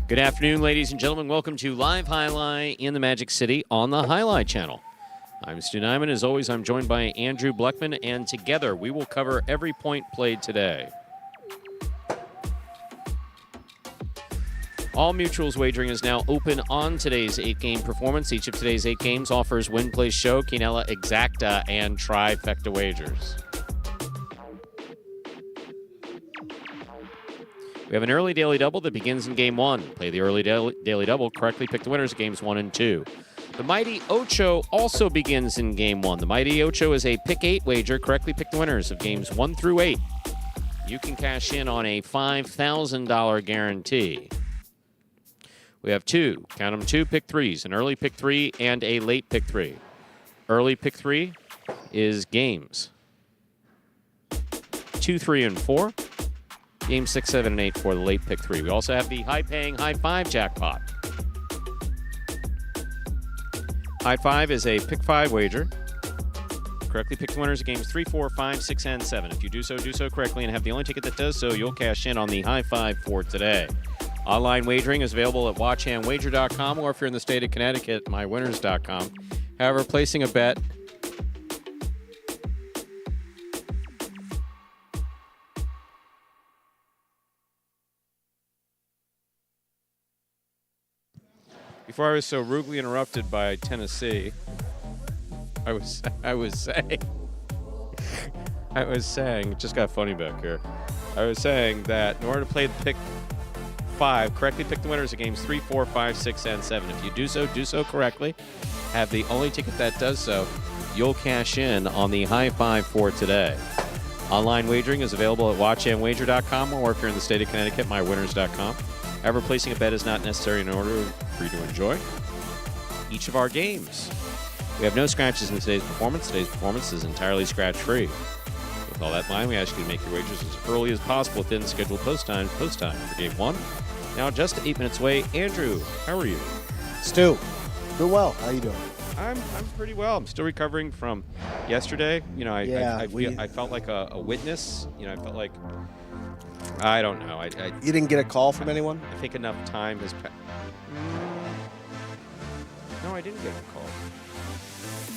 Good afternoon, ladies and gentlemen. Welcome to Live Highlight in the Magic City on the Highlight Channel. I'm Stu Nyman. As always, I'm joined by Andrew Bleckman, and together we will cover every point played today. All Mutuals wagering is now open on today's 8-game performance. Each of today's 8 games offers win, play, show, quinella, exacta, and trifecta wagers. We have an early daily double that begins in Game 1. Play the early daily double, correctly pick the winners of Games 1 and 2. The Mighty Ocho also begins in Game 1. The Mighty Ocho is a pick 8 wager, correctly pick the winners of Games 1 through 8. You can cash in on a $5,000 guarantee. We have two pick 3s, an early pick 3 and a late pick 3. Early pick 3 is Games 2, 3, and 4. Games 6, 7, and 8 for the late pick 3. We also have the high-paying High 5 jackpot. High 5 is a pick 5 wager. Correctly pick the winners of Games 3, 4, 5, 6, and 7. If you do so correctly and have the only ticket that does so, you'll cash in on the High 5 for today. Online wagering is available at watchhandwager.com, or if you're in the state of Connecticut, mywinners.com. However, placing a bet before I was so rudely interrupted by Tennessee, I was saying, it just got funny back here. I was saying that in order to play the pick 5, correctly pick the winners of Games 3, 4, 5, 6, and 7. If you do so correctly, have the only ticket that does so, you'll cash in on the High 5 for today. Online wagering is available at watchandwager.com, or if you're in the state of Connecticut, mywinners.com. However, placing a bet is not necessary in order for you to enjoy each of our games. We have no scratches in today's performance. Today's performance is entirely scratch-free. With all that in mind, we ask you to make your wagers as early as possible within scheduled post time for Game 1. Now, just 8 minutes away. Andrew, how are you? Stu, doing well. How you doing? I'm pretty well. I'm still recovering from yesterday. You know, I felt like a witness. You know, I felt like, I don't know. You didn't get a call from anyone? I think enough time has passed. No, I didn't get a call.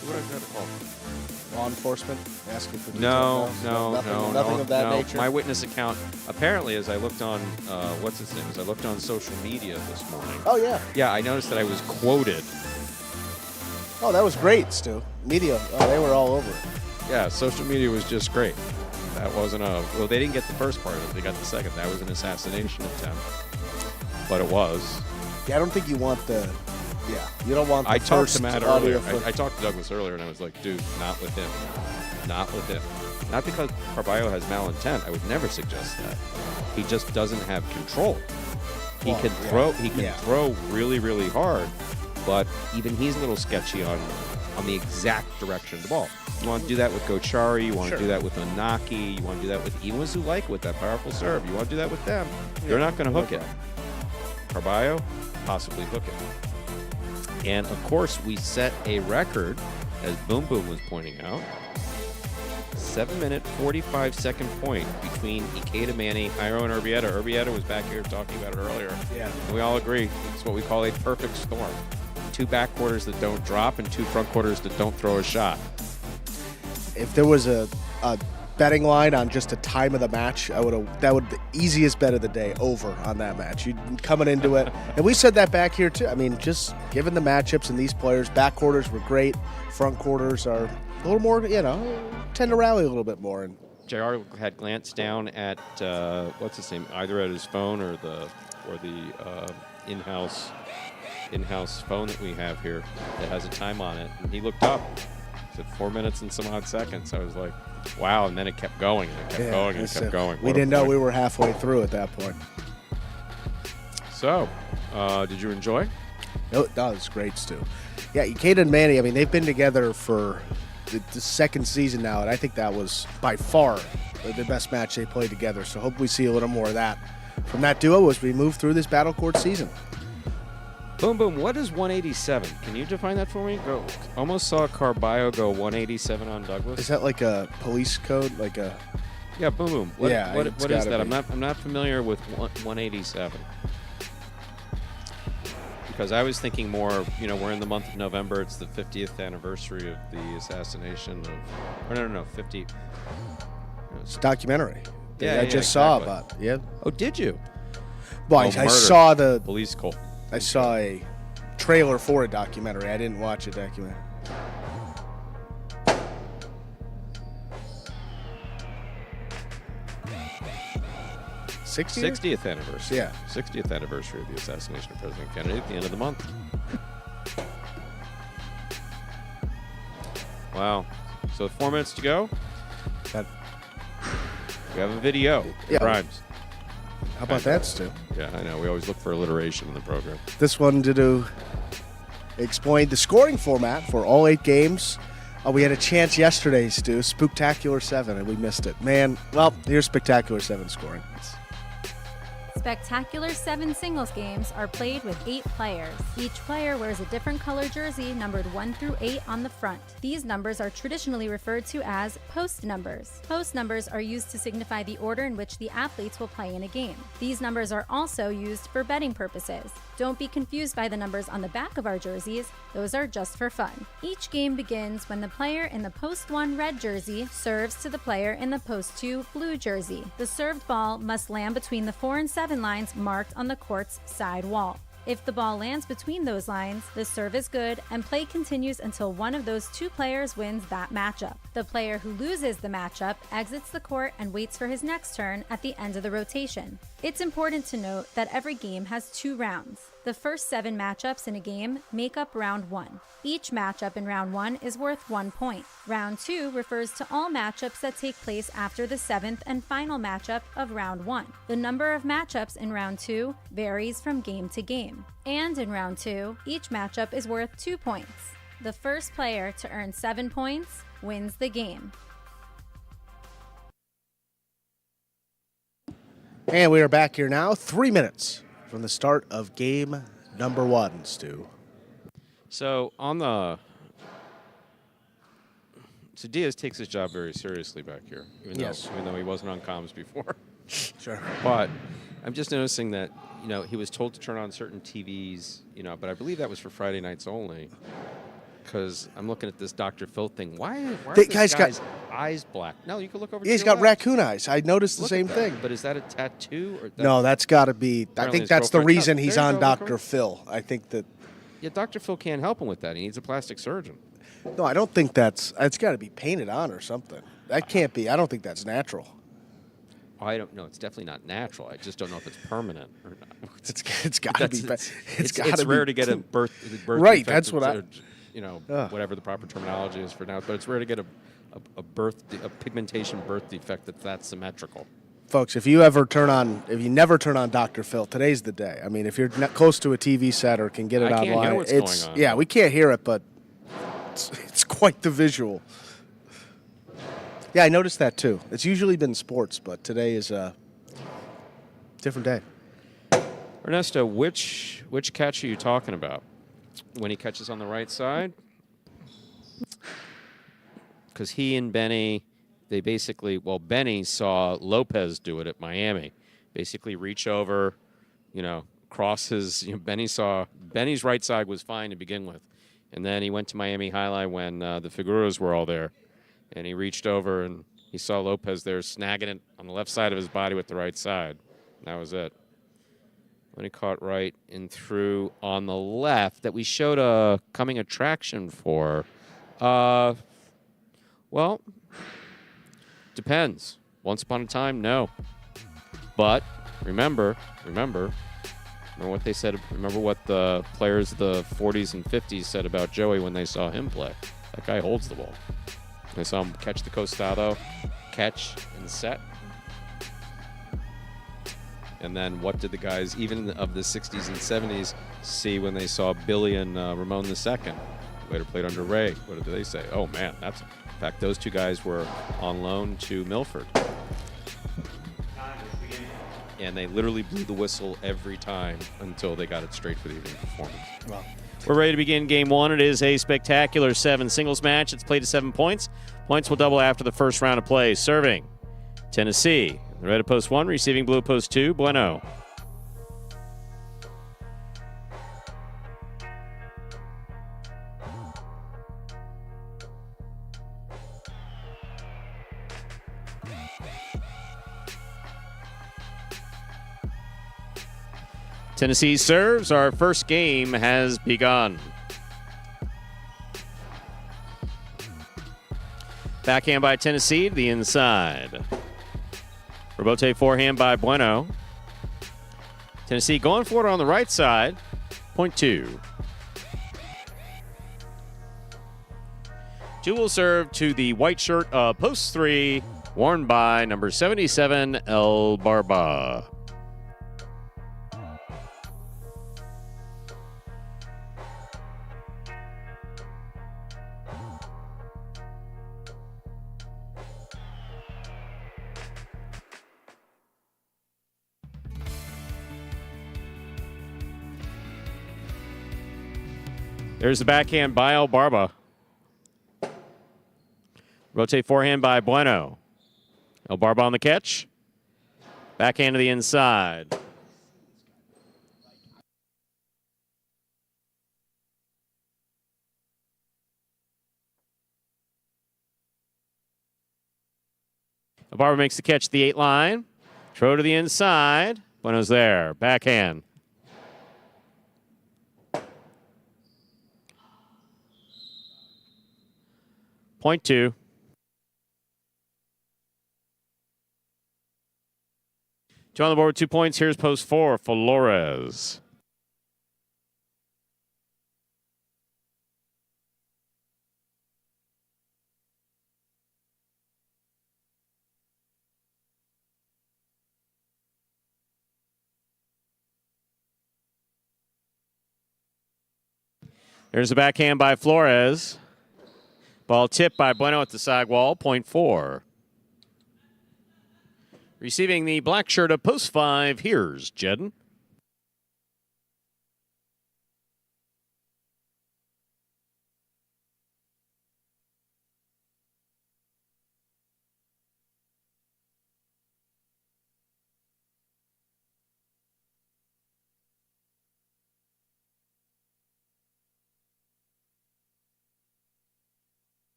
Who would I got a call from? Law enforcement asking for No, nothing of that nature. My witness account, apparently, as I looked on, as I looked on social media this morning. Oh, yeah. Yeah, I noticed that I was quoted. Oh, that was great, Stu. Media, they were all over it. Yeah, social media was just great. That wasn't well, they didn't get the first part of it. They got the second. That was an assassination attempt. But it was. Yeah, I don't think you want you don't want the I talked first to Matt audio earlier. I talked to Douglas earlier, and I was like, dude, not with him. Not with him. Not because Carballo has malintent. I would never suggest that. He just doesn't have control. He can throw really, really hard, but even he's a little sketchy on the exact direction of the ball. You want to do that with Gochari. You want to do that with Onaki. You want to do that with even with Zulaika with that powerful serve. You want to do that with them. They're not going to hook it. Carballo, possibly hook it. And, of course, we set a record, as Boom Boom was pointing out, 7-minute, 45-second point between Ikeda Manny, Jairo, and Urbieta. Urbieta was back here talking about it earlier. Yeah. And we all agree it's what we call a perfect storm. 2 back quarters that don't drop and 2 front quarters that don't throw a shot. If there was a betting line on just a time of the match, that would the easiest bet of the day over on that match. You coming into it, and we said that back here too. I mean, just given the matchups and these players, back quarters were great. Front quarters are a little more, tend to rally a little bit more. And JR had glanced down at what's his name, either at his phone or the in-house phone that we have here that has a time on it, and he looked up. It said 4 minutes and some odd seconds. I was like, wow, and then it kept going, and it kept going, and it kept going. We didn't know we were halfway through at that point. So, did you enjoy? No, that was great, Stu. Yeah, Ikeda and Manny, I mean, they've been together for the second season now, and I think that was by far the best match they played together. So hope we see a little more of that from that duo as we move through this Battle Court season. Boom Boom, what is 187? Can you define that for me? Almost saw Carballo go 187 on Douglas. Is that like a police code? Like a Yeah, Boom Boom. What is that? I'm not familiar with 187. Because I was thinking more, we're in the month of November. It's the 50th anniversary of the assassination of, or no, 50. It's a documentary. Yeah, I just saw exactly. about. Yeah. Oh, did you? Well, I saw the police call. I saw a trailer for a documentary. I didn't watch a documentary. '60th anniversary. Yeah. 60th anniversary of the assassination of President Kennedy at the end of the month. Wow. So 4 minutes to go. We have a video. Yeah. Rhymes. How about that, Stu? Yeah, I know. We always look for alliteration in the program. This one to explain the scoring format for all 8 games. We had a chance yesterday, Stu, Spooktacular 7, and we missed it. Man, well, here's Spectacular 7 scoring. Spectacular 7 singles games are played with 8 players. Each player wears a different color jersey numbered 1 through 8 on the front. These numbers are traditionally referred to as post numbers. Post numbers are used to signify the order in which the athletes will play in a game. These numbers are also used for betting purposes. Don't be confused by the numbers on the back of our jerseys. Those are just for fun. Each game begins when the player in the post 1 red jersey serves to the player in the post 2 blue jersey. The served ball must land between the 4 and 7 lines marked on the court's side wall. If the ball lands between those lines, the serve is good and play continues until one of those 2 players wins that matchup. The player who loses the matchup exits the court and waits for his next turn at the end of the rotation. It's important to note that every game has 2 rounds. The first 7 matchups in a game make up round 1. Each matchup in round 1 is worth 1 point. Round 2 refers to all matchups that take place after the 7th and final matchup of round 1. The number of matchups in round 2 varies from game to game. And in round 2, each matchup is worth 2 points. The first player to earn 7 points wins the game. And we are back here now, 3 minutes from the start of game number 1, Stu. So so Diaz takes his job very seriously back here, even though he wasn't on comms before. Sure. But I'm just noticing that, he was told to turn on certain TVs, but I believe that was for Friday nights only. Because I'm looking at this Dr. Phil thing. Why are this guy's eyes black? No, you can look over. Yeah, he's got raccoon eyes. I noticed the same thing. But is that a tattoo? Or no, that's got to be. I think that's the reason he's on Dr. Phil. I think that. Yeah, Dr. Phil can't help him with that. He needs a plastic surgeon. No, I don't think that's. It's got to be painted on or something. That can't be. I don't think that's natural. I don't know. It's definitely not natural. I just don't know if it's permanent or not. It's got to be. It's rare to get a birth right. defect. That's what whatever the proper terminology is for now. But it's rare to get a pigmentation birth defect that's symmetrical. Folks, if you never turn on Dr. Phil, today's the day. I mean, if you're not close to a TV set or can get it online, can't hear what's going on. Yeah, we can't hear it, but it's quite the visual. Yeah, I noticed that too. It's usually been sports, but today is a different day. Ernesto, which catch are you talking about? When he catches on the right side? Because he and Benny, they basically, Benny saw Lopez do it at Miami. Basically reach over, cross his, Benny's right side was fine to begin with. And then he went to Miami Highlight when the Figueroas were all there. And he reached over and he saw Lopez there snagging it on the left side of his body with the right side. And that was it. When he caught right and through on the left that we showed a coming attraction for. Depends. Once upon a time, no. But remember what they said. Remember what the players of the 40s and 50s said about Joey when they saw him play. That guy holds the ball. They saw him catch the costado, catch and set. And then what did the guys, even of the 60s and 70s, see when they saw Billy and Ramon II? Later played under Ray. What did they say? Oh, man, in fact, those 2 guys were on loan to Milford. And they literally blew the whistle every time until they got it straight for the evening performance. Wow. We're ready to begin game 1. It is a spectacular 7 singles match. It's played to 7 points. Points will double after the first round of play. Serving, Tennessee. Red at post 1, receiving blue at post 2, Bueno. Tennessee serves. Our first game has begun. Backhand by Tennessee to the inside. Rebote forehand by Bueno. Tennessee going for it on the right side. Point 2. Two will serve to the white shirt of post 3, worn by number 77, El Barba. There's the backhand by El Barba. Rotate forehand by Bueno. El Barba on the catch. Backhand to the inside. El Barba makes the catch at the 8 line. Throw to the inside. Bueno's there. Backhand. Point 2. Two on the board with 2 points. Here's post 4, Flores. There's a backhand by Flores. Ball tipped by Bueno at the side wall, point 4. Receiving the black shirt of post 5, here's Jedden.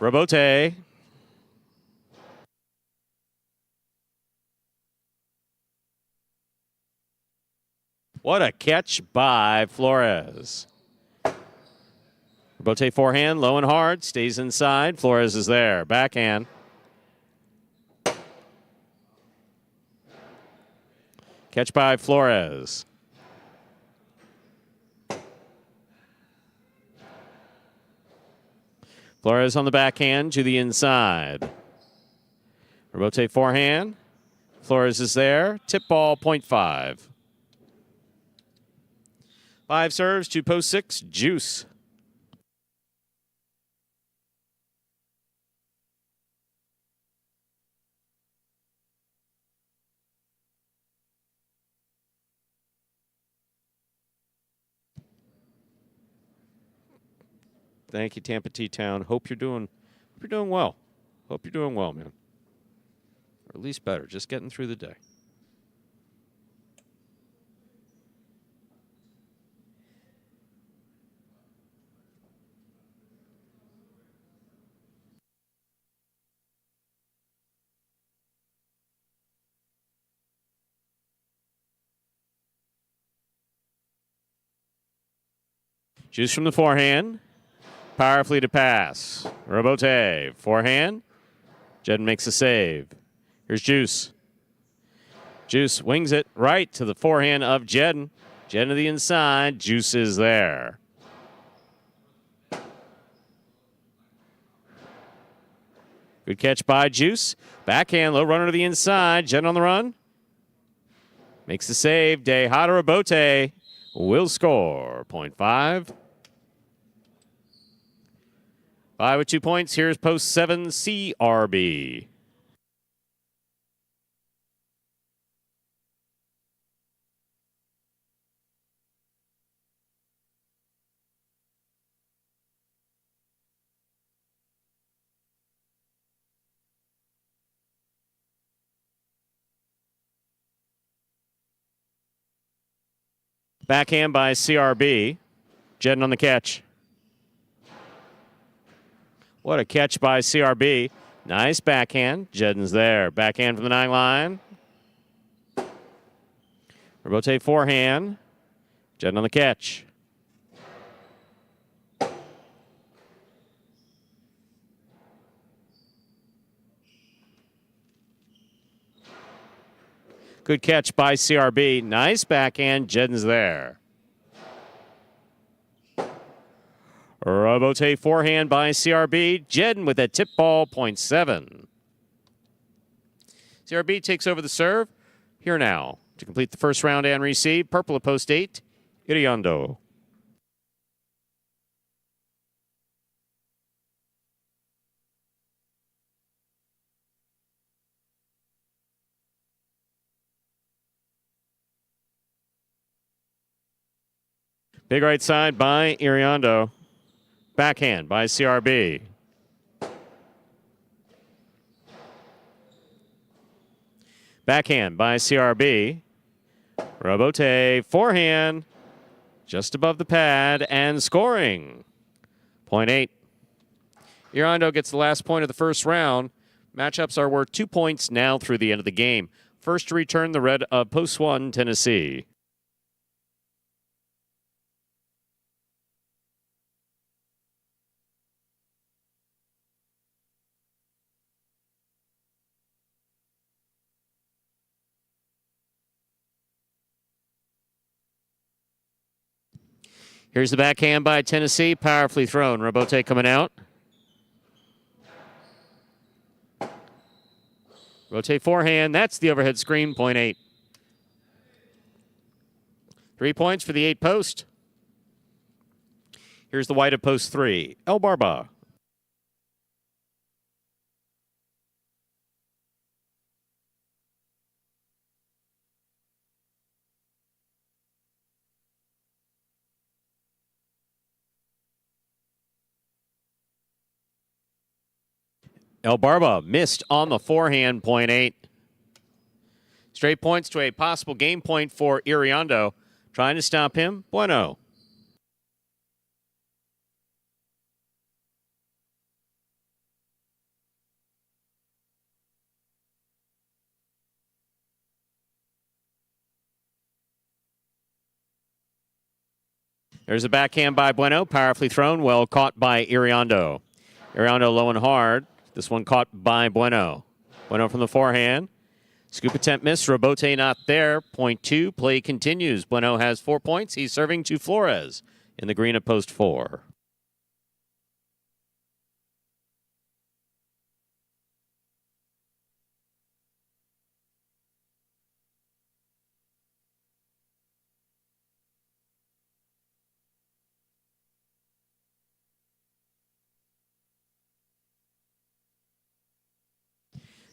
Rebote. What a catch by Flores. Rebote forehand, low and hard, stays inside. Flores is there. Backhand. Catch by Flores. Flores on the backhand to the inside. Rebote forehand. Flores is there. Tip ball, point 5. 5 serves to post 6, Juice. Thank you, Tampa T-Town. Hope you're doing well. Hope you're doing well, man. Or at least better. Just getting through the day. Juice from the forehand. Powerfully to pass. Rebote. Forehand. Jedden makes a save. Here's Juice. Juice wings it right to the forehand of Jedden. Jedden to the inside. Juice is there. Good catch by Juice. Backhand, low runner to the inside. Jedden on the run. Makes the save. Tejada Rebote will score. Point 5. 5 with 2 points. Here's post 7, CRB. Backhand by CRB. Jedden on the catch. What a catch by CRB. Nice backhand. Jedden's there. Backhand from the 9 line. Robote forehand. Jedden on the catch. Good catch by CRB. Nice backhand. Jedden's there. Robote forehand by CRB. Jedden with a tip ball, 0.7. CRB takes over the serve. Here now to complete the first round and receive. Purple at post 8. Iriondo. Big right side by Iriondo. Backhand by CRB. Backhand by CRB. Robote forehand. Just above the pad and scoring. 0.8. Iriondo gets the last point of the first round. Matchups are worth 2 points now through the end of the game. First to return the red of Post 1, Tennessee. Here's the backhand by Tennessee. Powerfully thrown. Robote coming out. Robote forehand. That's the overhead screen. 0.8. 3 points for the 8 post. Here's the white of post 3. El Barba. El Barba missed on the forehand, 0.8. Straight points to a possible game point for Iriondo. Trying to stop him, Bueno. There's a backhand by Bueno, powerfully thrown, well caught by Iriondo. Iriondo low and hard. This one caught by Bueno. Bueno from the forehand. Scoop attempt missed. Robote not there. 0.2. Play continues. Bueno has 4 points. He's serving to Flores in the green at post 4.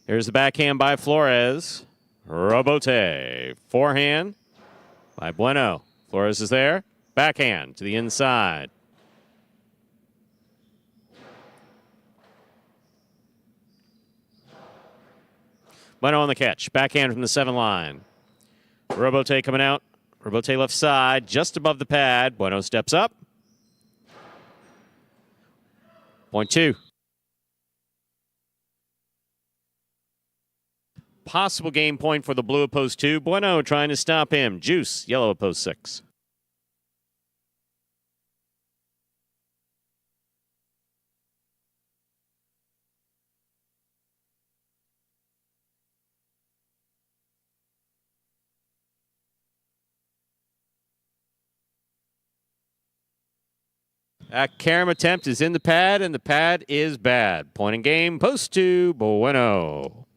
Here's the backhand by Flores. Robote. Forehand by Bueno. Flores is there. Backhand to the inside. Bueno on the catch. Backhand from the 7 line. Robote coming out. Robote left side, just above the pad. Bueno steps up. 0.2. Possible game point for the blue at post 2. Bueno trying to stop him. Juice, yellow at post 6. That carom attempt is in the pad, and the pad is bad. Point in game, post 2, Bueno.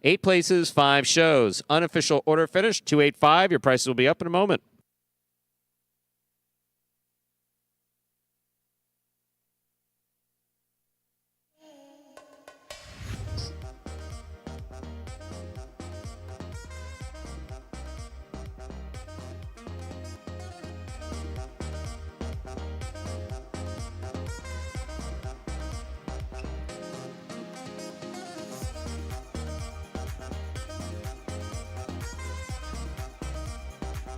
8 places, 5 shows. Unofficial order finished, 285. Your prices will be up in a moment.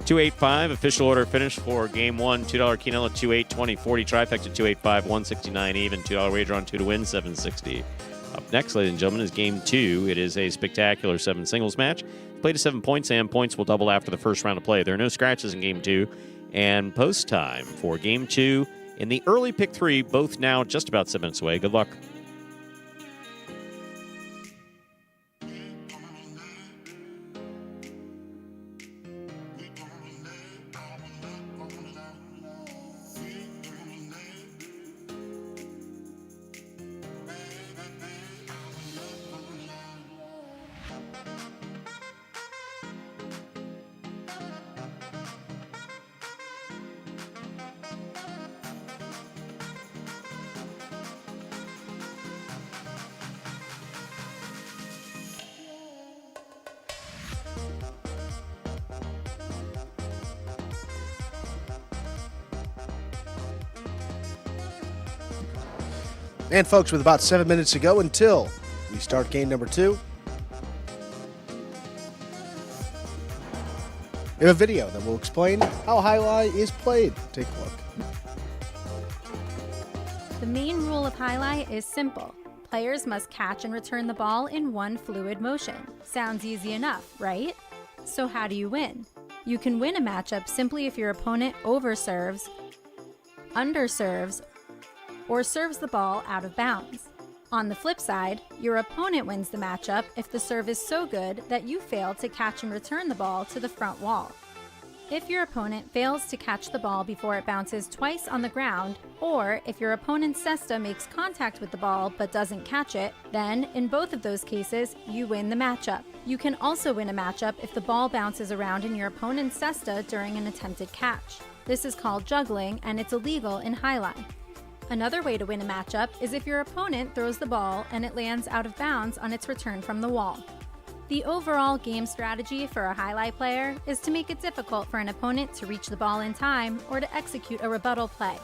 285 official order finish for game 1. $2 Quinella, 2-8, 20, 40 trifecta, 285, 169 even. $2 wager on 2 to win, 760. Up next, ladies and gentlemen, is game 2. It is a spectacular 7 singles match. Play to 7 points, and points will double after the first round of play. There are no scratches in game 2. And post time for game 2 in the early pick 3, both now just about 7 minutes away. Good luck. And folks, with about 7 minutes to go until we start game number 2, we have a video that will explain how highlight is played. Take a look. The main rule of highlight is simple. Players must catch and return the ball in one fluid motion. Sounds easy enough, right? So how do you win? You can win a matchup simply if your opponent overserves, underserves, or serves the ball out of bounds. On the flip side, your opponent wins the matchup if the serve is so good that you fail to catch and return the ball to the front wall. If your opponent fails to catch the ball before it bounces twice on the ground, or if your opponent's cesta makes contact with the ball but doesn't catch it, then in both of those cases, you win the matchup. You can also win a matchup if the ball bounces around in your opponent's cesta during an attempted catch. This is called juggling, and it's illegal in highlight. Another way to win a matchup is if your opponent throws the ball and it lands out of bounds on its return from the wall. The overall game strategy for a highlight player is to make it difficult for an opponent to reach the ball in time or to execute a rebuttal play.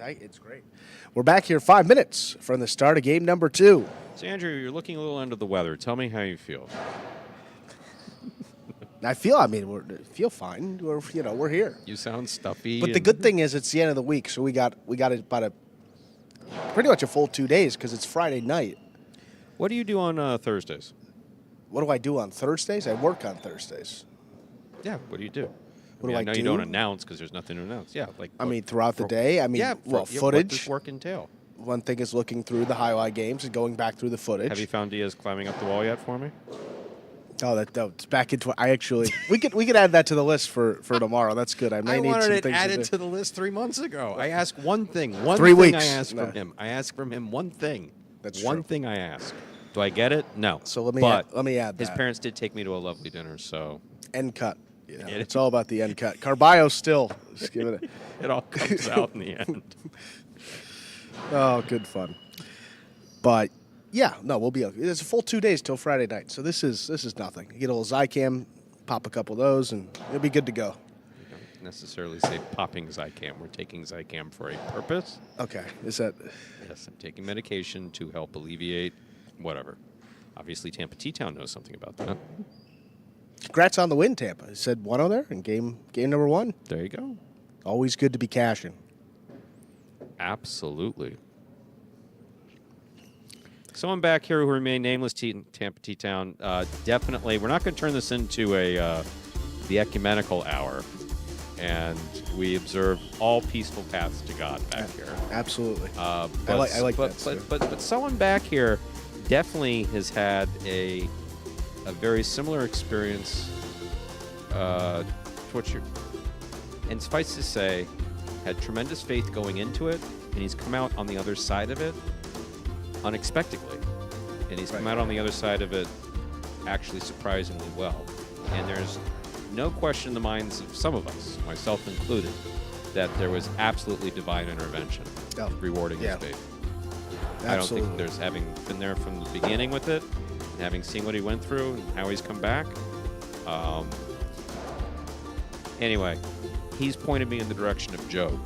It's great. We're back here 5 minutes from the start of game number 2. So, Andrew, you're looking a little under the weather. Tell me how you feel. I feel fine. We're here. You sound stuffy. But the good thing is it's the end of the week, so we got about pretty much a full 2 days because it's Friday night. What do you do on Thursdays? What do I do on Thursdays? I work on Thursdays. Yeah, what do you do? What do I know do? you don't announce because there's nothing to announce. Yeah, throughout the day. What footage. does work entail? One thing is looking through the highlight games and going back through the footage. Have you found Diaz climbing up the wall yet for me? Oh, that's back into. We could add that to the list for tomorrow. That's good. I may need some things added to the list 3 months ago. I asked one thing. 3 weeks. I asked from him. I asked from him one thing. That's one true. thing I asked. Do I get it? No. So let me add that. His parents did take me to a lovely dinner, so end cut. Yeah, it's all about the end cut. Carballo still just giving it. It all comes out in the end. Oh, good fun. But yeah, no, we'll be okay. It's a full 2 days till Friday night, so this is nothing. You get a little Zycam, pop a couple of those, and it'll be good to go. You don't necessarily say popping Zycam. We're taking Zycam for a purpose. Okay, is that? Yes, I'm taking medication to help alleviate whatever. Obviously, Tampa T-Town knows something about that. Congrats on the win, Tampa. I said 1-0 there in game number 1. There you go. Always good to be cashing. Absolutely. Someone back here who remained nameless, Tampa T-Town, definitely. We're not going to turn this into the ecumenical hour, and we observe all peaceful paths to God back here. Absolutely. I like that. But someone back here definitely has had a very similar experience to what you're. And suffice to say, had tremendous faith going into it, and he's come out on the other side of it unexpectedly. And he's come out on the other side of it actually surprisingly well. And there's no question in the minds of some of us, myself included, that there was absolutely divine intervention rewarding his faith. Absolutely. I don't think there's, having been there from the beginning with it, and having seen what he went through and how he's come back. Anyway, he's pointed me in the direction of Job.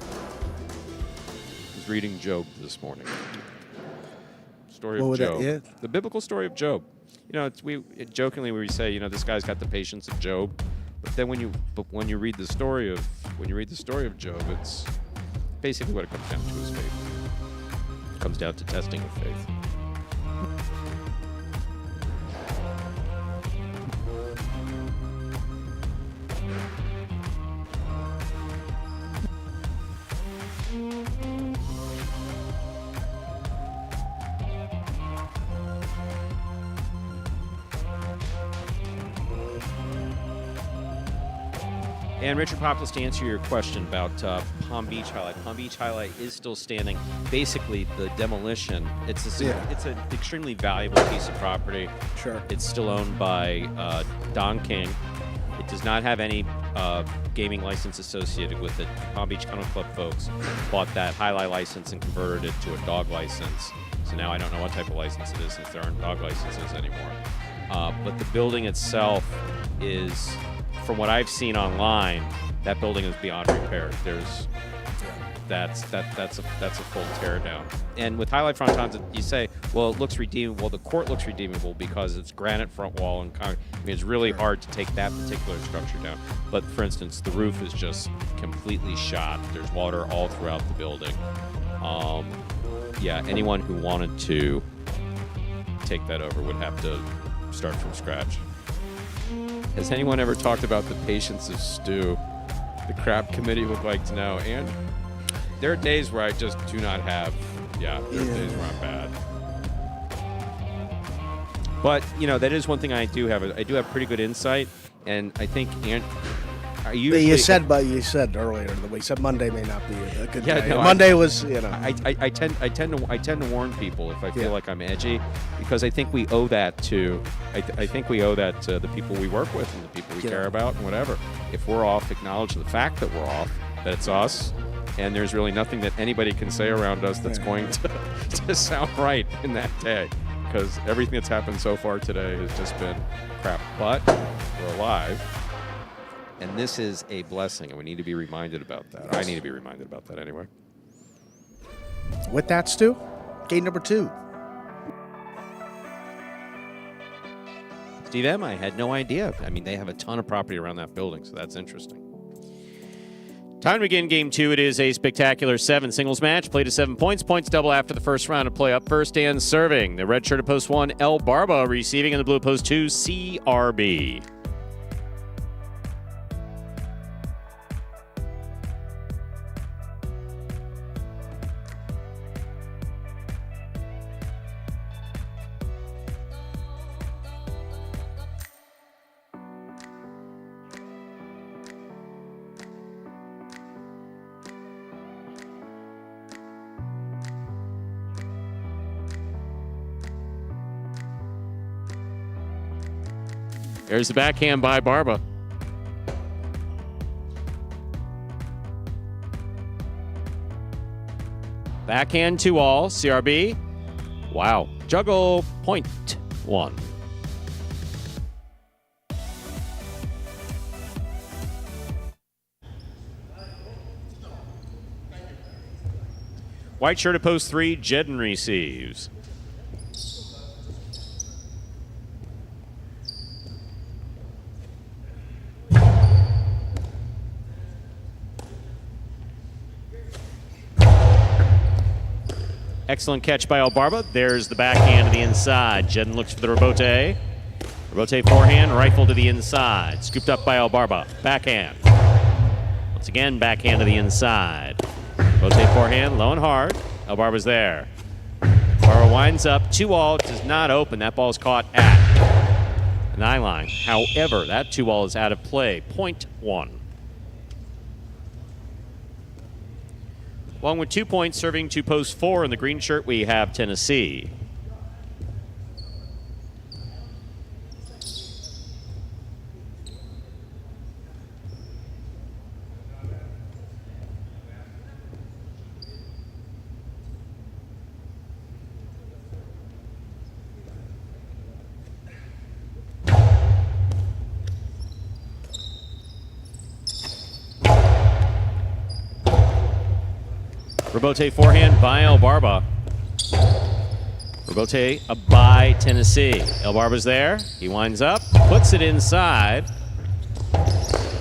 I was reading Job this morning. story What of would that- Job. yeah. The biblical story of Job. You know, jokingly we say, this guy's got the patience of Job. But then when you read the story of Job, it's basically what it comes down to is faith. It comes down to testing of faith. And Richard Poplis, to answer your question about Palm Beach Highlight. Palm Beach Highlight is still standing. Basically, the demolition, it's an extremely valuable piece of property. Sure. It's still owned by Don King. It does not have any gaming license associated with it. Palm Beach Kennel Club folks bought that Highlight license and converted it to a dog license. So now I don't know what type of license it is since there aren't dog licenses anymore. But the building itself is, from what I've seen online, that building is beyond repair. That's a full tear down. And with Highlight Frontons, you say, well, it looks redeemable. Well, the court looks redeemable because it's granite front wall and concrete. I mean, it's really hard to take that particular structure down. But for instance, the roof is just completely shot. There's water all throughout the building. Yeah, anyone who wanted to take that over would have to start from scratch. Has anyone ever talked about the patience of Stu? The crap committee would like to know. And there are days where I just do not have, there are days where I'm bad. But, that is one thing I do have. I do have pretty good insight. And I think, You said earlier that we said Monday may not be a good day. No, Monday was, I tend to warn people if I feel like I'm edgy, because I think we owe that to the people we work with and the people we care about and whatever. If we're off, acknowledge the fact that we're off, that it's us, and there's really nothing that anybody can say around us that's going to sound right in that day, because everything that's happened so far today has just been crap. But we're alive. And this is a blessing, and we need to be reminded about that. I need to be reminded about that anyway. With that, Stu, game number 2. Steve M., I had no idea. I mean, they have a ton of property around that building, so that's interesting. Time to begin game 2. It is a spectacular 7 singles match. Played to 7 points. Points double after the first round of play. Up first and serving. The red shirt at post 1, El Barba, receiving in the blue at post 2, CRB. There's the backhand by Barba. Backhand 2-all, CRB. Wow. Juggle, point 1. White shirt at post 3, Jedden receives. Excellent catch by El Barba. There's the backhand to the inside. Jedden looks for the rebote. Rebote forehand, rifle to the inside. Scooped up by El Barba. Backhand. Once again, backhand to the inside. Rebote forehand, low and hard. El Barba's there. Barba winds up. 2-all, does not open. That ball is caught at the 9 line. However, that 2-all is out of play. Point 1. Along with 2 points, serving to post 4 in the green shirt, we have Tennessee. Rebote forehand by El Barba. Robote by Tennessee. Elbarba's there. He winds up, puts it inside.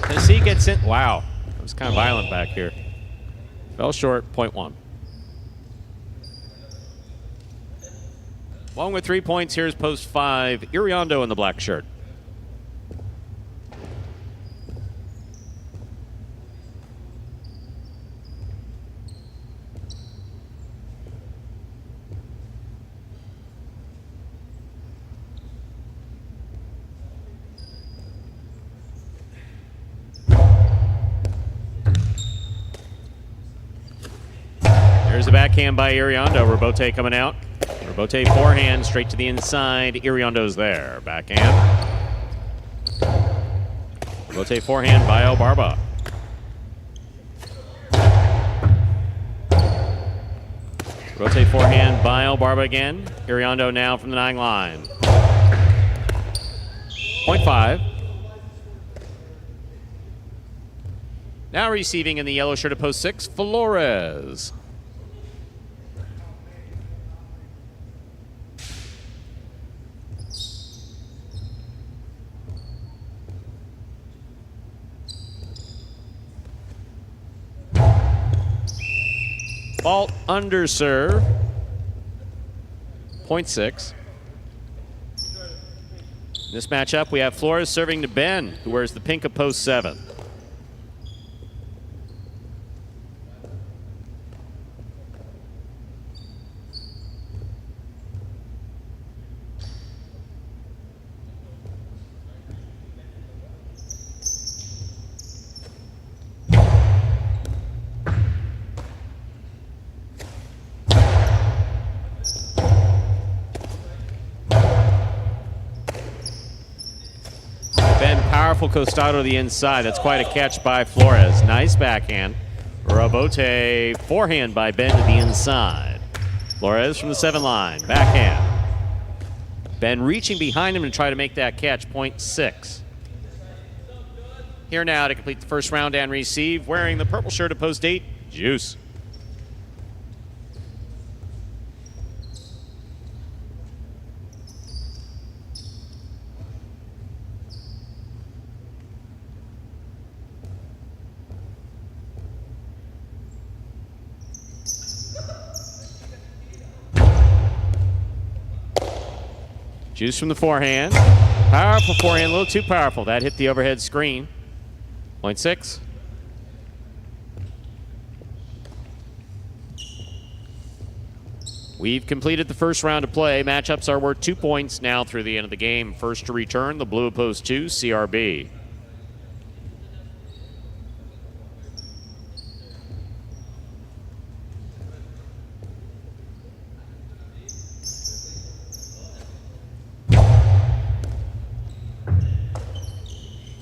Tennessee gets in. Wow, that was kind of violent back here. Fell short, point 1. Along with 3 points, here's post 5, Iriondo in the black shirt. There's a backhand by Iriondo. Robote coming out. Robote forehand straight to the inside. Iriondo's there. Backhand. Robote forehand by Elbarba. Robote forehand by Elbarba again. Iriondo now from the 9 line. Point 5. Now receiving in the yellow shirt at post 6, Flores. Fault under serve. Point 6. In this matchup, we have Flores serving to Ben, who wears the pink of post 7. Powerful costado to the inside. That's quite a catch by Flores. Nice backhand. Robote forehand by Ben to the inside. Flores from the 7 line. Backhand. Ben reaching behind him to try to make that catch. Point 6. Here now to complete the first round and receive, wearing the purple shirt at post 8, Juice. Juice from the forehand. Powerful forehand, a little too powerful. That hit the overhead screen. Point 6. We've completed the first round of play. Matchups are worth 2 points now through the end of the game. First to return, the blue post 2, CRB.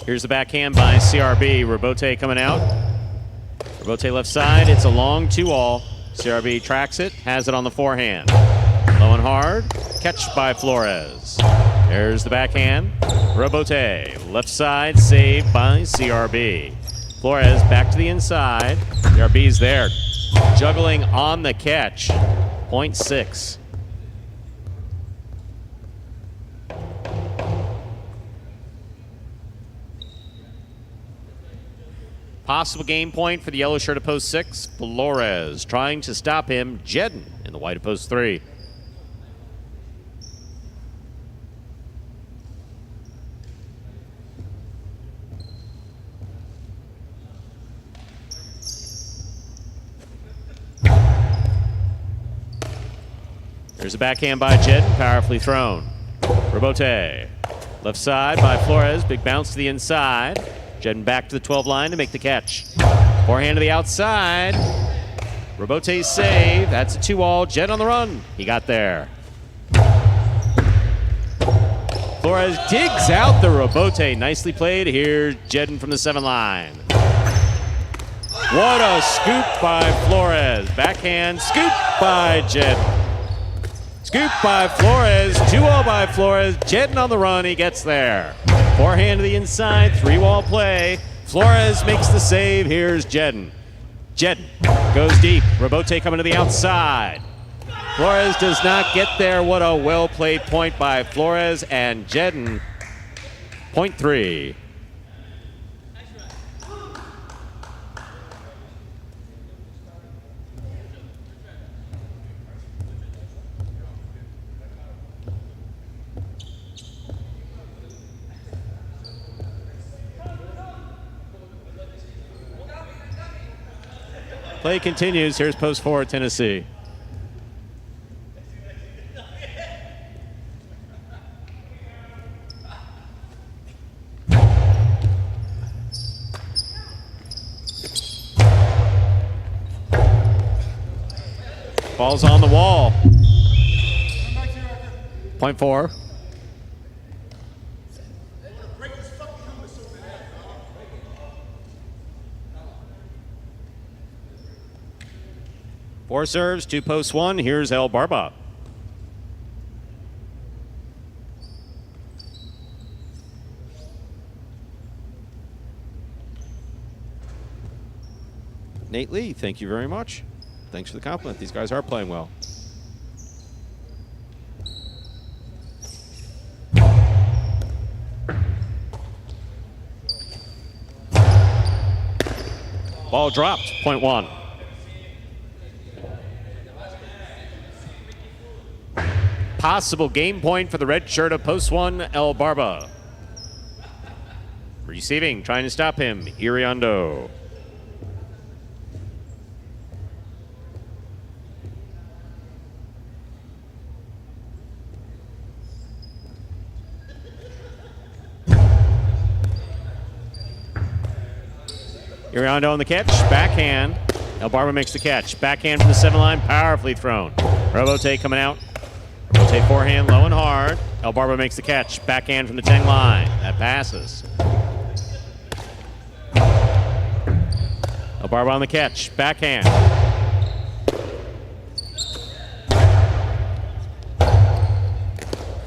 Here's the backhand by CRB. Robote coming out. Robote left side. It's a long 2-all. CRB tracks it, has it on the forehand. Low and hard. Catch by Flores. There's the backhand. Robote left side. Saved by CRB. Flores back to the inside. CRB's there. Juggling on the catch. Point 6. Possible game point for the yellow shirt at post 6. Flores trying to stop him. Jedden in the white at post 3. There's a backhand by Jedden, powerfully thrown. Robote left side by Flores. Big bounce to the inside. Jedden back to the 12 line to make the catch. Forehand to the outside. Robote's save. That's a 2-all. Jedden on the run. He got there. Flores digs out the Robote. Nicely played. Here's Jedden from the 7 line. What a scoop by Flores. Backhand scoop by Jedden. Scoop by Flores. 2-all by Flores. Jedden on the run. He gets there. Forehand to the inside, 3-wall play. Flores makes the save. Here's Jedden. Jedden goes deep. Robote coming to the outside. Flores does not get there. What a well-played point by Flores and Jedden. Point 3. Play continues. Here's post 4, Tennessee. Ball's on the wall. Point 4. Four serves, 2 posts, 1. Here's El Barba. Nate Lee, thank you very much. Thanks for the compliment. These guys are playing well. Ball dropped. Point 1. Possible game point for the red shirt of post 1, El Barba. Receiving, trying to stop him, Iriondo. Iriondo on the catch, backhand. El Barba makes the catch. Backhand from the 7 line, powerfully thrown. Robote coming out. Robote forehand, low and hard. El Barba makes the catch. Backhand from the 10 line. That passes. El Barba on the catch. Backhand.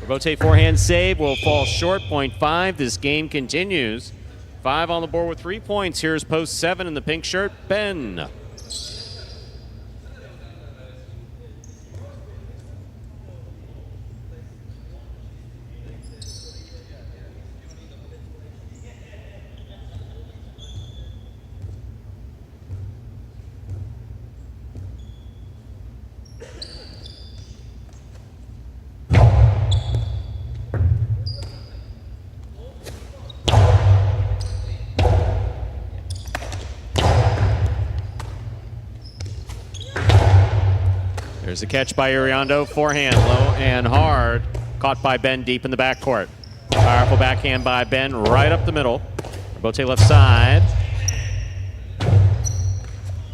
Robote forehand save will fall short. Point 5. This game continues. 5 on the board with 3 points. Here's post 7 in the pink shirt, Ben. There's a catch by Iriondo, forehand, low and hard. Caught by Ben deep in the backcourt. Powerful backhand by Ben right up the middle. Robote left side.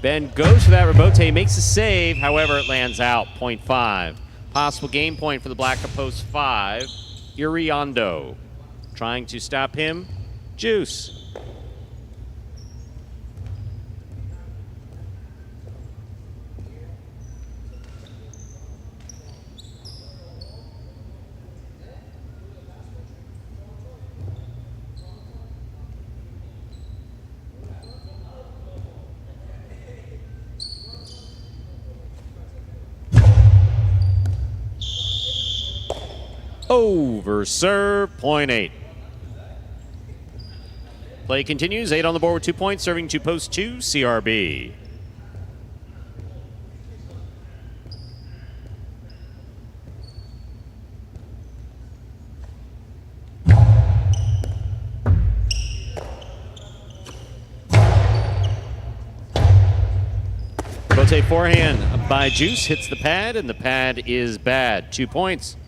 Ben goes for that. Robote makes a save. However, it lands out. Point 5. Possible game point for the black of post 5. Iriondo trying to stop him. Juice. Over serve, point 8. Play continues. 8 on the board with 2 points, serving to post 2, CRB. Rotate forehand by Juice, hits the pad, and the pad is bad. 2 points.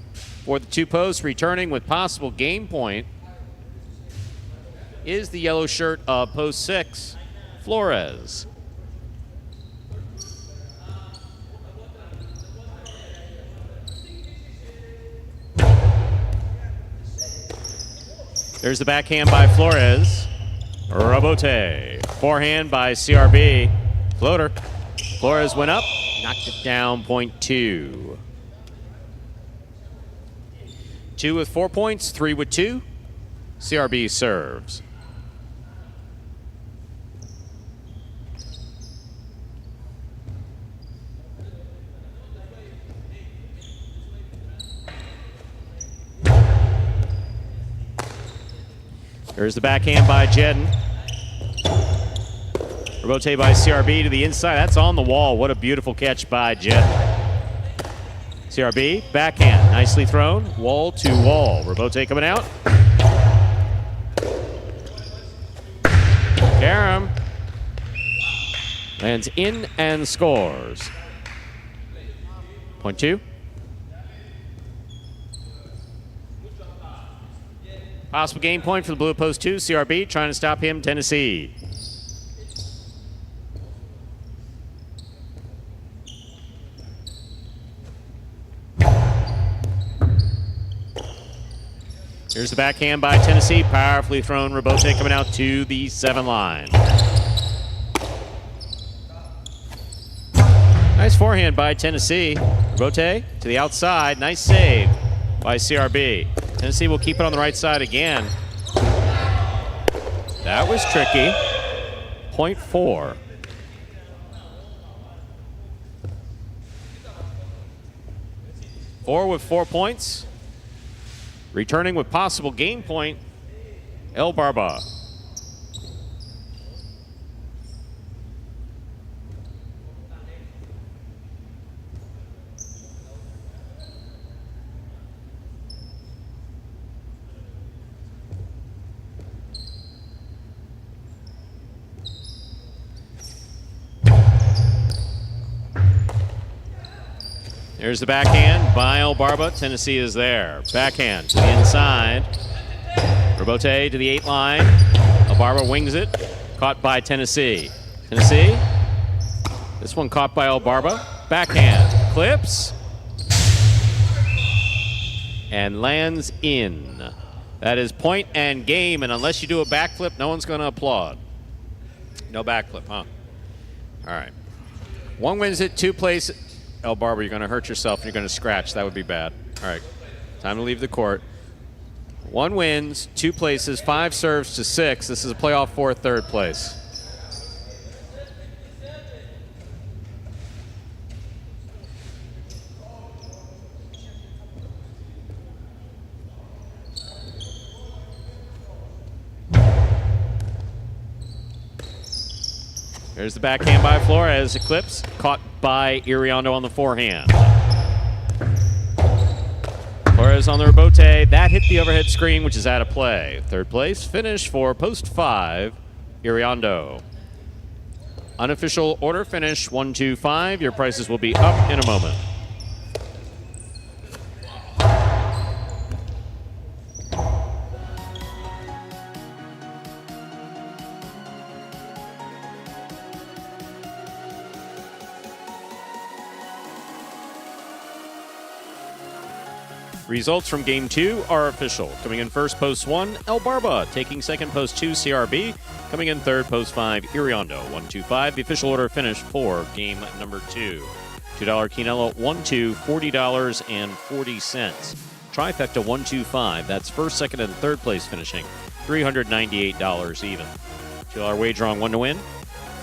For the 2 posts, returning with possible game point is the yellow shirt of post 6, Flores. There's the backhand by Flores. Robote. Forehand by CRB. Floater. Flores went up, knocked it down, point 2. 2 with 4 points, 3 with 2. CRB serves. There's the backhand by Jedden. Robote by CRB to the inside. That's on the wall. What a beautiful catch by Jedden. CRB, backhand, nicely thrown. Wall to wall. Robote coming out. Karam lands in and scores. Point 2. Possible game point for the Blue Post 2. CRB trying to stop him, Tennessee. Here's the backhand by Tennessee. Powerfully thrown. Robote coming out to the 7 line. Nice forehand by Tennessee. Robote to the outside. Nice save by CRB. Tennessee will keep it on the right side again. That was tricky. Point 4. Four with 4 points. Returning with possible game point, El Barba. Here's the backhand by El Barba. Tennessee is there. Backhand to the inside. Robote to the 8 line. El Barba wings it. Caught by Tennessee. Tennessee. This one caught by El Barba. Backhand. Clips. And lands in. That is point and game. And unless you do a backflip, no one's going to applaud. No backflip, huh? All right. One wins it, 2 plays. El Barba, you're going to hurt yourself and you're going to scratch. That would be bad. All right, time to leave the court. 1 wins, 2 places, 5 serves to 6. This is a playoff for 3rd place. There's the backhand by Flores. Eclipse caught by Iriondo on the forehand. Flores on the Robote. That hit the overhead screen, which is out of play. 3rd place finish for post 5, Iriondo. Unofficial order finish 1, 2, 5. Your prices will be up in a moment. Results from Game 2 are official. Coming in first, post 1, El Barba. Taking second, post 2, CRB. Coming in third, post 5, Iriondo. 1, 2, 5. The official order finish for game number 2. $2 Quinello, 1, 2, $40.40. Trifecta, 1, 2, 5. That's first, second, and third place finishing. $398 even. $2 wager on 1 to win,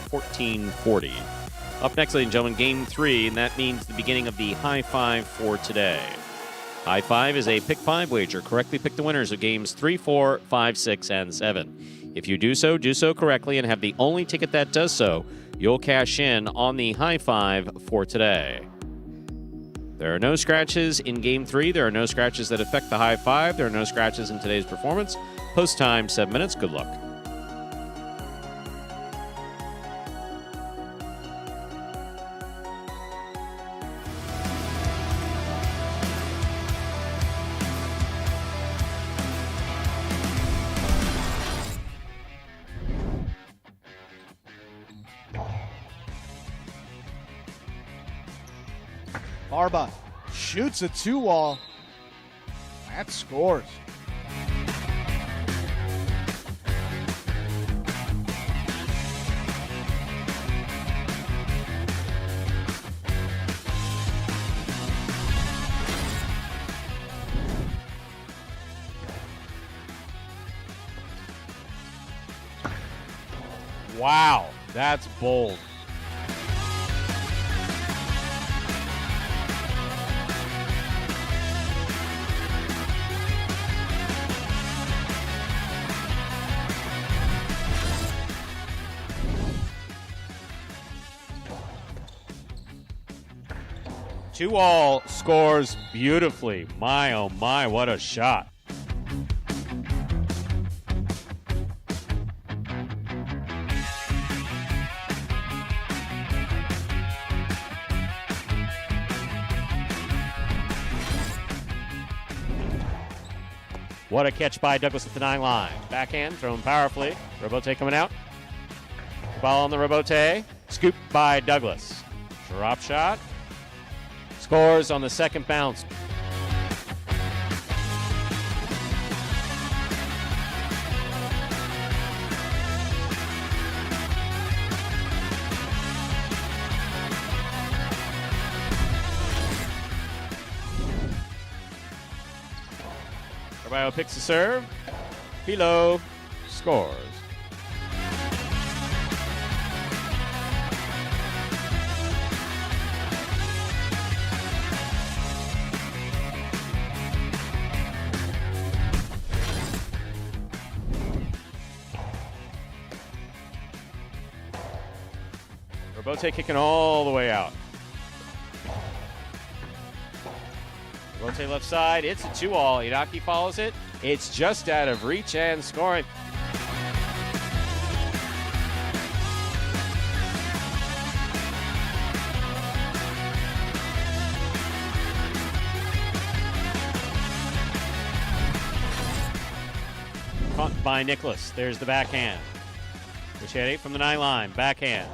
$14.40. Up next, ladies and gentlemen, Game 3, and that means the beginning of the High Five for today. High Five is a pick 5 wager. Correctly pick the winners of games 3, 4, 5, 6, and 7. If you do so correctly and have the only ticket that does so, you'll cash in on the High Five for today. There are no scratches in Game 3. There are no scratches that affect the High Five. There are no scratches in today's performance. Post time, 7 minutes. Good luck. Barba shoots a 2-wall. That scores. Wow, that's bold. 2-all scores beautifully. My, oh my, what a shot. What a catch by Douglas at the 9 line. Backhand, thrown powerfully. Robote coming out. Ball on the Robote. Scooped by Douglas. Drop shot. Scores on the second bounce. Carballo picks the serve. Hilo scores. Robote kicking all the way out. Robote left side. It's a 2-all. Iraki follows it. It's just out of reach and scoring. Caught by Nicholas. There's the backhand. Machete from the 9 line. Backhand.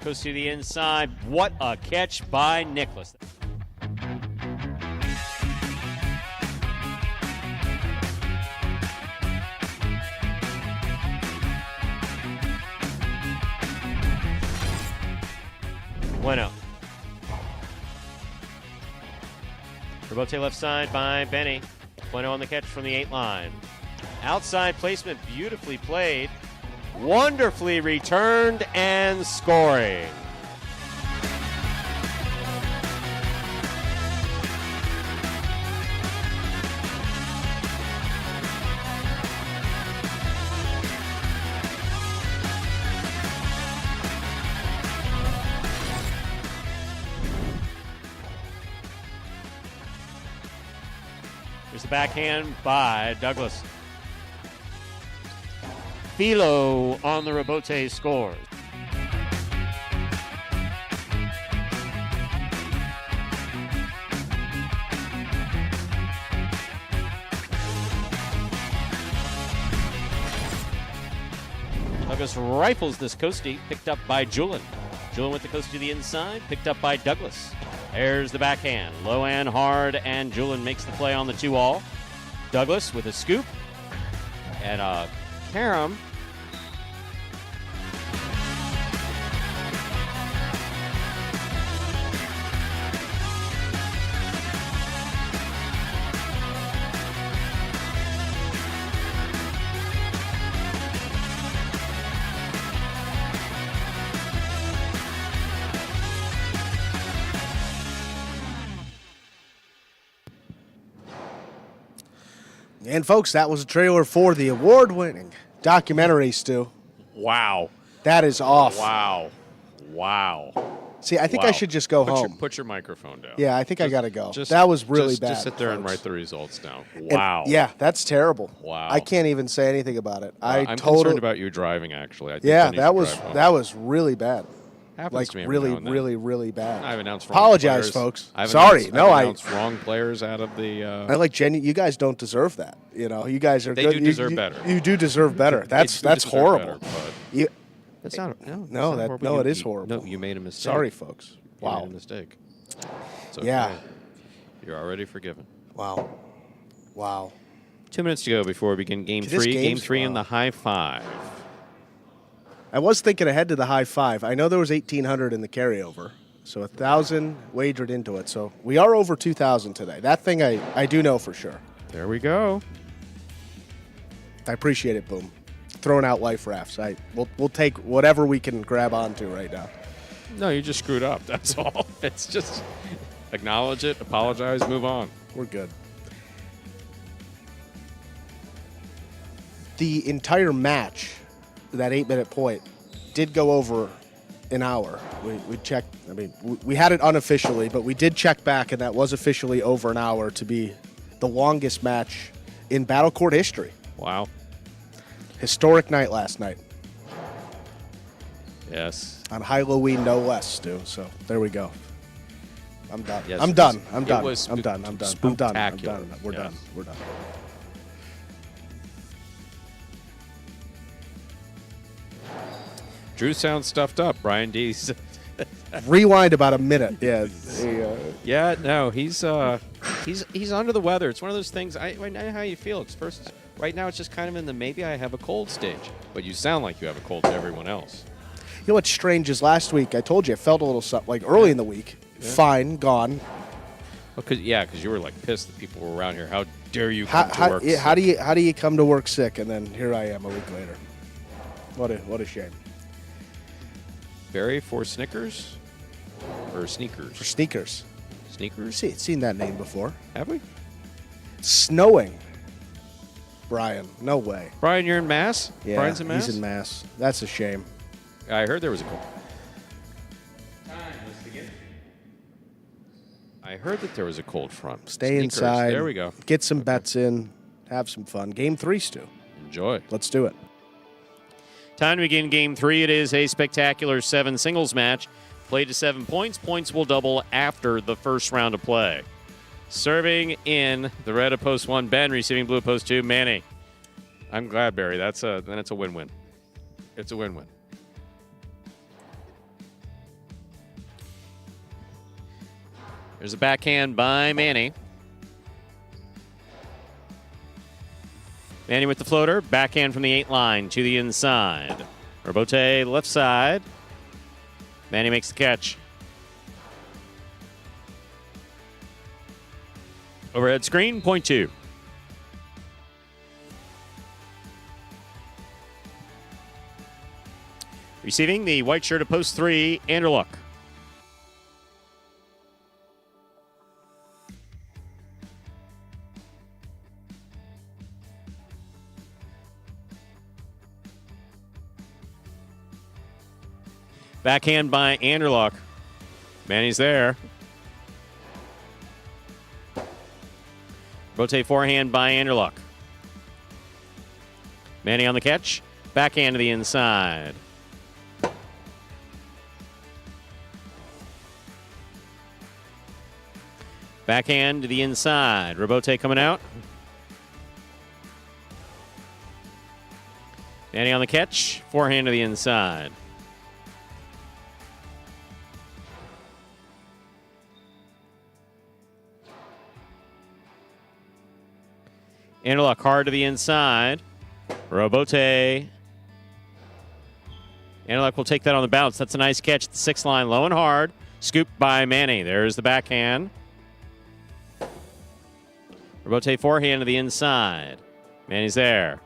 Goes to the inside. What a catch by Nicholas. Bueno. Robote left side by Benny. Bueno on the catch from the 8 line. Outside placement, beautifully played. Wonderfully returned and scoring. There's the backhand by Douglas. Philo on the Robote scores. Douglas rifles this coastie, picked up by Julin. Julin with the coastie to the inside, picked up by Douglas. There's the backhand, low and hard, and Julin makes the play on the 2-all. Douglas with a scoop and a carom. And folks, that was a trailer for the award-winning documentary, Stu. Wow. That is off. Wow. Wow. See, I think I should just go home. Put your microphone down. Yeah, I think I got to go. That was really bad. Just sit there and folks. write the results down. And, Wow. yeah, that's terrible. Wow. I can't even say anything about it. I'm concerned about you driving, actually. I think Yeah, I need that to was drive home. that was really bad. Happens Like to me every really, now and then. really, really bad. I've announced wrong Apologize, players. folks. I've Sorry. announced, No, I've I announced wrong players out of the. I like Jenny. You guys don't deserve that. You know, you guys are. They good. do You- deserve you- better. You do deserve better. That's They do deserve horrible. better, but You- that's not. No, that's No, not that- horrible. no, You- it is you- horrible. No, you made a mistake. Sorry, folks. You Wow. made a mistake. It's okay. Yeah. You're already forgiven. Wow. Wow. 2 minutes to go before we begin game This 3. Game game's- 3 in wow. the high 5. I was thinking ahead to the high 5. I know there was 1,800 in the carryover, so 1,000 wagered into it. So we are over 2,000 today. That thing I do know for sure. There we go. I appreciate it, Boom. Throwing out life rafts. We'll take whatever we can grab onto right now. No, you just screwed up. That's all. It's just acknowledge it, apologize, move on. We're good. The entire match, that 8-minute point, did go over an hour. We checked. I mean, we had it unofficially, but we did check back, and that was officially over an hour to be the longest match in Battle Court history. Wow. Historic night last night. Yes. On Halloween, no less, Stu. So there we go. I'm done. Yes, I'm it done. was- I'm it done. was I'm done. I'm done. I'm done. I'm spooktacular. done. We're Yes. done. We're done. Drew sounds stuffed up. Brian D. Rewind about a minute. Yeah. Yeah, no, he's under the weather. It's one of those things. I know how you feel. It's first. Right now, it's just kind of in the maybe I have a cold stage. But you sound like you have a cold to everyone else. You know what's strange is last week I told you I felt a little something like early in the week. Yeah. Fine, gone. Well, because you were like pissed that people were around here. How dare you come to work? How do you come to work sick and then here I am a week later? What a shame. Barry for Snickers or sneakers? For sneakers. Sneakers? Seen that name before. Have we? Snowing. Brian, no way. Brian, you're in Mass? Yeah, Brian's in Mass? he's in Mass. That's a shame. I heard there was a cold. I heard that there was a cold front. Stay Sneakers. inside. There we go. Get some bets in. Have some fun. Game 3, Stu. Enjoy. Let's do it. Time to begin Game 3. It is a spectacular 7 singles match. Played to 7 points. Points will double after the first round of play. Serving in the red of post 1, Ben. Receiving blue of post 2, Manny. I'm glad, Barry. Then it's a win-win. It's a win-win. There's a backhand by Manny. Manny with the floater. Backhand from the 8 line to the inside. Robote left side. Manny makes the catch. Overhead screen, point 2. Receiving the white shirt of post 3, Anderluck. Backhand by Anderluck. Manny's there. Rotate forehand by Anderluck. Manny on the catch. Backhand to the inside. Backhand to the inside. Robote coming out. Manny on the catch. Forehand to the inside. Anderluck hard to the inside. Robote. Anderluck will take that on the bounce. That's a nice catch at the 6 line, low and hard. Scooped by Manny. There's the backhand. Robote forehand to the inside. Manny's there.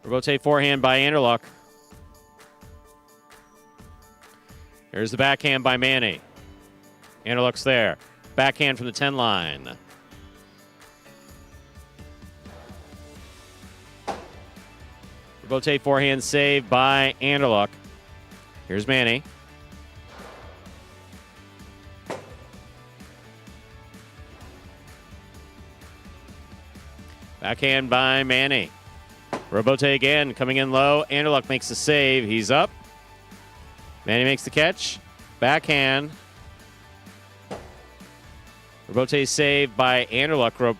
Robote forehand by Anderluck. Here's the backhand by Manny. Anderluck's there. Backhand from the 10 line. Robote forehand save by Anderluck. Here's Manny. Backhand by Manny. Robote again, coming in low. Anderluck makes the save. He's up. Manny makes the catch. Backhand. Robote saved by Anderluck.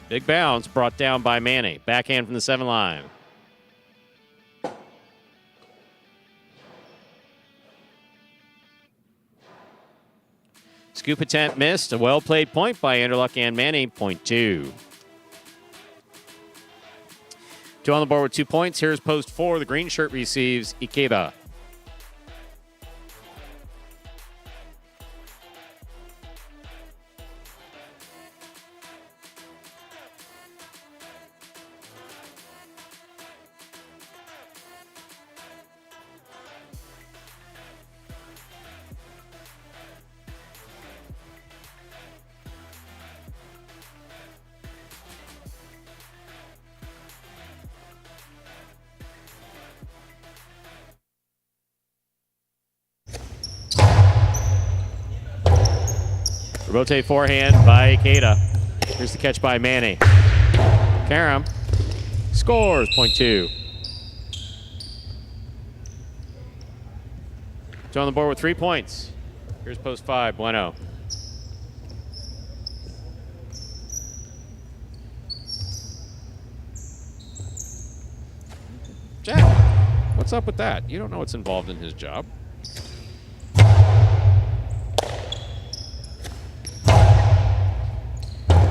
Big bounce brought down by Manny. Backhand from the 7 line. Scoop attempt missed. A well-played point by Anderluck and Manny. Point 2. 2 on the board with 2 points. Here's post 4. The green shirt receives Ikeda. Robote forehand by Ikeda. Here's the catch by Manny. Karam scores, point 2. So on the board with 3 points. Here's post 5, Bueno. Jack, what's up with that? You don't know what's involved in his job.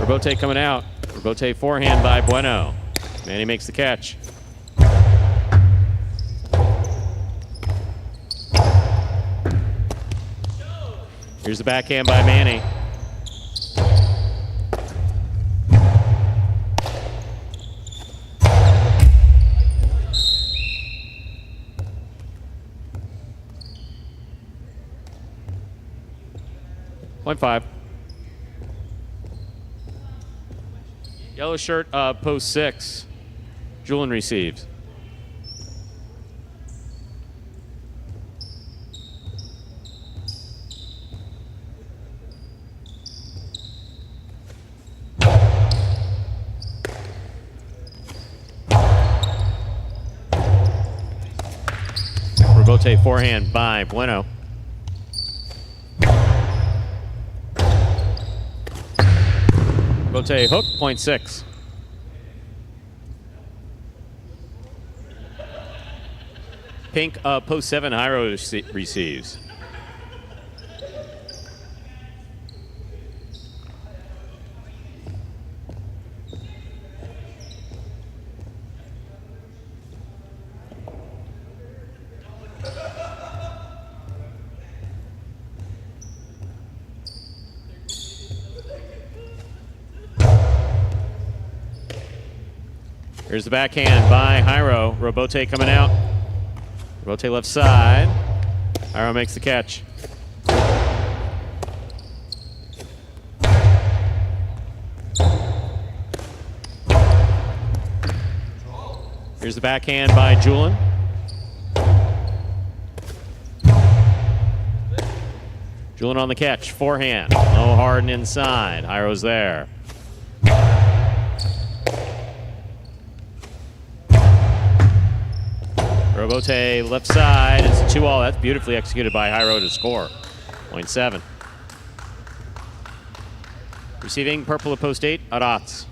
Robote coming out. Robote forehand by Bueno. Manny makes the catch. Here's the backhand by Manny. Point 5. Yellow shirt, post 6. Julian receives. Robote forehand by Bueno. Robote hook, point 6. Pink, post 7, Hyro receives. Here's the backhand by Hyro. Robote coming out. Robote left side. Hyro makes the catch. Here's the backhand by Julian. Julian on the catch. Forehand. Low, hard, and inside. Hyro's there. Robote left side. It's a 2-all. That's beautifully executed by Hyro to score. Point 7. Receiving purple at post 8, Arats.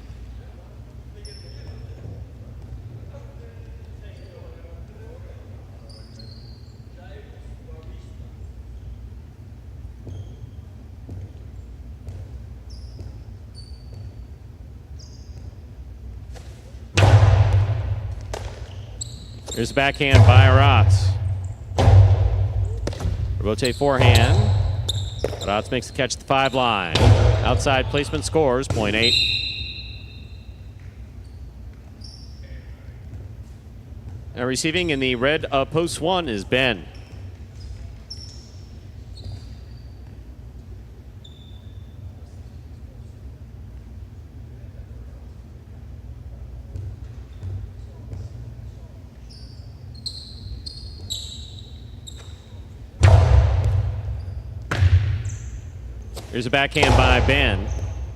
Here's the backhand by Arats. Robote forehand. Arats makes the catch at the 5 line. Outside placement scores, point 8. Now receiving in the red post 1 is Ben. Here's a backhand by Ben.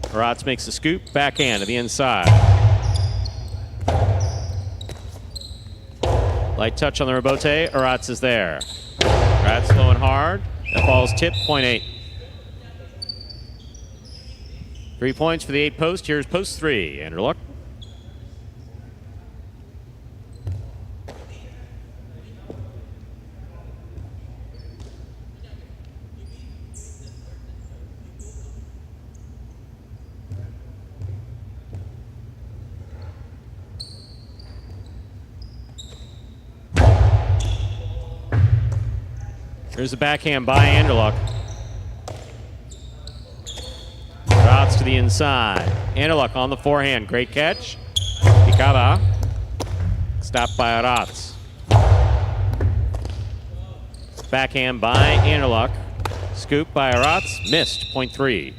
Arats makes the scoop, backhand to the inside. Light touch on the Robote, Arats is there. Arats low and hard. That ball's tipped, point 8. 3 points for the 8 post. Here's post 3. Andrew Luck. Here's the backhand by Anderluck. Routes to the inside. Anderluck on the forehand. Great catch. Picada. Stopped by Arats. Backhand by Anderluck. Scoop by Arats. Missed. Point 3.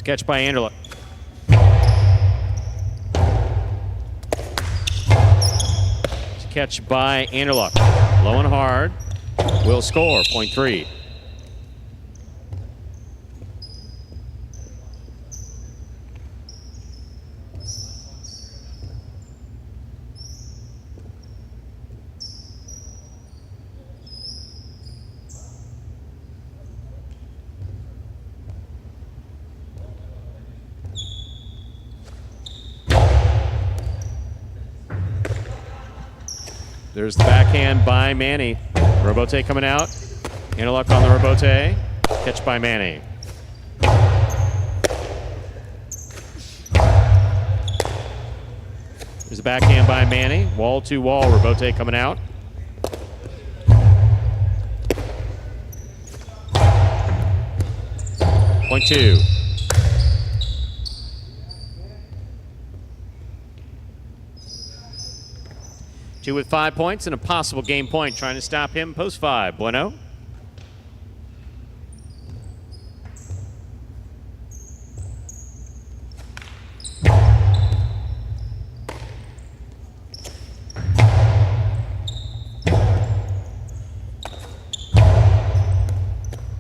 It's a catch by Anderluck. It's a catch by Anderluck. Low and hard. Will score. Point 3. There's the backhand by Manny. Robote coming out. Anderluck on the Robote. Catch by Manny. There's a backhand by Manny. Wall to wall. Robote coming out. Point 2. Two with 5 points and a possible game point. Trying to stop him. Post 5. Bueno.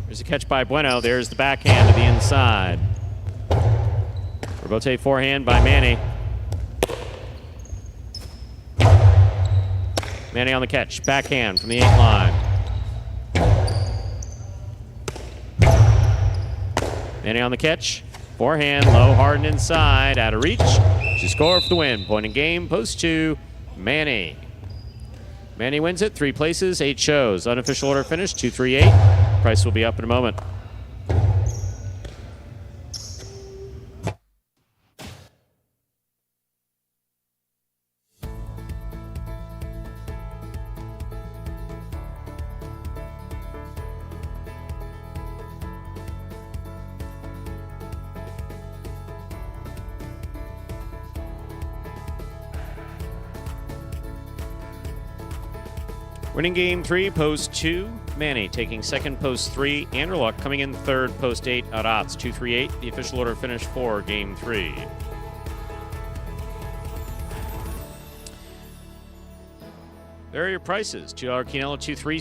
There's a catch by Bueno. There's the backhand to the inside. Robote forehand by Manny. Manny on the catch. Backhand from the 8 line. Manny on the catch. Forehand, low, hard, and inside. Out of reach. She scored for the win. Point in game. Post 2. Manny. Manny wins it. 3 places, 8 shows. Unofficial order finish 238. Price will be up in a moment. Winning game 3, post 2. Manny taking second, post 3. Anderluck coming in third, post 8. Aratz 238. The official order finish for game 3. There are your prices. $2 Quinella 2-3,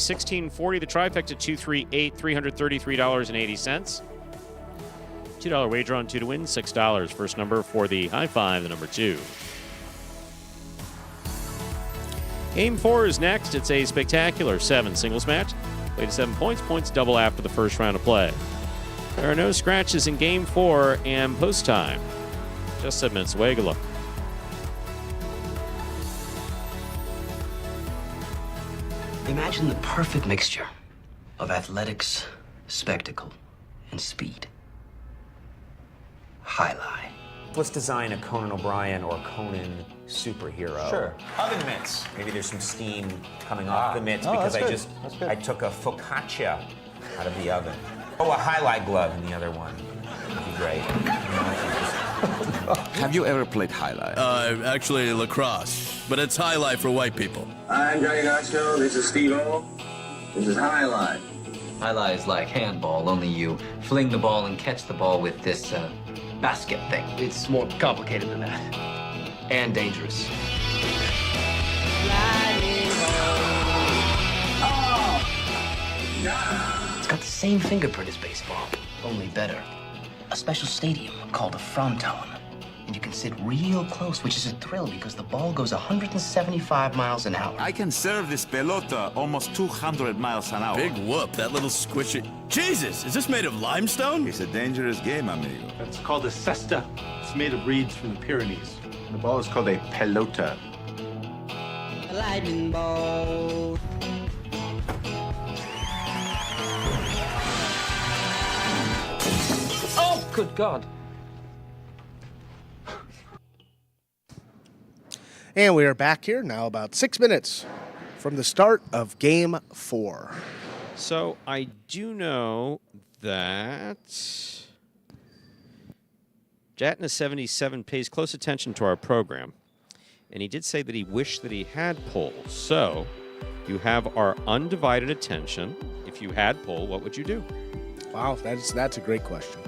$16.40. The trifecta 238, $333.80. $2 wager on 2 to win, $6. First number for the high five, the number 2. Game 4 is next. It's a spectacular 7 singles match. Played to 7 points. Points double after the first round of play. There are no scratches in Game 4 and post time. Just 7 minutes away. Good luck. Imagine the perfect mixture of athletics, spectacle, and speed. Highlight. Let's design a Conan O'Brien or Conan superhero. Sure. Oven mitts. Maybe there's some steam coming off the mitts because I took a focaccia out of the oven. Oh, a highlight glove in the other one. Would be great. Have you ever played highlight? Actually lacrosse, but it's highlight for white people. I'm Johnny Knoxville. This is Steve-O. This is highlight. Highlight is like handball, only you fling the ball and catch the ball with this basket thing. It's more complicated than that. And dangerous. It's got the same fingerprint as baseball, only better. A special stadium called a fronton. And you can sit real close, which is a thrill because the ball goes 175 miles an hour. I can serve this pelota almost 200 miles an hour. Big whoop, that little squishy. Jesus, is this made of limestone? It's a dangerous game, amigo. It's called a cesta. It's made of reeds from the Pyrenees. The ball is called a pelota. A lightning ball. Oh, good God. And we are back here now about 6 minutes from the start of Game 4. So I do know that Jatna77 pays close attention to our program, and he did say that he wished that he had poll. So you have our undivided attention. If you had poll, what would you do? Wow, that's a great question.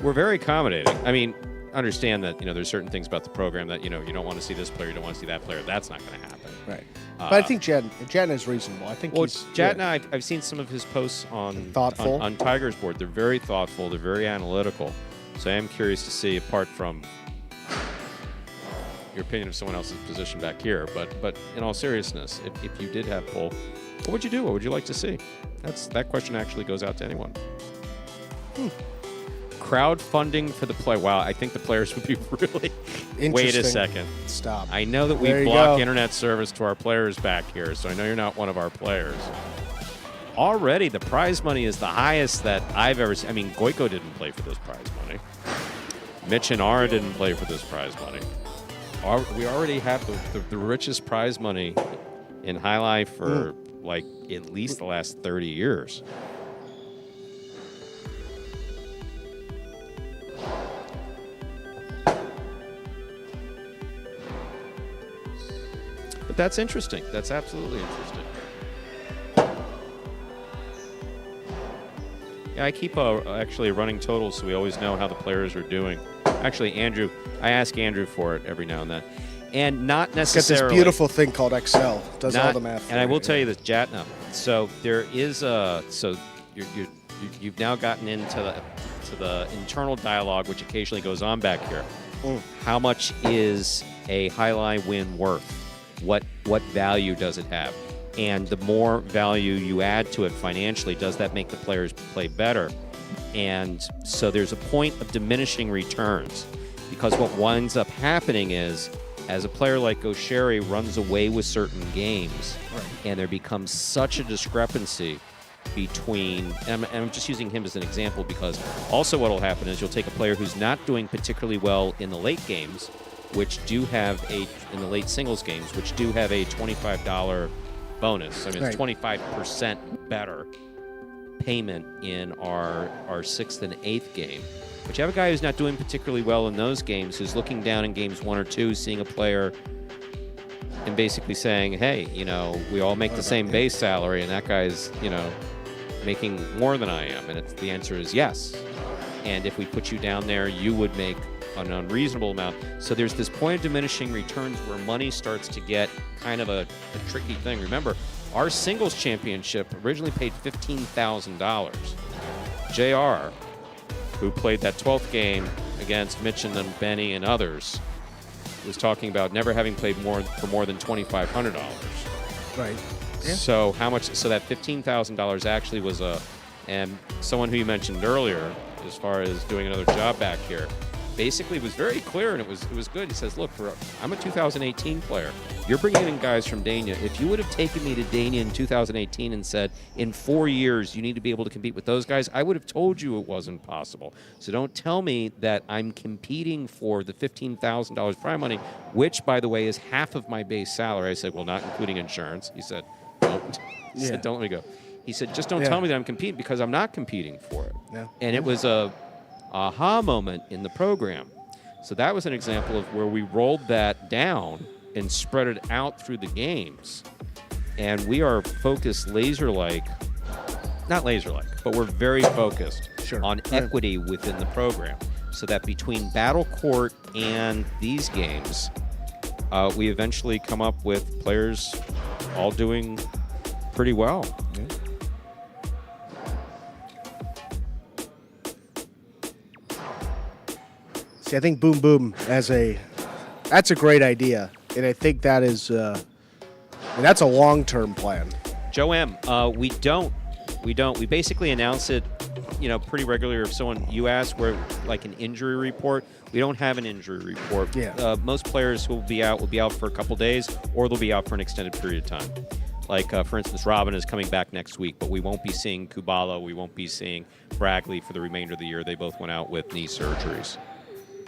we're very accommodating. I mean, understand that there's certain things about the program that you don't want to see this player, you don't want to see that player. That's not going to happen. Right. But I think Jen is reasonable. I think he's Jet and I've seen some of his posts on Tiger's board. They're very thoughtful. They're very analytical. So I am curious to see, apart from your opinion of someone else's position back here, but in all seriousness, if you did have pull, what would you do? What would you like to see? That question actually goes out to anyone. Crowdfunding for the play. Wow, I think the players would be really. Wait a second. Stop. I know that we block internet service to our players back here, so I know you're not one of our players. Already, the prize money is the highest that I've ever seen. I mean, Goiko didn't play for this prize money. Mitch and Ara didn't play for this prize money. We already have the richest prize money in High Life for like at least the last 30 years. But that's interesting. That's absolutely interesting. Yeah, I keep actually a running total so we always know how the players are doing. Actually, Andrew, I ask Andrew for it every now and then. And not necessarily. It's got this beautiful thing called Excel. Does all the math. And I will tell you this, Jatna. So there is you've now gotten into the internal dialogue, which occasionally goes on back here. How much is a highlight win worth? What value does it have? And the more value you add to it financially, does that make the players play better? And so there's a point of diminishing returns, because what winds up happening is, as a player like Osheri runs away with certain games, and there becomes such a discrepancy between, and I'm just using him as an example, because also what will happen is you'll take a player who's not doing particularly well in the late games, which do have in the late singles games, which do have a $25 bonus. I mean, it's 25% better payment in our 6th and 8th game. But you have a guy who's not doing particularly well in those games, who's looking down in games 1 or 2, seeing a player and basically saying, hey, we all make the same base salary, and that guy's, making more than I am. And the answer is yes. And if we put you down there, you would make an unreasonable amount. So there's this point of diminishing returns where money starts to get kind of a tricky thing. Remember, our singles championship originally paid $15,000. JR, who played that 12th game against Mitch and then Benny and others, was talking about never having played for more than $2,500. Right. Yeah. So how much? So that $15,000 actually was and someone who you mentioned earlier, as far as doing another job back here, basically was very clear, and it was good. He says, look, I'm a 2018 player. You're bringing in guys from Dania. If you would have taken me to Dania in 2018 and said, in 4 years, you need to be able to compete with those guys, I would have told you it wasn't possible. So don't tell me that I'm competing for the $15,000 prize money, which, by the way, is half of my base salary. I said, well, not including insurance. He said, don't. He said, don't let me go. He said, just don't tell me that I'm competing, because I'm not competing for it. Yeah. And it was a aha moment in the program. So that was an example of where we rolled that down and spread it out through the games. And we are focused not laser-like, but we're very focused on equity within the program. So that between Battle Court and these games, we eventually come up with players all doing pretty well. Yeah. See, I think Boom Boom that's a great idea, and I think that is that's a long-term plan. Joe M, we don't. We basically announce it, pretty regularly. If you ask where, like an injury report, we don't have an injury report. Yeah. Most players who will be out for a couple days, or they'll be out for an extended period of time. Like, for instance, Robin is coming back next week, but we won't be seeing Kubala. We won't be seeing Bragley for the remainder of the year. They both went out with knee surgeries.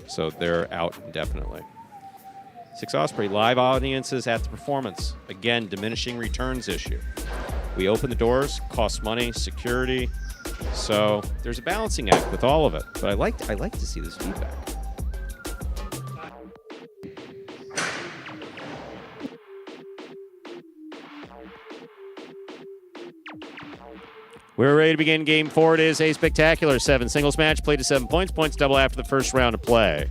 So they're out indefinitely. 6 Osprey, live audiences at the performance. Again, diminishing returns issue. We open the doors, costs money, security. So there's a balancing act with all of it. But I like to see this feedback. We're ready to begin game 4. It is a spectacular 7 singles match, played to 7 points. Points double after the first round of play.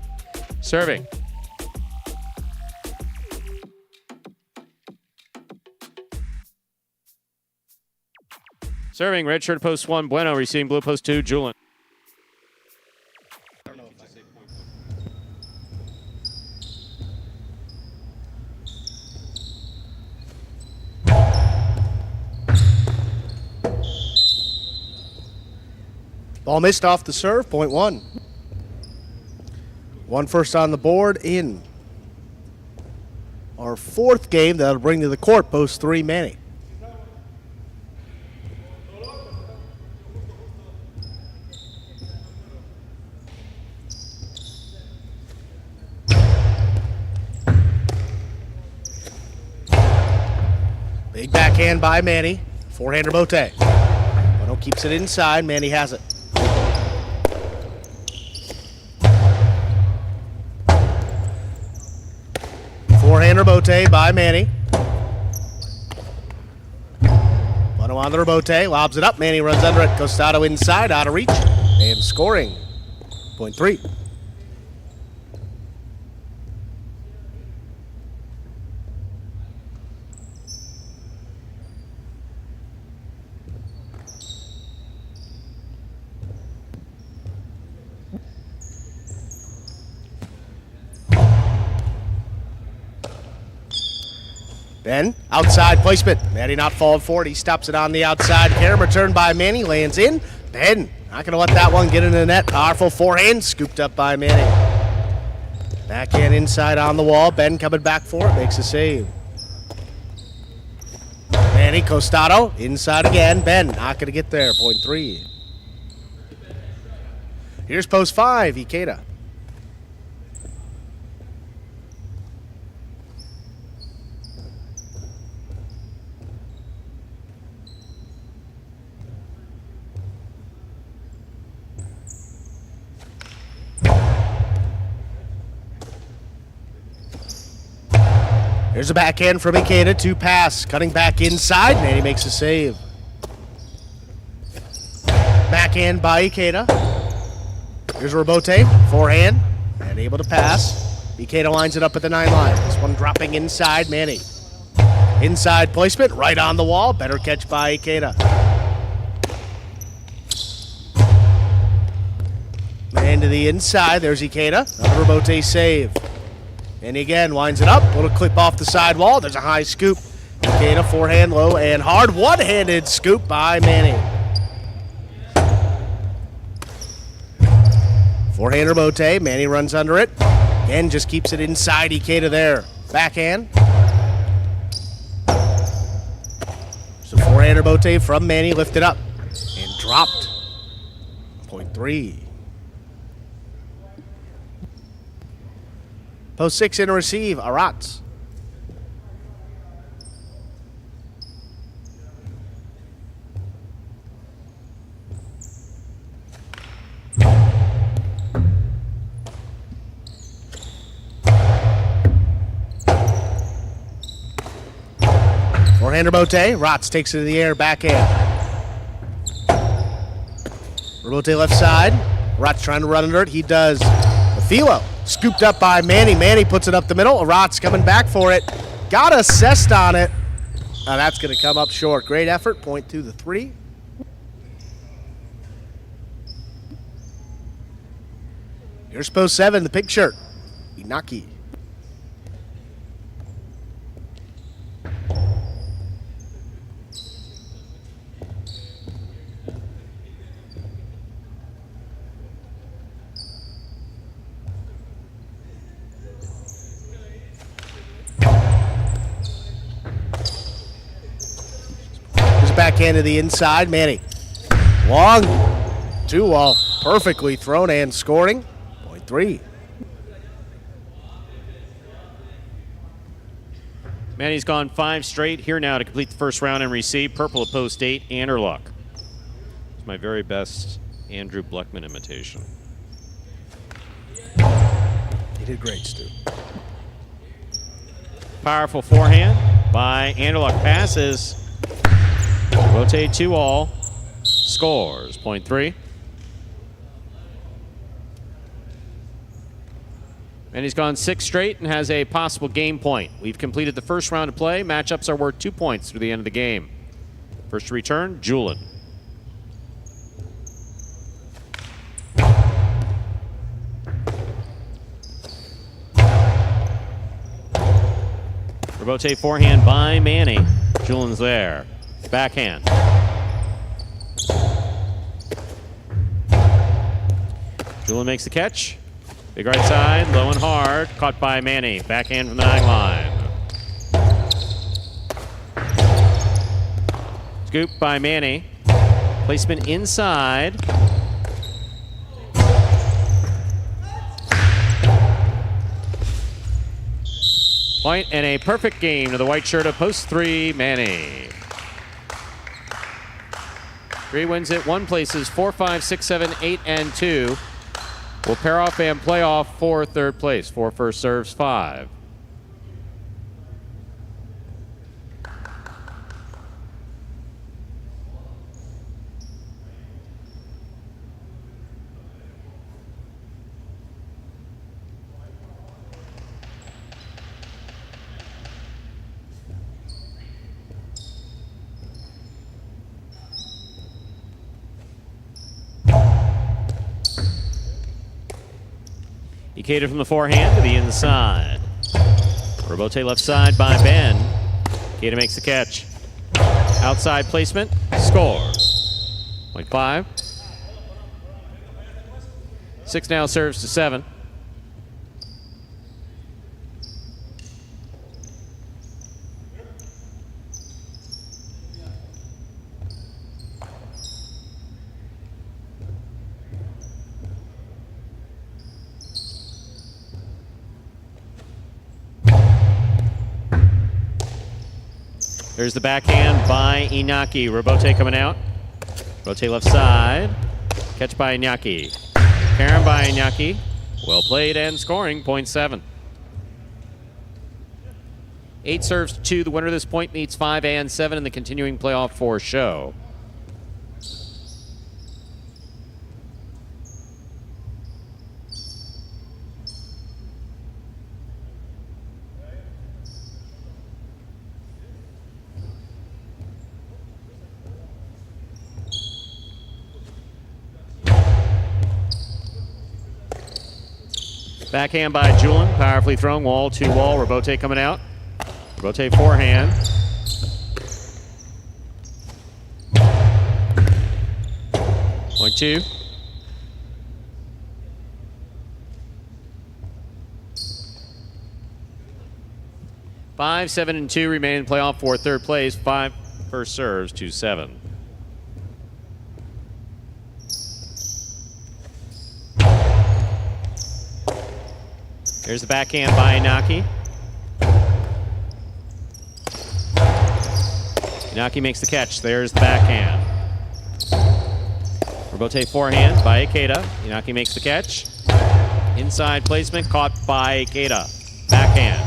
Serving. Serving, red shirt post 1, Bueno. Receiving blue post 2, Julin. Ball missed off the serve, point 1. 1 first on the board in our 4th game. That'll bring to the court post 3, Manny. Big backhand by Manny. Forehander Bote. Bueno keeps it inside. Manny has it. Forehander Bote by Manny. Bueno on the rebote. Lobs it up. Manny runs under it. Costado inside. Out of reach. And scoring. Point 3. Ben, outside placement. Manny not falling for it. He stops it on the outside. Carom return by Manny. Lands in. Ben, not going to let that one get into the net. Powerful forehand. Scooped up by Manny. Backhand inside on the wall. Ben coming back for it. Makes a save. Manny, Costado. Inside again. Ben, not going to get there. Point 3. Here's post 5. Ikeda. There's a backhand from Ikeda to pass. Cutting back inside. Manny makes a save. Backhand by Ikeda. Here's Robote. Forehand. And able to pass. Ikeda lines it up at the 9 line. This one dropping inside. Manny. Inside placement. Right on the wall. Better catch by Ikeda. And to the inside. There's Ikeda. Another Robote save. And again, winds it up. Little clip off the sidewall. There's a high scoop. Ikeda, forehand, low and hard. One-handed scoop by Manny. Forehander Bote. Manny runs under it. Again, just keeps it inside. Ikeda there. Backhand. So forehander Bote from Manny lifted up and dropped. Point 3. Post 6 in a receive, Arats. Forehander Bote, Rotz takes it to the air, backhand. Bote left side, Rotz trying to run under it, he does. Philo. Scooped up by Manny. Manny puts it up the middle. Arats coming back for it. Got assessed on it. That's going to come up short. Great effort. Point to the 3. Here's post 7, the pink shirt. Inaki. Backhand to the inside, Manny. Long, 2-wall, perfectly thrown and scoring. Point 3. Manny's gone 5 straight here now to complete the first round and receive. Purple at post 8, Anderluck. It's my very best Andrew Bluckman imitation. He did great, Stu. Powerful forehand by Anderluck. Passes. Rotate 2-all. scores. Point 3. And he's gone 6 straight and has a possible game point. We've completed the first round of play. Matchups are worth 2 points through the end of the game. First to return, Julian. Robote forehand by Manny. Julian's there. Backhand. Julian makes the catch. Big right side, low and hard. Caught by Manny. Backhand from the 9 line. Scoop by Manny. Placement inside. Point and a perfect game to the white shirt of post 3, Manny. 3 wins it, 1 places 4, 5, 6, 7, 8, and 2. Will pair off and play off for third place. 4 first serves, 5. Ikeda from the forehand to the inside. Robote left side by Ben. Ikeda makes the catch. Outside placement, scores. Point 5. 6 now serves to 7. There's the backhand by Inaki. Robote coming out. Robote left side. Catch by Inaki. Karen by Inaki. Well played and scoring, point 7. 8 serves to 2. The winner of this point meets 5 and 7 in the continuing playoff for show. Backhand by Julian, powerfully thrown, wall to wall. Robote coming out. Robote forehand. Point 2. Five, 7, and 2 remain in playoff for third place. 5 first serves to 7. Here's the backhand by Inaki. Inaki makes the catch. There's the backhand. Robote forehand by Ikeda. Inaki makes the catch. Inside placement caught by Ikeda. Backhand.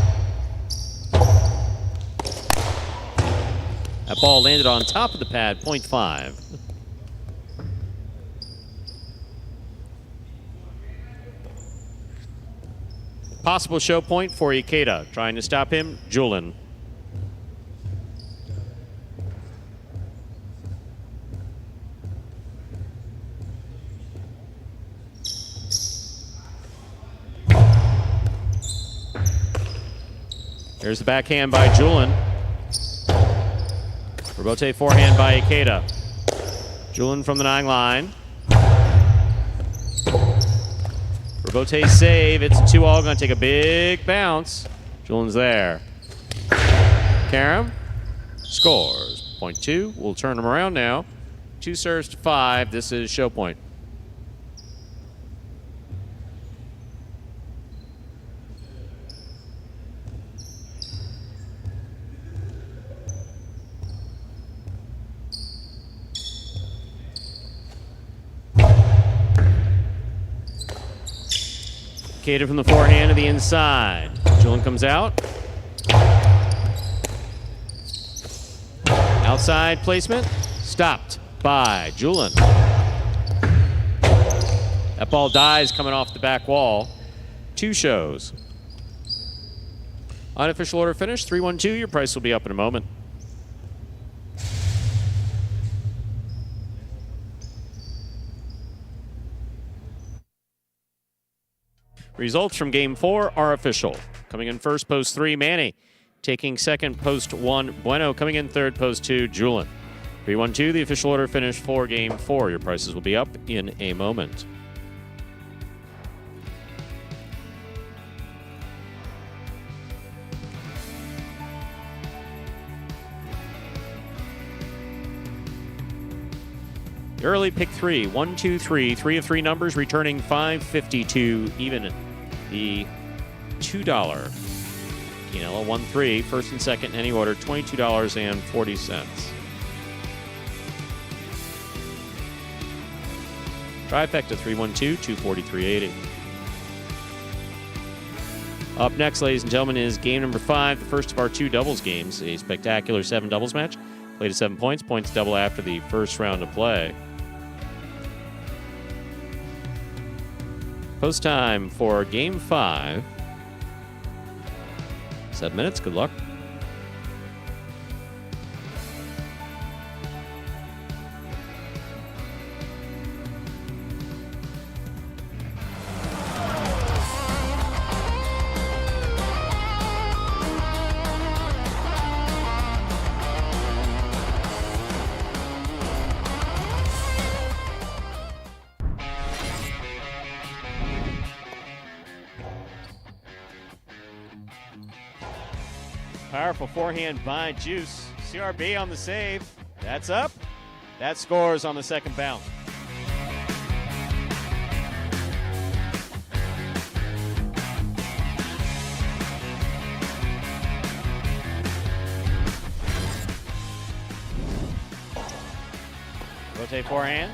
That ball landed on top of the pad, point 5. Possible show point for Ikeda. Trying to stop him, Julian. Here's the backhand by Julian. Robote forehand by Ikeda. Julian from the 9 line. Robote save. It's 2-all. Going to take a big bounce. Julian's there. Karam scores. Point 2. We'll turn him around now. 2 serves to 5. This is show point. Ikeda from the forehand to the inside. Julian comes out. Outside placement. Stopped. by Julin. That ball dies coming off the back wall. 2 shows. Unofficial order finish, 3-1-2. Your price will be up in a moment. Results from Game 4 are official. Coming in first, post 3, Manny. Taking second, post 1, Bueno. Coming in third, post 2, Julin. 3-1-2, the official order finish for Game 4. Your prices will be up in a moment. Early pick 3, 1, 2, 3, 3 of 3 numbers returning $5.52 even. The $2 Quinella 1-3, first and second in any order, $22.40. Trifecta 3-1-2, $243.80. Up next, ladies and gentlemen, is game number 5, the first of our 2 doubles games, a spectacular 7 doubles match. Played to 7 points, points double after the first round of play. Post time for Game 5. 7 minutes. Good luck. Powerful forehand by Juice. CRB on the save. That's up. That scores on the second bounce. Rotate forehand.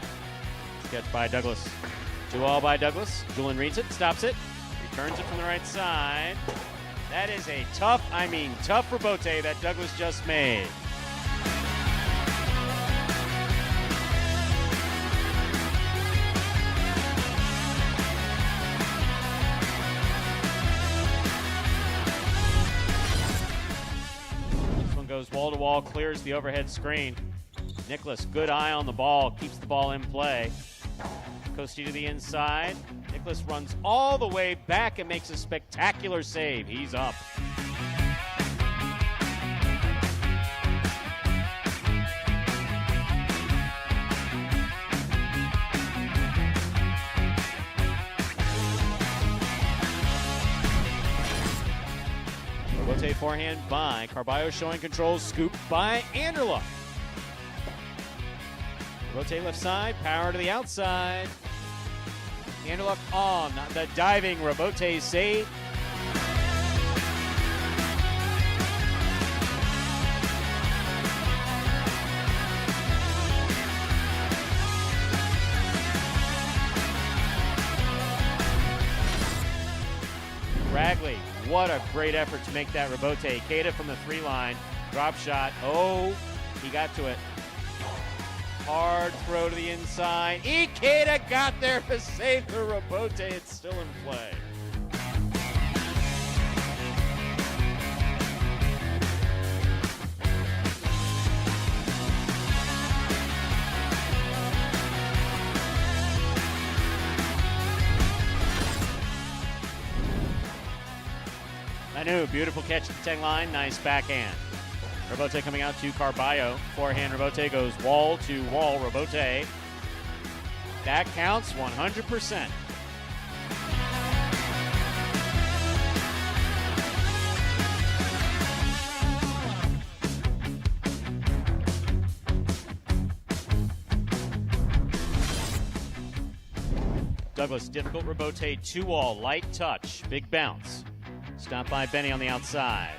Catch by Douglas. 2-all by Douglas. Julin reads it, stops it, returns it from the right side. That is a tough rebote that Douglas just made. This one goes wall to wall, clears the overhead screen. Nicholas, good eye on the ball, keeps the ball in play. Costi to the inside. Nicholas runs all the way back and makes a spectacular save. He's up. Rotate forehand by Carballo, showing control, scoop by Anderluck. Rotate left side, power to the outside. Anderluck on the diving rebote save. Ragley, what a great effort to make that rebote. Ikeda from the 3 line, drop shot. Oh, he got to it. Hard throw to the inside. Ikeda got there to save the rebote. It's still in play. Manu, beautiful catch at the 10 line. Nice backhand. Rebote coming out to Carballo. Forehand rebote goes wall to wall rebote. That counts 100%. Douglas, difficult rebote, 2-all, light touch, big bounce. Stopped by Benny on the outside.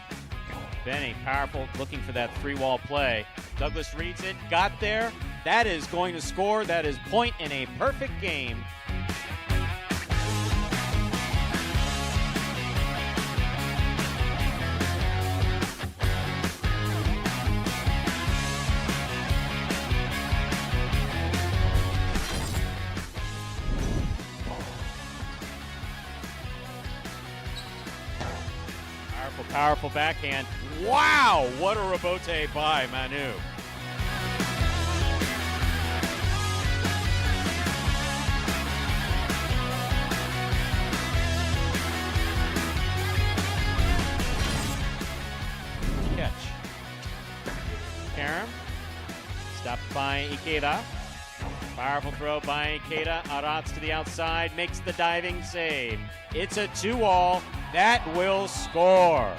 Benny, powerful, looking for that 3-wall play. Douglas reads it, got there. That is going to score. That is point in a perfect game. Powerful backhand. Wow, what a rebote by Manu. Catch. Karam. Stopped by Ikeda. Powerful throw by Ikeda. Arats to the outside. Makes the diving save. It's a 2-all. That will score.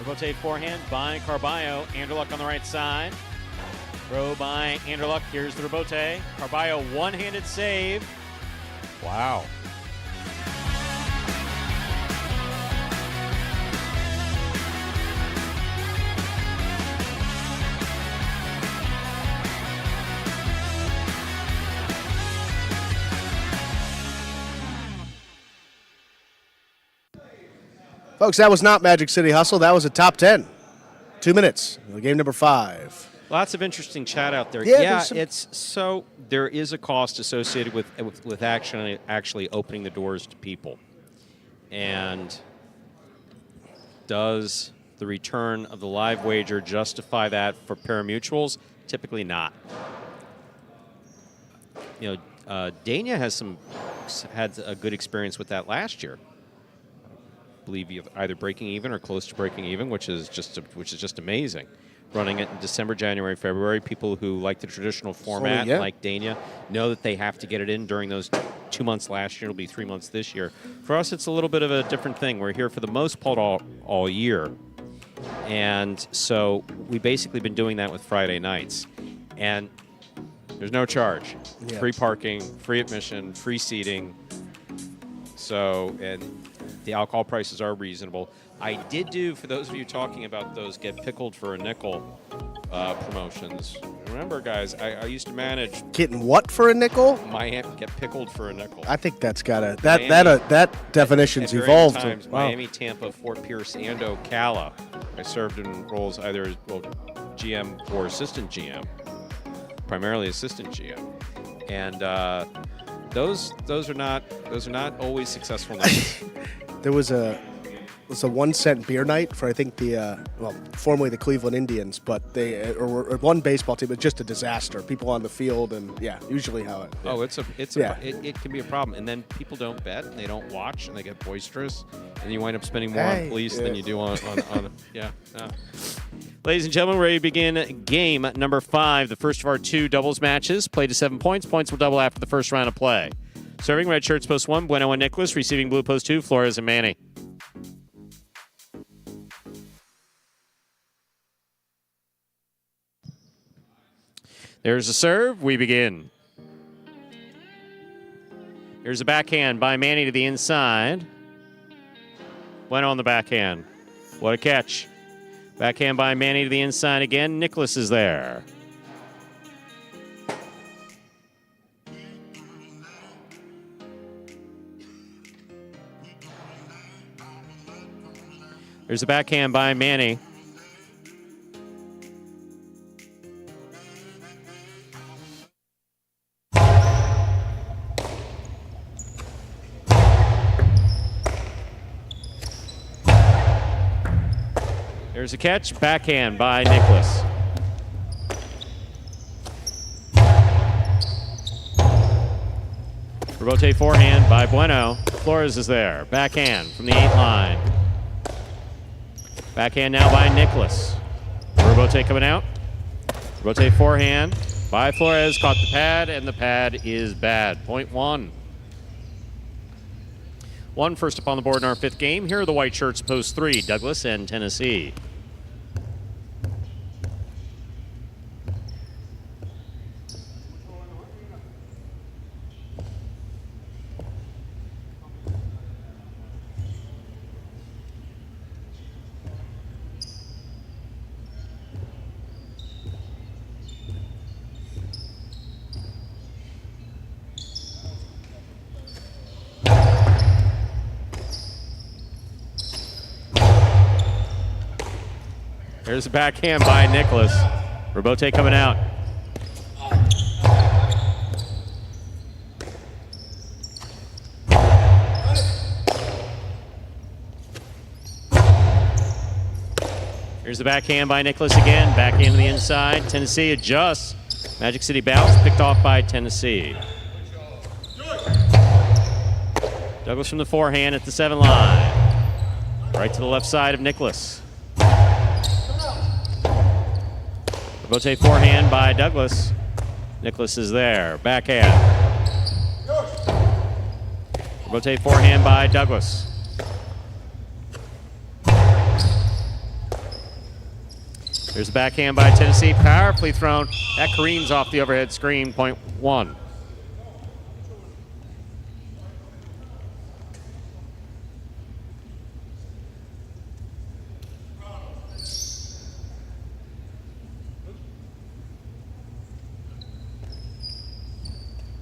Rotate forehand by Carballo. Anderluck on the right side. Throw by Anderluck. Here's the rebote. Carballo one-handed save. Wow. Folks, that was not Magic City Hustle. That was a top 10. 2 minutes. Game number 5. Lots of interesting chat out there. Yeah, there is a cost associated with actually opening the doors to people. And does the return of the live wager justify that for parimutuels? Typically not. Dania had a good experience with that last year. I believe you've either breaking even or close to breaking even, which is just amazing. Running it in December, January, February. People who like the traditional format, like Dania, know that they have to get it in during those 2 months last year. It'll be 3 months this year. For us, it's a little bit of a different thing. We're here for the most part all year. And so we've basically been doing that with Friday nights. And there's no charge. Yeah. Free parking, free admission, free seating. So, and the alcohol prices are reasonable. I did do, for those of you talking about those get pickled for a nickel promotions. Remember, guys, I used to manage. Getting what for a nickel? Miami get pickled for a nickel. I think that's got to that definition's at evolved. Times, Wow. Miami, Tampa, Fort Pierce, and Ocala. I served in roles either as GM or assistant GM, primarily assistant GM, and those are not always successful nights. There was a 1 cent beer night for I think the formerly the Cleveland Indians, but they or one baseball team. It's just a disaster. People on the field, and usually how it. Oh, it can be a problem, and then people don't bet and they don't watch and they get boisterous, and you wind up spending more on police than you do on Ladies and gentlemen, we're ready to begin game number 5, the first of our 2 doubles matches. Play to 7 points. Points will double after the first round of play. Serving red shirts post 1, Bueno and Nicholas. Receiving blue post 2, Flores and Manny. There's a serve. We begin. Here's a backhand by Manny to the inside. Bueno on the backhand. What a catch. Backhand by Manny to the inside again. Nicholas is there. There's a backhand by Manny. There's a catch. Backhand by Nicholas. Rebote forehand by Bueno. Flores is there. Backhand from the 8 line. Backhand now by Nicholas. Rebote coming out. Rebote forehand by Flores. Caught the pad, and the pad is bad. Point 1. 1 first up on the board in our 5th game. Here are the white shirts post 3, Douglas and Tennessee. Here's the backhand by Nicholas. Robote coming out. Here's the backhand by Nicholas again. Backhand to the inside. Tennessee adjusts. Magic City bounce picked off by Tennessee. Douglas from the forehand at the 7 line. Right to the left side of Nicholas. Robote forehand by Douglas. Nicholas is there. Backhand. Robote forehand by Douglas. There's the backhand by Tennessee. Powerfully thrown. That careens off the overhead screen. Point 1.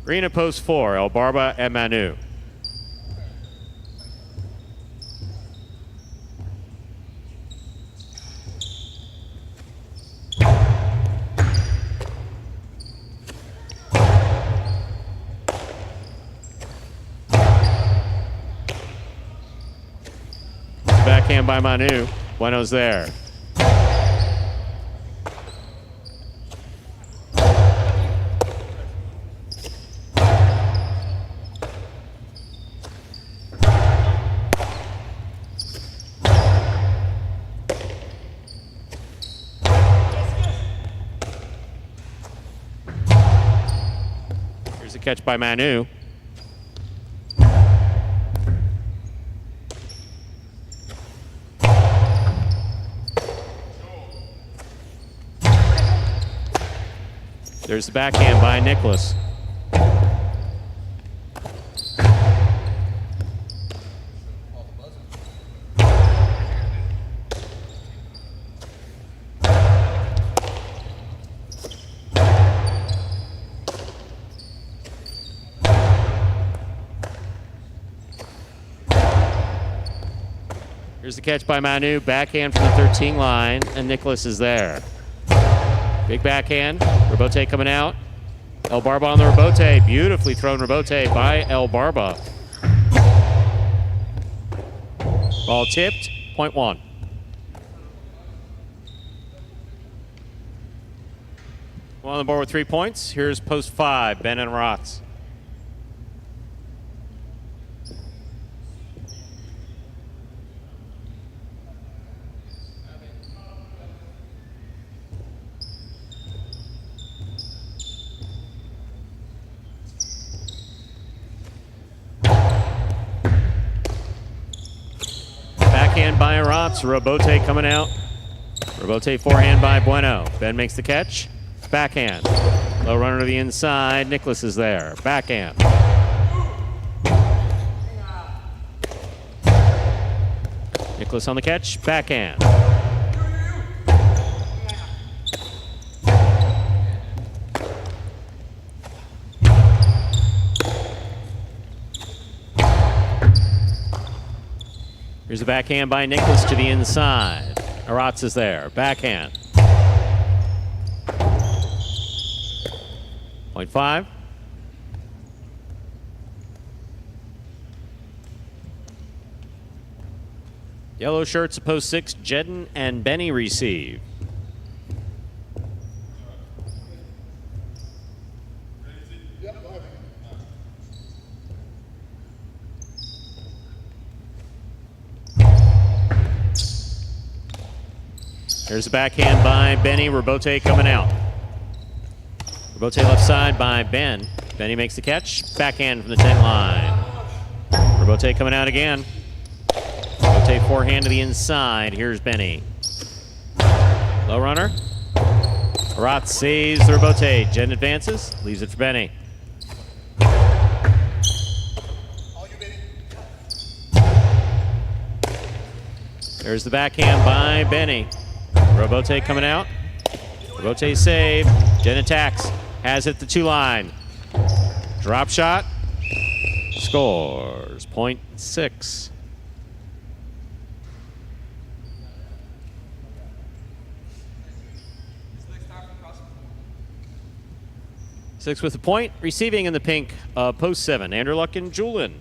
Green at post 4, El Barba and Manu. Backhand by Manu. Bueno's there. Here's a catch by Manu. There's the backhand by Nicholas. Here's the catch by Manu. Backhand from the 13 line, and Nicholas is there. Big backhand. Robote coming out. El Barba on the Robote. Beautifully thrown Robote by El Barba. Ball tipped. Point 1. On the board with 3 points. Here's post 5, Ben and Rotz. Backhand by Rotz. Robote coming out. Robote forehand by Bueno. Ben makes the catch. Backhand. Low runner to the inside. Nicholas is there. Backhand. Nicholas on the catch. Backhand. Here's a backhand by Nicholas to the inside. Aratz is there. Backhand. Point 5. Yellow shirts, post 6. Jedden and Benny receive. Here's the backhand by Benny. Robote coming out. Robote left side by Ben. Benny makes the catch. Backhand from the 10 line. Robote coming out again. Robote forehand to the inside. Here's Benny. Low runner. Arat saves the Robote. Jen advances. Leaves it for Benny. There's the backhand by Benny. Robote coming out. Robote save. Jen attacks. Has it the 2 line. Drop shot. Scores. Point 6. 6 with the point. Receiving in the pink, post 7, Anderluck and Julin.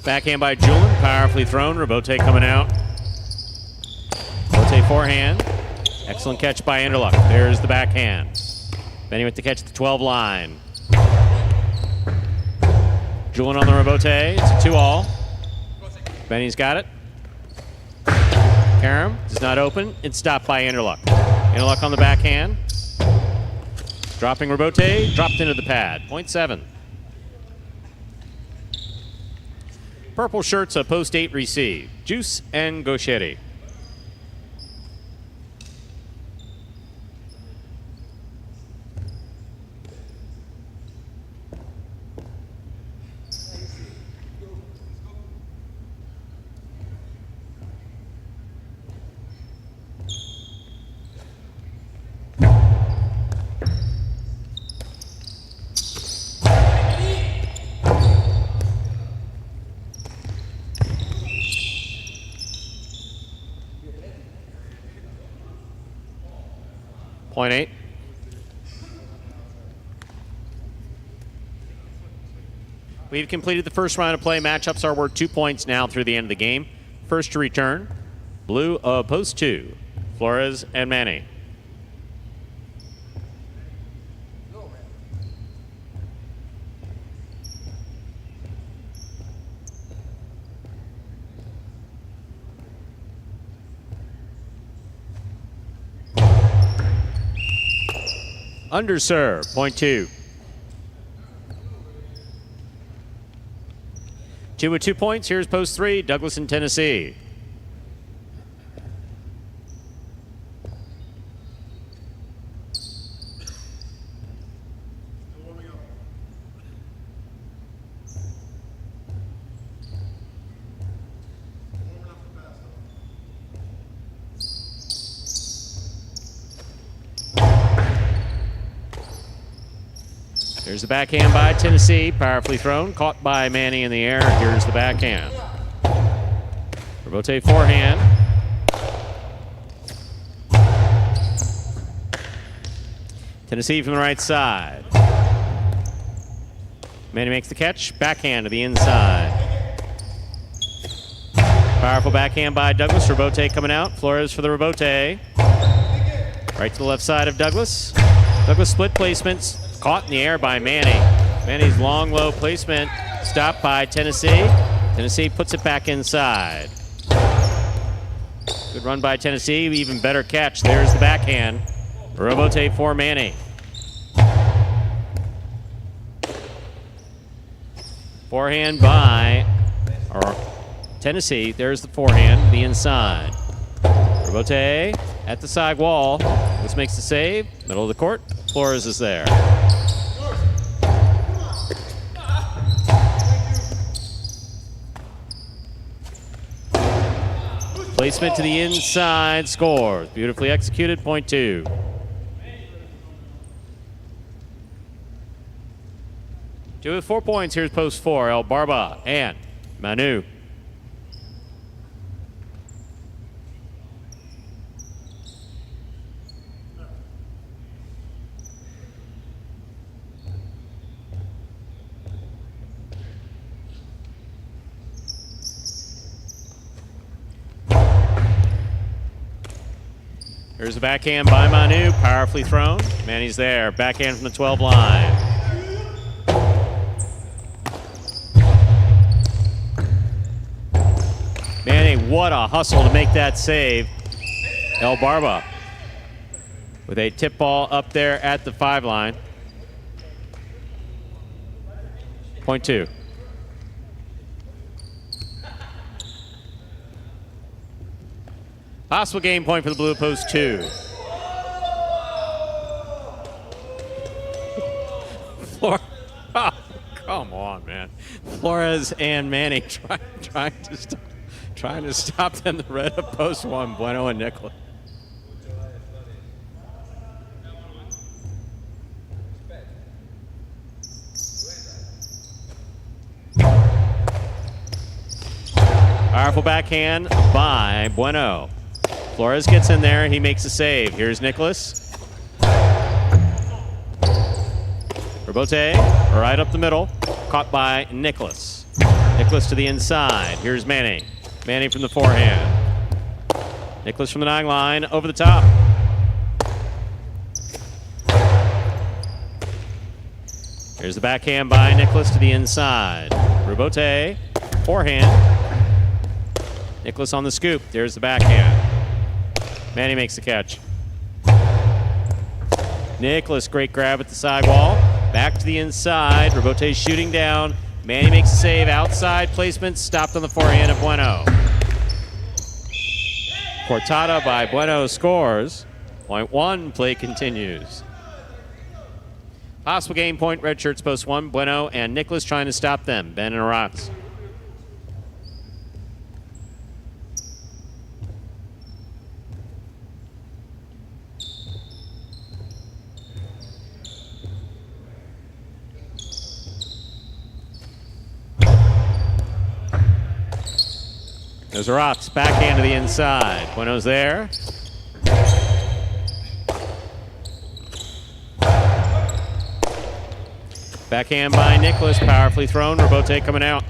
Backhand by Julin, powerfully thrown. Rabote coming out. Rabote forehand. Excellent catch by Anderluck. There's the backhand. Benny with the catch at the 12 line. Julin on the Rabote. It's a 2-all. Benny's got it. Karam does not open. It's stopped by Anderluck. Anderluck on the backhand. Dropping Rabote. Dropped into the pad. Point 7. Purple shirts, a post 8 receive. Juice and Gauchetti. Point 8. We've completed the first round of play. Matchups are worth 2 points now through the end of the game. First to return, blue of post 2, Flores and Manny. Underserve, point 2. 2 with 2 points. Here's post 3, Douglas in Tennessee. Here's the backhand by Tennessee, powerfully thrown, caught by Manny in the air. Here's the backhand. Rabote forehand. Tennessee from the right side. Manny makes the catch, backhand to the inside. Powerful backhand by Douglas. Rabote coming out. Flores for the Rabote. Right to the left side of Douglas. Douglas split placements. Caught in the air by Manny. Manny's long, low placement. Stopped by Tennessee. Tennessee puts it back inside. Good run by Tennessee. Even better catch. There's the backhand. Rabote for Manny. Forehand by Tennessee. There's the forehand, the inside. Rabote at the side wall. This makes the save. Middle of the court. Flores is there. Placement to the inside, scores. Beautifully executed, point 2. Two with 4 points, here's post 4, El Barba and Manu. Here's a backhand by Manu, powerfully thrown. Manny's there, backhand from the 12 line. Manny, what a hustle to make that save. El Barba with a tip ball up there at the 5 line. Point 2. Possible game point for the blue, post 2. Oh, come on, man. Flores and Manny trying to stop them. The red of post one, Bueno and Nicholas. Powerful backhand by Bueno. Flores gets in there. He makes a save. Here's Nicholas. Rebote right up the middle. Caught by Nicholas. Nicholas to the inside. Here's Manny. Manny from the forehand. Nicholas from the 9 line. Over the top. Here's the backhand by Nicholas to the inside. Rebote. Forehand. Nicholas on the scoop. There's the backhand. Manny makes the catch. Nicholas, great grab at the sidewall. Back to the inside. Rebote shooting down. Manny makes a save. Outside placement. Stopped on the forehand of Bueno. Cortada by Bueno scores. Point 1. Play continues. Possible game point. Red shirts post 1. Bueno and Nicholas trying to stop them. Ben and Aratz. There's Aratz, backhand to the inside. Bueno's there. Backhand by Nicholas, powerfully thrown. Rebote coming out.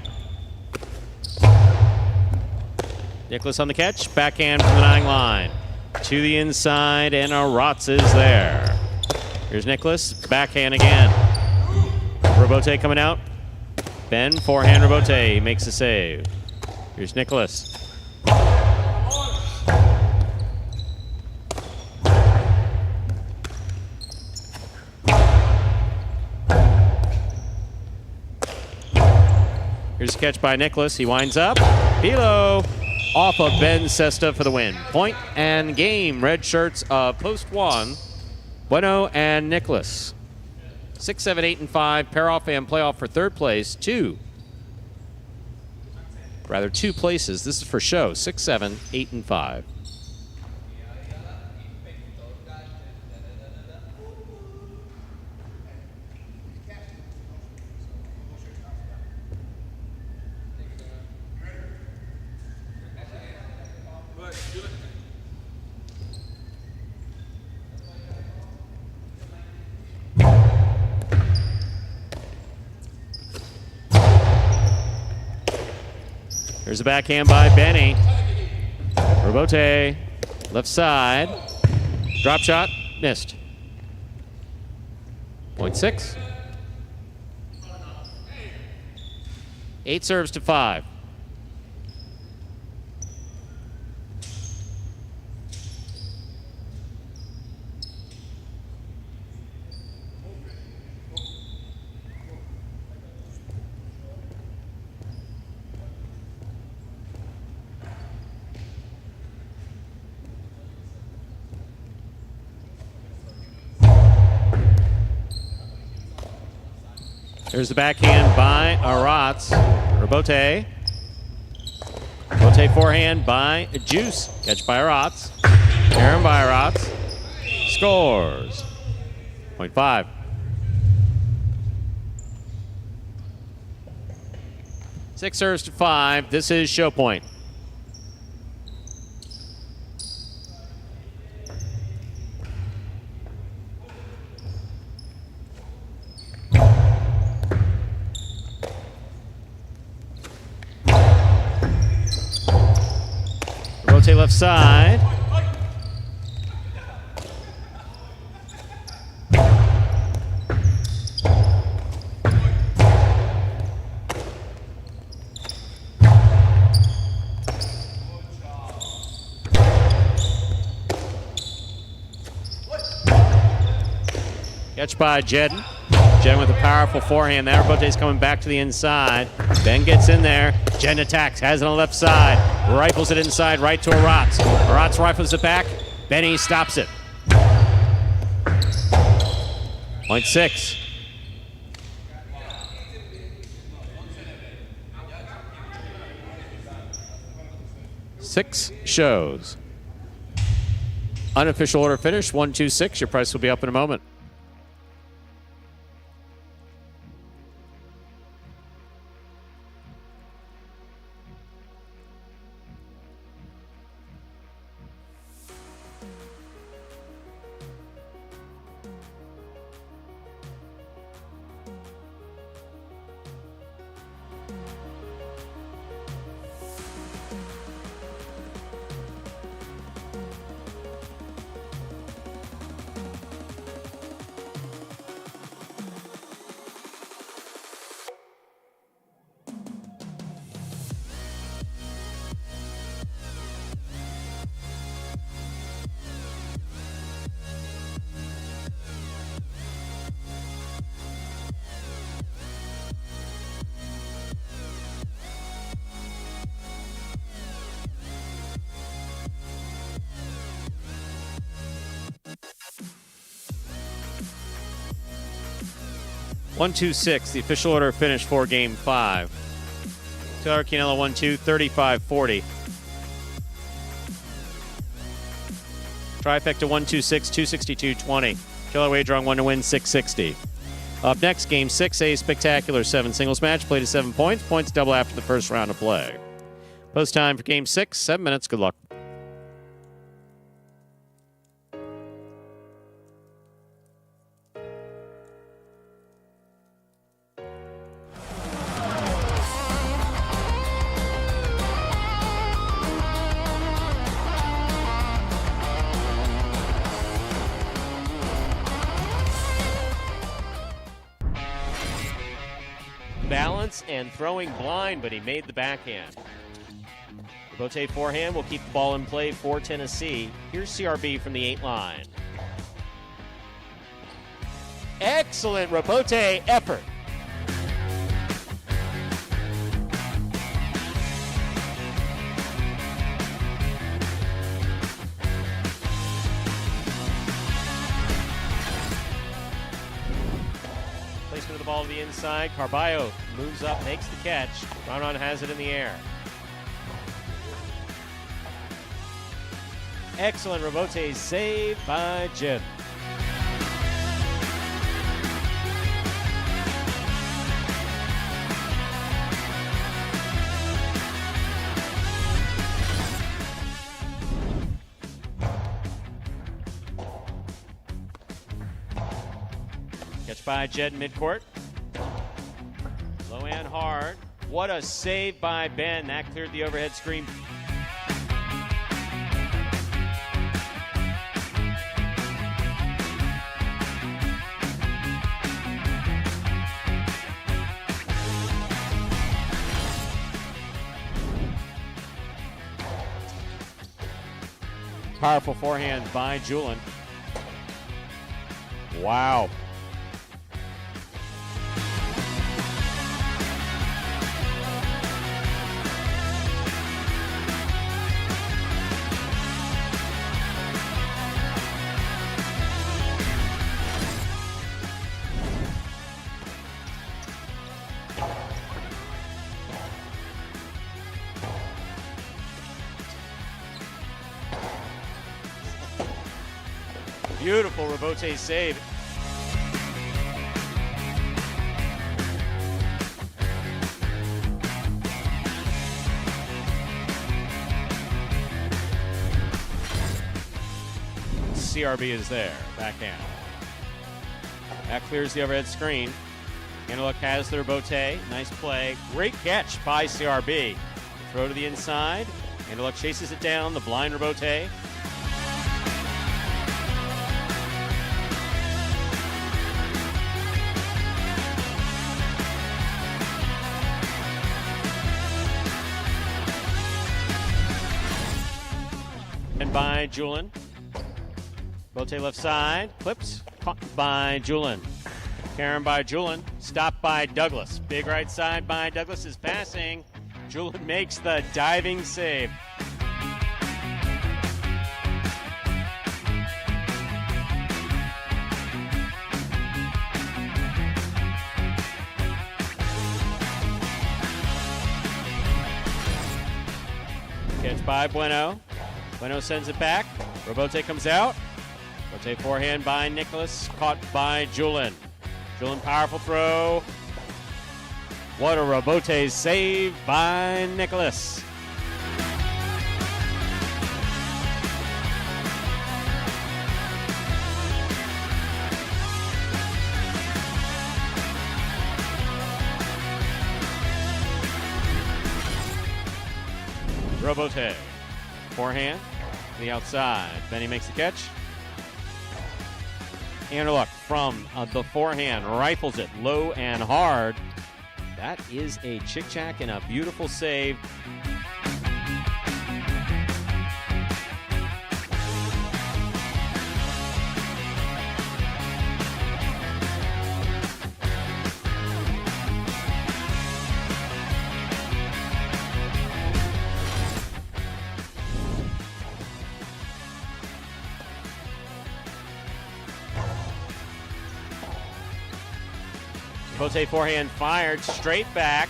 Nicholas on the catch, backhand from the 9 line. To the inside, and Aratz is there. Here's Nicholas, backhand again. Rebote coming out. Ben, forehand Rebote, he makes a save. Here's Nicholas. Here's a catch by Nicholas. He winds up. Pilo off of Ben Sesta for the win. Point and game. Red shirts post 1. Bueno and Nicholas. 6, 7, 8, and 5. Pair off and playoff for 3rd place. 2 places. This is for show. 6, 7, 8, and 5. Here's a backhand by Benny. Rebote, left side. Drop shot, missed. Point 6. 8 serves to 5. There's the backhand by Aratz. Rebote. Rebote forehand by Juice. Catch by Aratz. Aaron by Aratz. Scores. Point 5. Six serves to 5. This is show point. Rotate left side. Catch by Jedden. Jedden with a powerful forehand there. Rotate's coming back to the inside. Ben gets in there. Jedden attacks, has it on the left side. Rifles it inside, right to Aratz. Aratz rifles it back. Benny stops it. Point 6. 6 shows. Unofficial order finish, 126. Your price will be up in a moment. One, 2, 6. The official order finish for Game 5. Taylor Quinella 1-2, 35-40. Trifecta 1-2-6, 262-20. Killer Wagering 1 to win 660. Up next, Game 6, a spectacular 7 singles match. Played to 7 points. Points double after the first round of play. Post time for Game 6, 7 minutes. Good luck. Balance and throwing blind, but he made the backhand. Robote forehand will keep the ball in play for Tennessee. Here's CRB from the 8 line. Excellent Robote effort. Placement of the ball to the inside. Carballo moves up, makes the catch. Ronan has it in the air. Excellent Robote save by Jim. Catch by Jed in midcourt. Low and hard. What a save by Ben. That cleared the overhead screen. Powerful forehand by Julin. Wow. Beautiful Robote save. CRB is there. Backhand. That clears the overhead screen. Antelope has the Robote. Nice play. Great catch by CRB. Throw to the inside. Antelope chases it down. The blind Robote. And by Julin. Bote left side. Clips. Caught by Julin. Karen by Julin. Stopped by Douglas. Big right side by Douglas is passing. Julin makes the diving save. Catch by Bueno. Bueno sends it back. Robote comes out. Robote forehand by Nicholas. Caught by Julin. Julin, powerful throw. What a Robote save by Nicholas. Robote. Forehand. To the outside. Benny makes the catch. Anderluck from the forehand. Rifles it low and hard. That is a chick-chack and a beautiful save. Robote forehand fired straight back.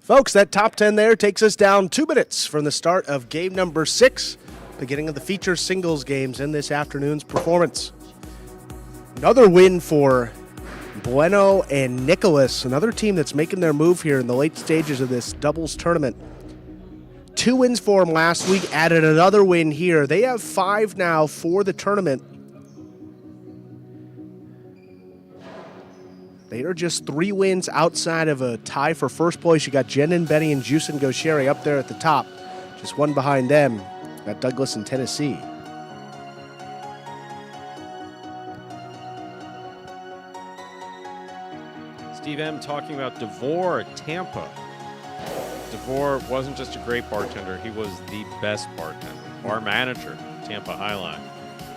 Folks, that top 10 there takes us down 2 minutes from the start of game number 6. Beginning of the feature singles games in this afternoon's performance. Another win for Bueno and Nicholas, another team that's making their move here in the late stages of this doubles tournament. 2 wins for them last week, added another win here. They have 5 now for the tournament. They are just 3 wins outside of a tie for first place. You got Jen and Benny and Juice and Gaucheri up there at the top. Just one behind them. Got Douglas in Tennessee. Steve M. talking about DeVore at Tampa. DeVore wasn't just a great bartender, he was the best bartender. Bar manager, Tampa Highline.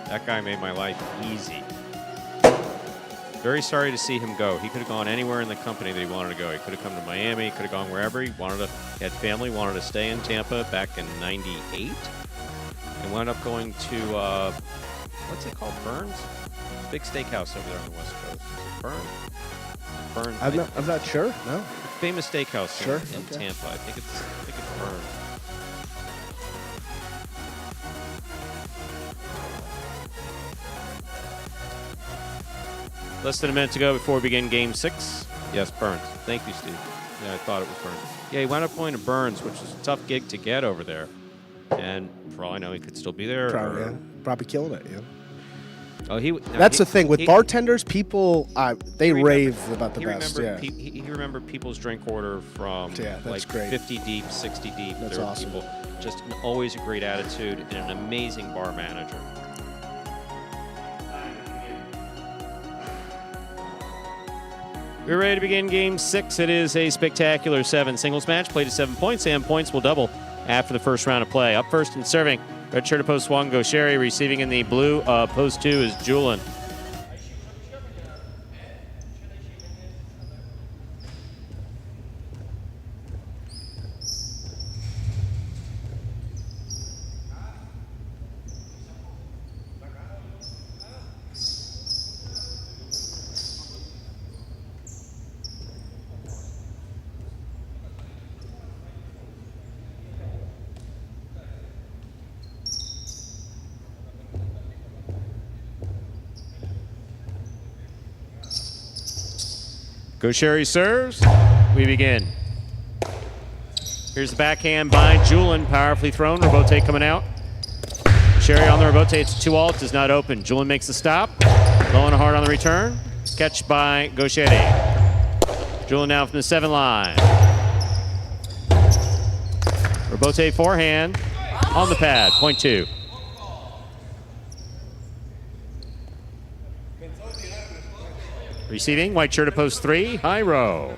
That guy made my life easy. Very sorry to see him go. He could have gone anywhere in the company that he wanted to go. He could have come to Miami, he could have gone wherever he wanted to. He had family, wanted to stay in Tampa back in '98. And wound up going to, what's it called, Burns? Big steakhouse over there on the West Coast. Burns? Burns. I'm not sure, no. Famous steakhouse Sure. in Tampa. I think it's Burns. Less than a minute to go before we begin Game 6. Yes, Burns. Thank you, Steve. Yeah, I thought it was Burns. Yeah, he wound up going to Burns, which was a tough gig to get over there. And for all I know, he could still be there. Probably killing it, yeah. Oh, That's the thing. With bartenders, people, they rave about the best. He remembered people's drink order from like great. 50 deep, 60 deep. That's There were awesome. people, just always a great attitude and an amazing bar manager. We're ready to begin Game 6. It is a spectacular 7 singles match. Played to 7 points, and points will double after the first round of play. Up first and serving, red shirt of post 1, Gaucheri. Receiving in the blue post 2 is Julin. Gaucheri serves. We begin. Here's the backhand by Julin, powerfully thrown. Robote coming out. Gaucheri on the Robote. It's 2-all. It does not open. Julin makes the stop. Low and hard on the return. Catch by Gaucheri. Julin now from the 7 line. Robote forehand on the pad. Point 2. Receiving, white shirt of post 3, high row.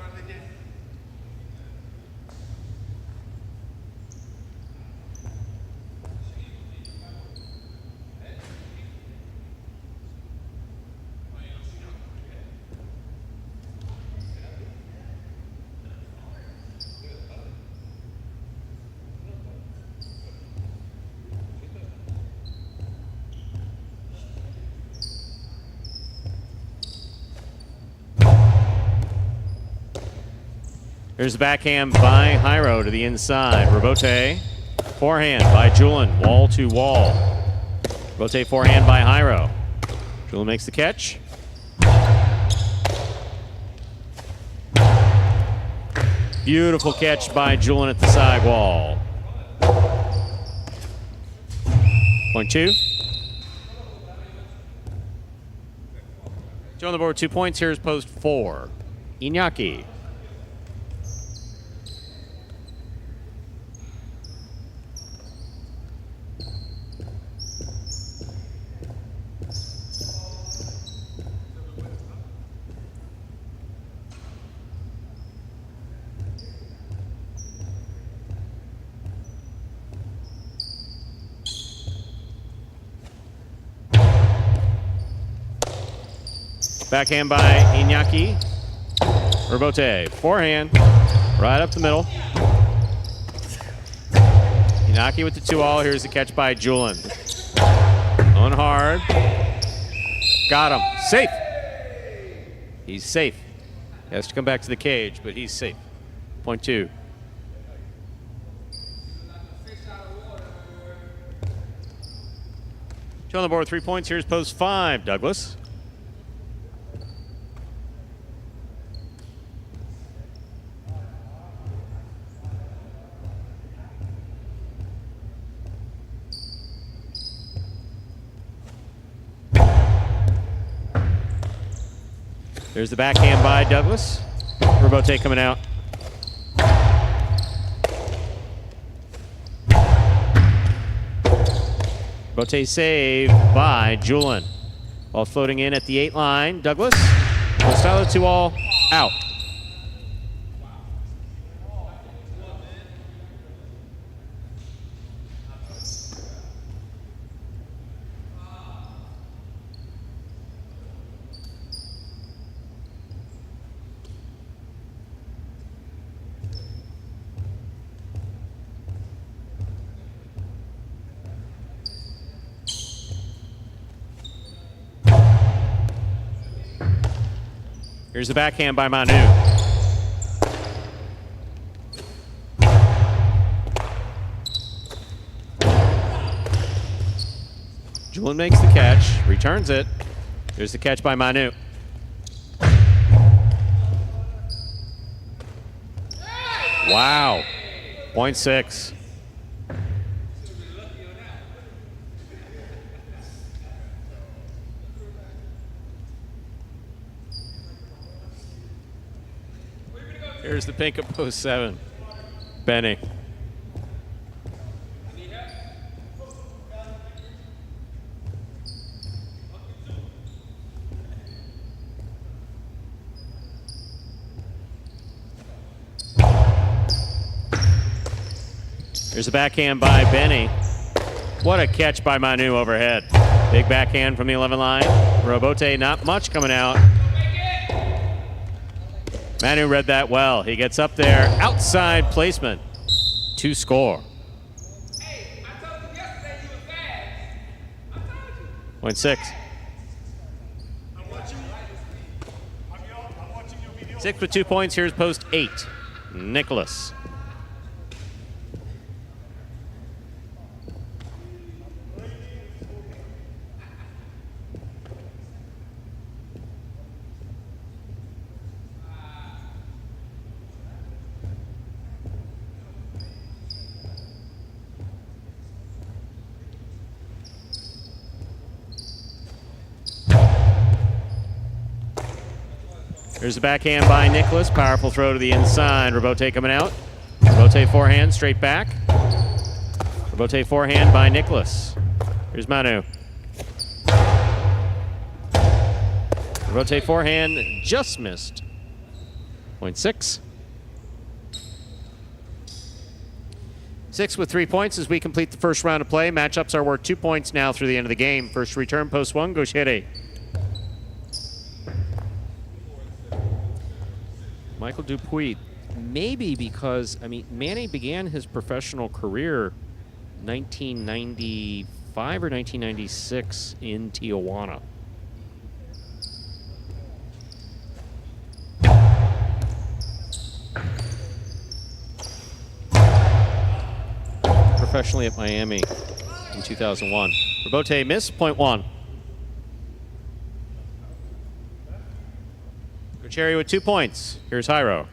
Here's the backhand by Jairo to the inside. Rebote. Forehand by Julin. Wall to wall. Rebote forehand by Jairo. Julin makes the catch. Beautiful catch by Julin at the side wall. Point 2. Joe on the board, 2 points. Here's post 4. Iñaki. Backhand by Iñaki. Rebote. Forehand. Right up the middle. Iñaki with the 2-all. Here's the catch by Julin. On hard. Got him. Safe. He's safe. He has to come back to the cage, but he's safe. Point 2. Joe on the board, 3 points. Here's post 5. Douglas. There's the backhand by Douglas. Rebote coming out. Rebote save by Julin. Ball floating in at the 8 line. Douglas. Style 2-all. Out. Here's the backhand by Manu. Julin makes the catch, returns it. Here's the catch by Manu. Wow. Point 6. Here's the pink at post 7. Benny. Here's a backhand by Benny. What a catch by Manu overhead. Big backhand from the 11 line. Rebote, not much coming out. Manu read that well. He gets up there. Outside placement to score. Point 6. 6 with 2 points. Here's post 8. Nicholas. Here's the backhand by Nicholas. Powerful throw to the inside. Rebote coming out. Rebote forehand, straight back. Rebote forehand by Nicholas. Here's Manu. Rebote forehand just missed. Point 6. 6 with 3 points as we complete the first round of play. Matchups are worth 2 points now through the end of the game. First return, post 1, Gaucheri. Michael Dupuy, maybe because, I mean, Manny began his professional career 1995 or 1996 in Tijuana. professionally at Miami in 2001. Robote missed, point 1. Guercieri with 2 points. Here's Jairo.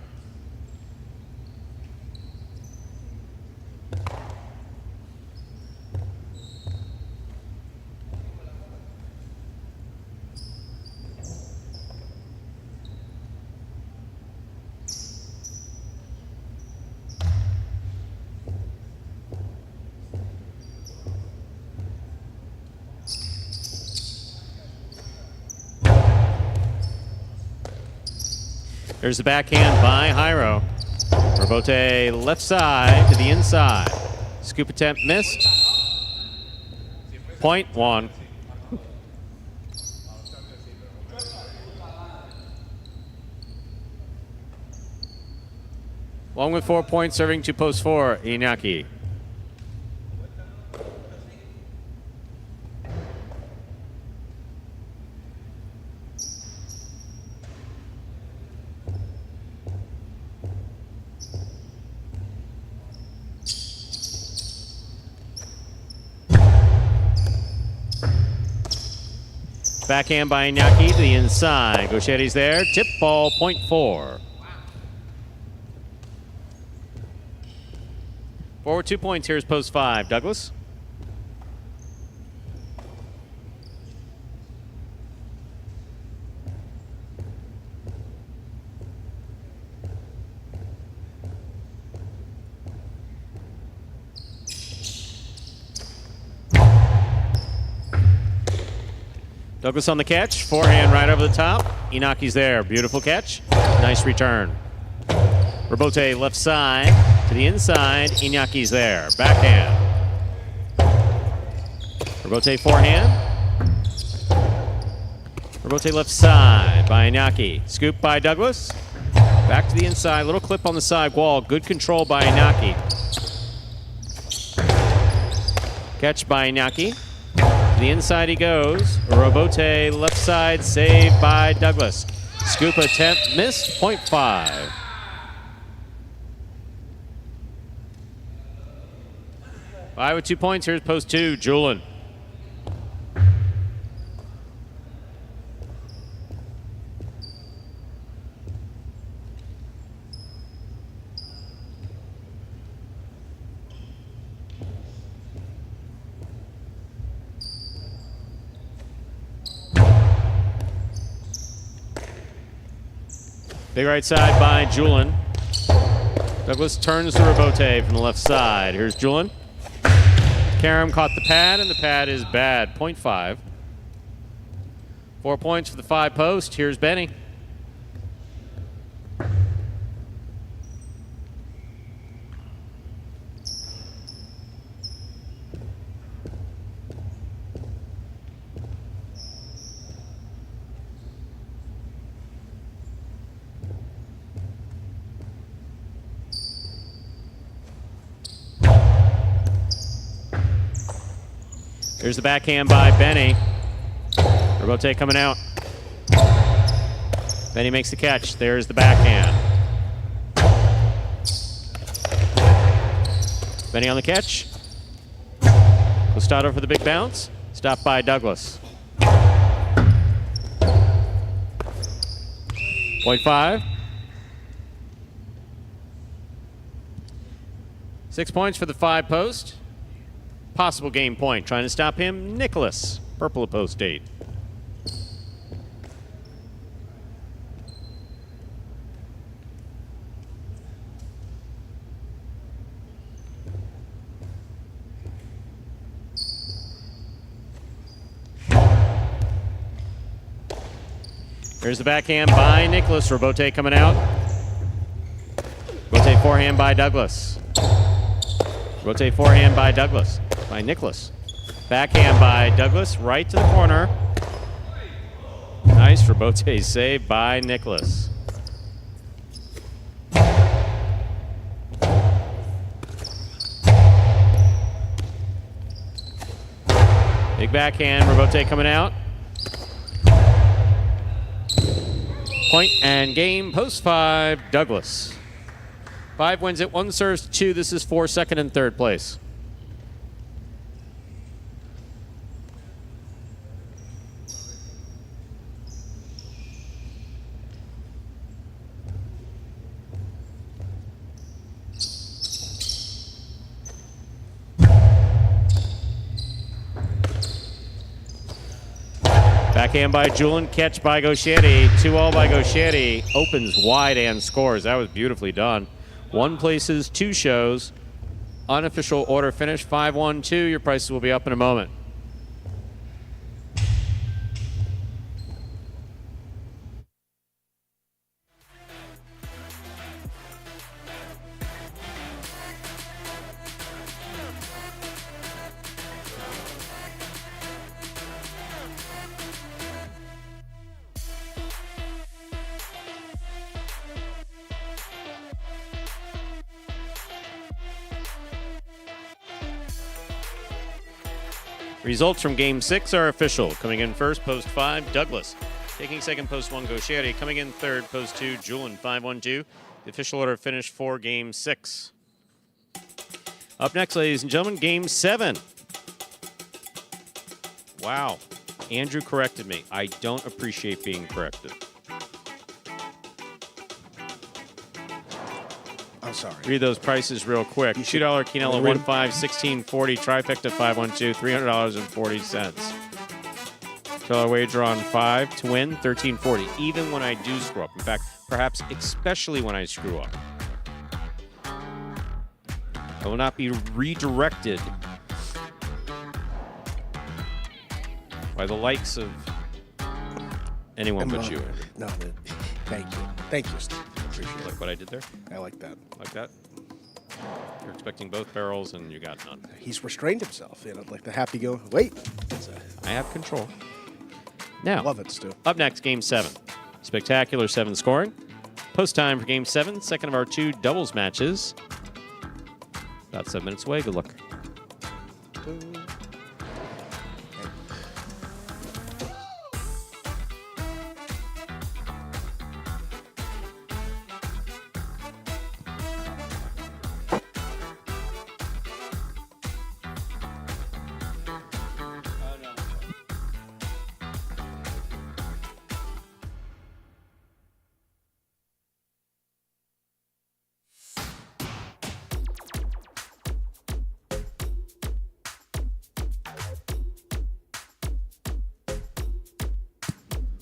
There's the backhand by Jairo. Robote left side to the inside. Scoop attempt missed. Point 1. Long with 4 points, serving to post 4, Iñaki. Backhand by Iñaki to the inside. Guercieri's there. Tip ball, point 4. Forward 2 points. Here's post 5. Douglas. Douglas on the catch, forehand right over the top. Iñaki's there, beautiful catch, nice return. Robote left side to the inside, Iñaki's there, backhand. Robote forehand. Robote left side by Iñaki. Scoop by Douglas. Back to the inside, little clip on the side wall, good control by Iñaki. Catch by Iñaki. To the inside he goes. Robote left side, saved by Douglas. Scoop attempt missed, point 5. Five with 2 points. Here's post 2, Julian. Big right side by Julian. Douglas turns to Robote from the left side. Here's Julian. Karam caught the pad, and the pad is bad. Point 5. 4 points for the 5 post. Here's Benny. Here's the backhand by Benny. Robote coming out. Benny makes the catch. There's the backhand. Benny on the catch. Costado for the big bounce. Stopped by Douglas. Point 5. 6 points for the 5 post. Possible game point. Trying to stop him, Nicholas. Purple at post 8. Here's the backhand by Nicholas. Robote coming out. Robote forehand by Douglas. Robote forehand by Douglas. By Nicholas. Backhand by Douglas, right to the corner. Nice Robote save by Nicholas. Big backhand, Robote coming out. Point and game, post 5, Douglas. 5 wins it, 1 serves 2. This is for second and third place. Backhand by Julin, catch by Gaucheri. 2-all by Gaucheri. Opens wide and scores. That was beautifully done. 1 places, 2 shows. Unofficial order finish 5-1-2. Your prices will be up in a moment. Results from Game 6 are official. Coming in first, post 5, Douglas. Taking second, post 1, Gaucheri. Coming in third, post 2, Julin, 5-1-2. The official order finish for Game 6. Up next, ladies and gentlemen, Game 7. Wow. Andrew corrected me. I don't appreciate being corrected. I'm sorry. Read those prices real quick. $2 Quinella, 1.5, 16.40, trifecta 5-1-2, $300.40. $2 wager on 5 to win, $13.40. Even when I do screw up. In fact, perhaps especially when I screw up. I will not be redirected by the likes of anyone but you. No, thank you. Thank you, Steve. Appreciate it. Like what I did there? I like that. Like that? You're expecting both barrels and you got none. He's restrained himself, like the happy go. Wait. I have control. Now, love it, Stu. Up next, Game 7. Spectacular 7 scoring. Post time for Game 7, second of our 2 doubles matches. About 7 minutes away. Good luck.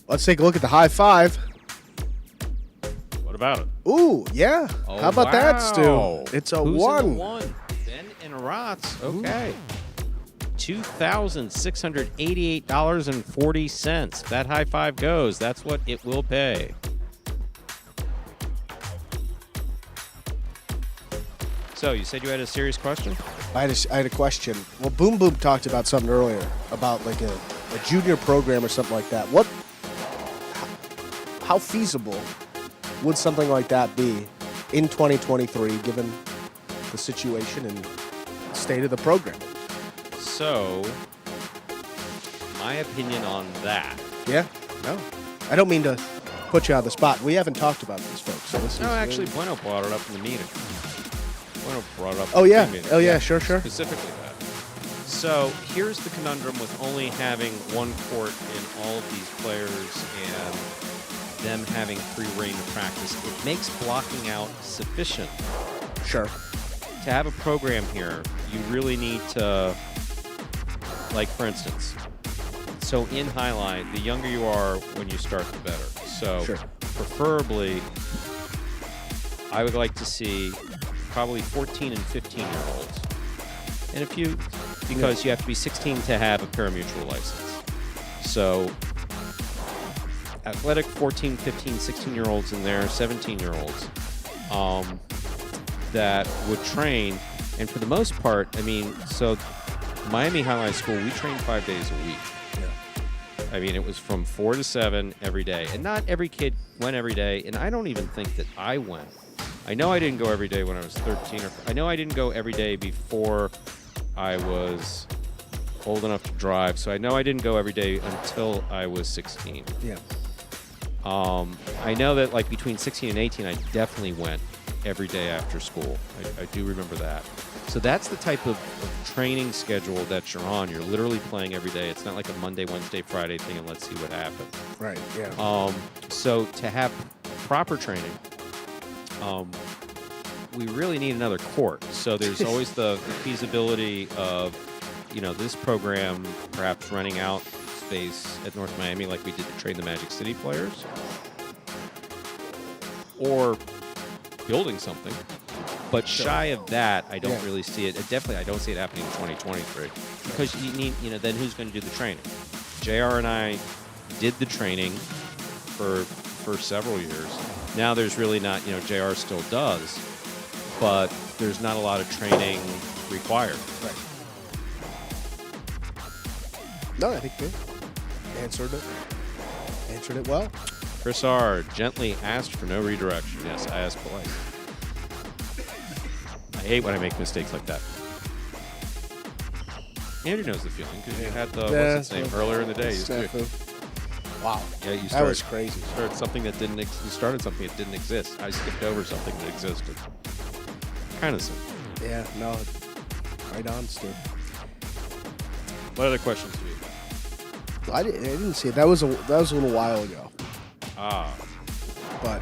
Let's take a look at the high 5. What about it? Ooh, yeah. Oh, how about that, wow. Stu? It's a Who's 1. in the 1? Ben and Rotz. Okay. $2,688.40. If that high 5 goes, that's what it will pay. So, you said you had a serious question? I had a question. Well, Boom Boom talked about something earlier about like a junior program or something like that. How feasible would something like that be in 2023, given the situation and state of the program? So, my opinion on that. Yeah, no. I don't mean to put you on the spot. We haven't talked about this, folks. So this No, is actually, Bueno brought it up in the meeting. Bueno brought it up Oh, in yeah. the meeting. Oh, yeah, sure. Specifically that. So, here's the conundrum with only having one court in all of these players and them having free reign of practice. It makes blocking out sufficient. Sure. To have a program here, you really need to, like, for instance, so in highlight, the younger you are when you start, the better. So, preferably, I would like to see probably 14 and 15-year-olds. And because you have to be 16 to have a parimutuel license. So, athletic 14, 15, 16-year-olds in there, 17-year-olds that would train. And for the most part, I mean, so Miami Highline School, we trained 5 days a week. Yeah. I mean, it was from 4 to 7 every day. And not every kid went every day. And I don't even think that I went. I know I didn't go every day when I was 13. I know I didn't go every day before I was old enough to drive. So I know I didn't go every day until I was 16. Yeah. I know that like between 16 and 18, I definitely went every day after school. I do remember that. So that's the type of training schedule that you're on. You're literally playing every day. It's not like a Monday, Wednesday, Friday thing and let's see what happens. Right, yeah. So to have proper training, we really need another court. So there's always the feasibility of, this program perhaps renting out space at North Miami like we did to train the Magic City players, or building something. But shy of that, I don't really see it. Definitely, I don't see it happening in 2023 because you need, then who's going to do the training? JR and I did the training for several years. Now there's really not, JR still does, but there's not a lot of training required. Right. No, I think they answered it well. Chris R. gently asked for no redirection. Yes, I asked polite. I hate when I make mistakes like that. Andrew knows the feeling because you had the what's its name earlier in the day. Wow. Yeah, that was crazy. You started something that didn't. You started something that didn't exist. I skipped over something that existed. Kind of simple. Yeah. No. Right on, Stu. What other questions do you have? I didn't see it. That was a little while ago. Ah. But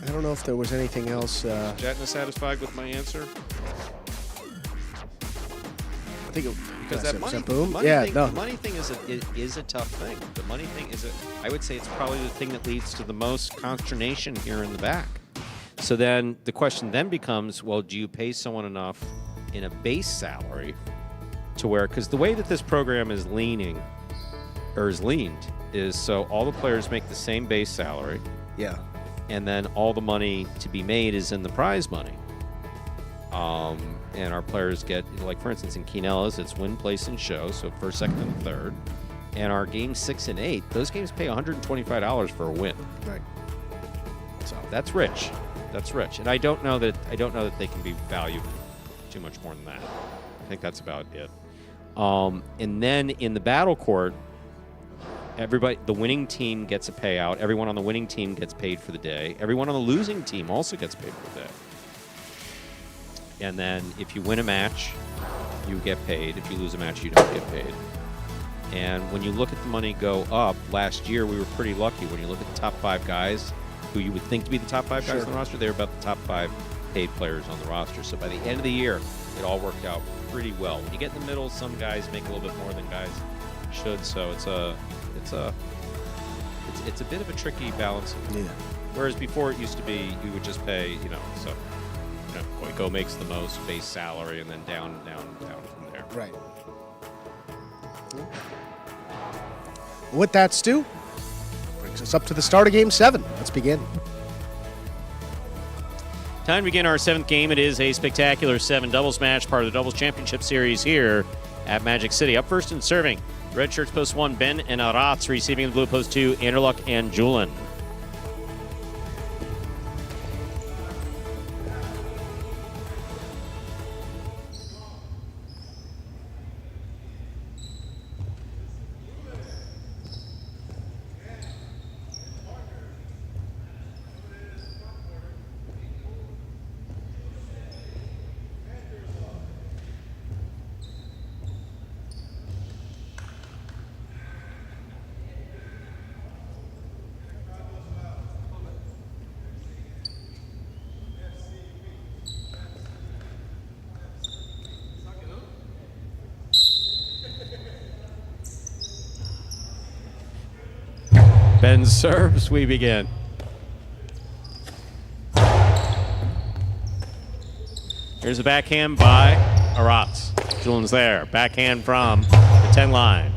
I don't know if there was anything else. Jatna satisfied with my answer? I think because that money thing is a tough thing. The money thing I would say it's probably the thing that leads to the most consternation here in the back. So then the question then becomes, well, do you pay someone enough in a base salary to where, because the way that this program is leaned is so all the players make the same base salary. Yeah. And then all the money to be made is in the prize money. And our players get, like for instance, in Quinellas, it's win, place, and show, so first, second, and third. And our games 6 and 8, those games pay $125 for a win. Right. So that's rich. That's rich. And I don't know that they can be valued too much more than that. I think that's about it. And then in the battle court, the winning team gets a payout. Everyone on the winning team gets paid for the day. Everyone on the losing team also gets paid for the day. And then if you win a match, you get paid. If you lose a match, you don't get paid. And when you look at the money go up, last year we were pretty lucky. When you look at the top 5 guys, who you would think to be the top 5 guys on the roster, they were about the top 5 paid players on the roster. So by the end of the year, it all worked out pretty well. When you get in the middle, some guys make a little bit more than guys should. So it's a bit of a tricky balance. Yeah. Whereas before it used to be you would just pay, Goico makes the most base salary and then down from there. Right. With that, Stu, brings us up to the start of Game 7. Let's begin. Time to begin our 7th game. It is a spectacular 7 doubles match, part of the Doubles Championship Series here at Magic City. Up first and serving, red shirts post 1, Ben and Aratz. Receiving the blue post 2, Anderluck and Julin. Ben serves, we begin. Here's a backhand by Aratz. Julian's there. Backhand from the 10 line.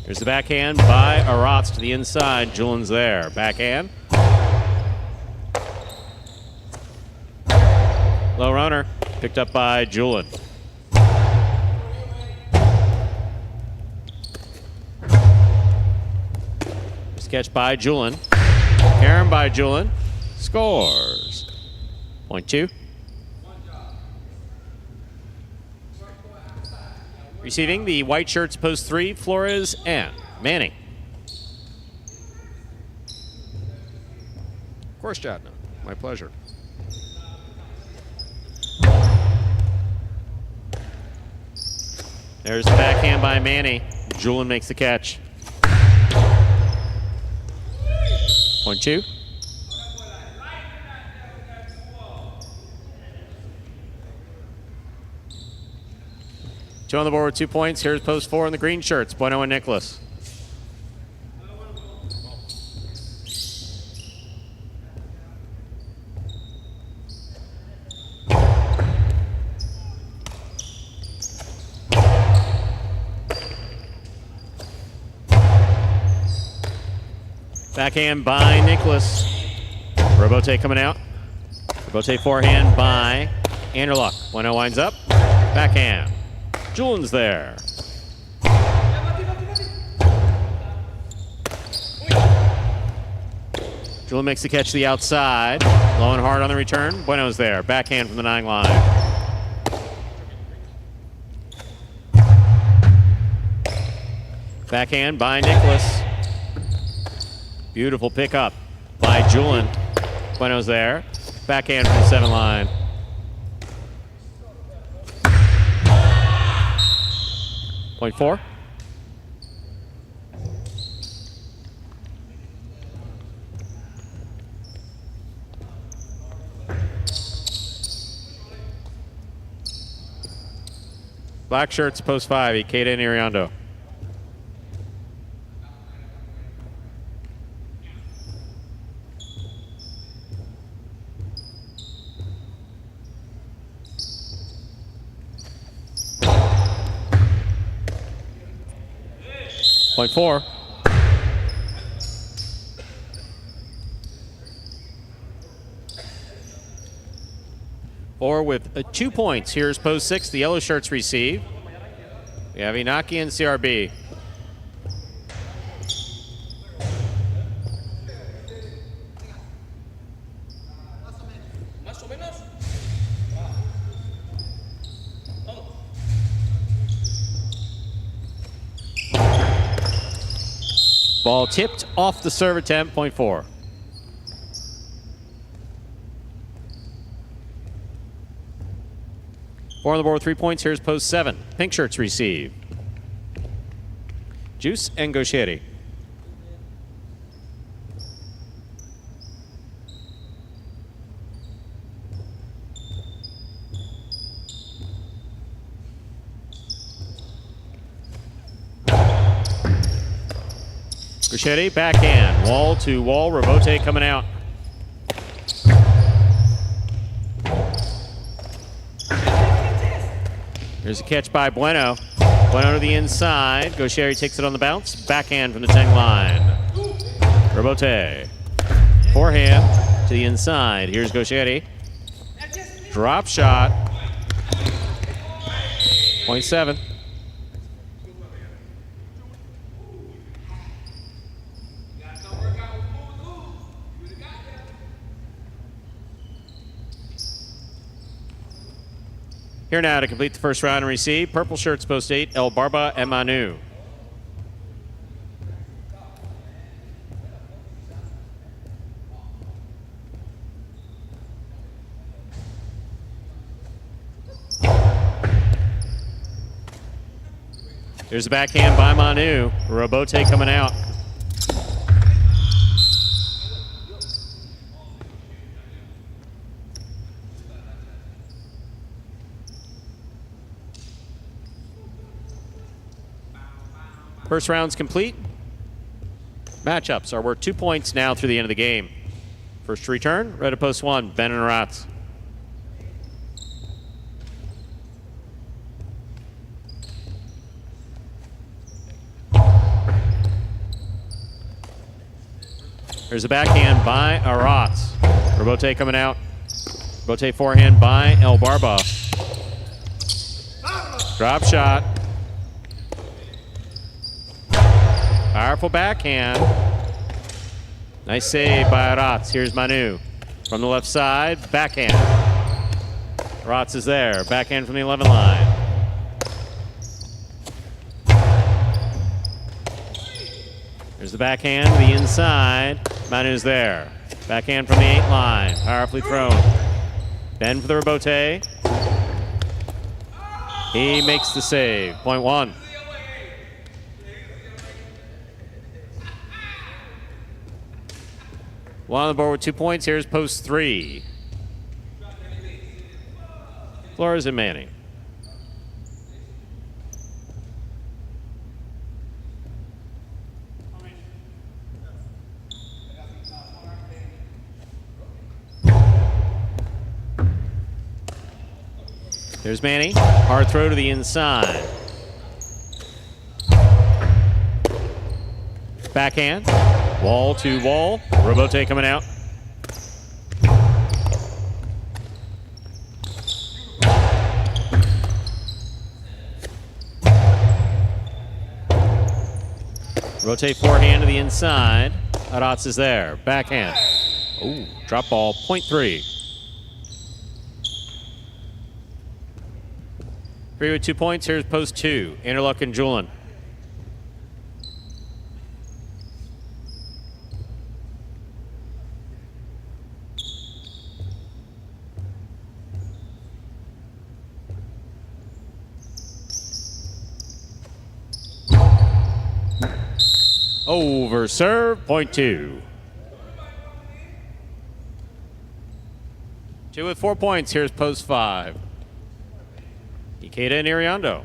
Here's the backhand by Aratz to the inside. Julian's there. Backhand. Low runner. Picked up by Julin. Sketch by Julin. Karen by Julin. Scores. Point 2. Receiving the white shirts post 3, Flores and Manning. Of course, Jatna. My pleasure. There's the backhand by Manny. Julin makes the catch. Point 2. Two on the board with 2 points. Here's post 4 in the green shirts, Bueno and Nicholas. Backhand by Nicholas. Robote coming out. Robote forehand by Anderluck. Bueno winds up. Backhand. Julian's there. Julian makes the catch to the outside. Low and hard on the return. Bueno's there. Backhand from the 9 line. Backhand by Nicholas. Beautiful pickup by Julian. Bueno's there. Backhand from the 7 line. Point 4. Black shirts, post 5, Ikeda and Iriondo. Point 4. Four with 2 points. Here's post 6. The yellow shirts receive. We have Inaki and CRB. Ball tipped off the serve attempt, point 4. Four on the board with 3 points. Here's post 7. Pink shirts receive. Juice and Gaucheri. Gaucheri, backhand. Wall to wall. Robote coming out. Here's a catch by Bueno. Bueno to the inside. Gaucheri takes it on the bounce. Backhand from the 10 line. Robote. Forehand to the inside. Here's Gaucheri. Drop shot. Point 7. Here now to complete the first round and receive. Purple shirts post 8, El Barba and Manu. There's a backhand by Manu. Robote coming out. First round's complete. Matchups are worth 2 points now through the end of the game. First to return, red at post 1, Ben and Ratz. There's a backhand by Aratz. Robote coming out. Robote forehand by El Barba. Drop shot. Powerful backhand. Nice save by Aratz. Here's Manu. From the left side, backhand. Aratz is there. Backhand from the 11 line. There's the backhand to the inside. Manu's there. Backhand from the 8 line. Powerfully thrown. Ben for the Robote. He makes the save. Point 1. One on the board with 2 points. Here's post 3. Flores and Manning. There's Manny. Hard throw to the inside. Backhand. Wall to wall. Robote coming out. Rotate forehand to the inside. Adatz is there. Backhand. Ooh, drop ball, .3. 3 with 2 points. Here's post 2. Anderluck and Julin. Over serve, .2. 2 with 4 points. Here's post 5. Ikeda and Iriondo.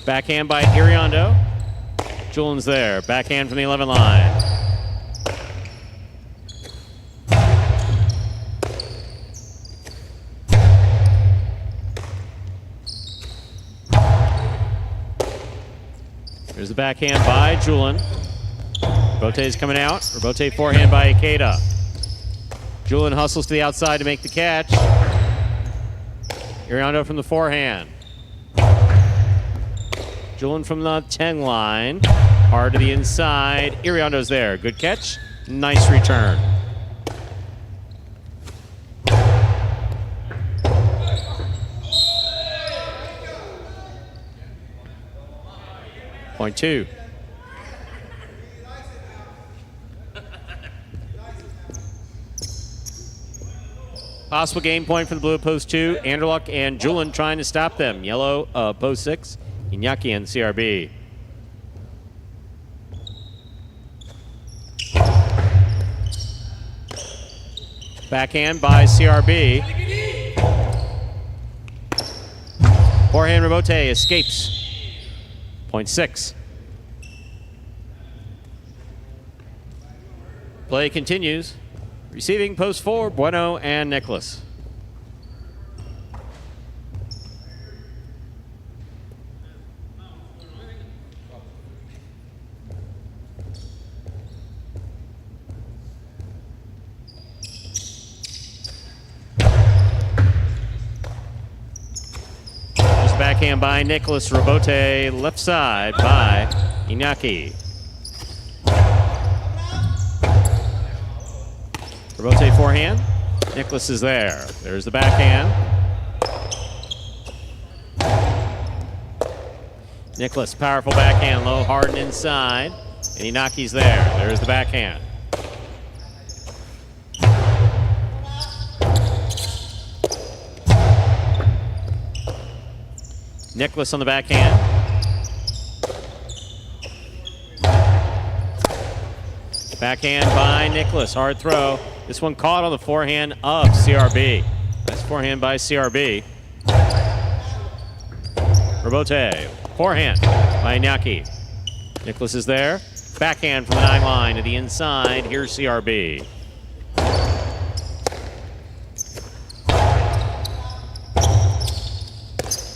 Backhand by Iriondo. Julin's there. Backhand from the 11 line. There's the backhand by Julin. Robote's coming out. Robote forehand by Ikeda. Julin hustles to the outside to make the catch. Iriondo from the forehand. Julin from the 10 line. Hard to the inside. Iriondo's there. Good catch. Nice return. .2. Possible game point for the blue post 2. Anderluck and Julin trying to stop them. Yellow post 6. Iñaki and CRB. Backhand by CRB. Forehand Robote escapes. .6. Play continues. Receiving post 4, Bueno and Nicholas. Backhand by Nicholas. Robote left side by Iñaki. Robote forehand. Nicholas is there. There's the backhand. Nicholas, powerful backhand, low, hard and inside. And Iñaki's there. There's the backhand. Nicholas on the backhand. Backhand by Nicholas. Hard throw. This one caught on the forehand of CRB. Nice forehand by CRB. Robote. Forehand by Iñaki. Nicholas is there. Backhand from the 9 line to the inside. Here's CRB.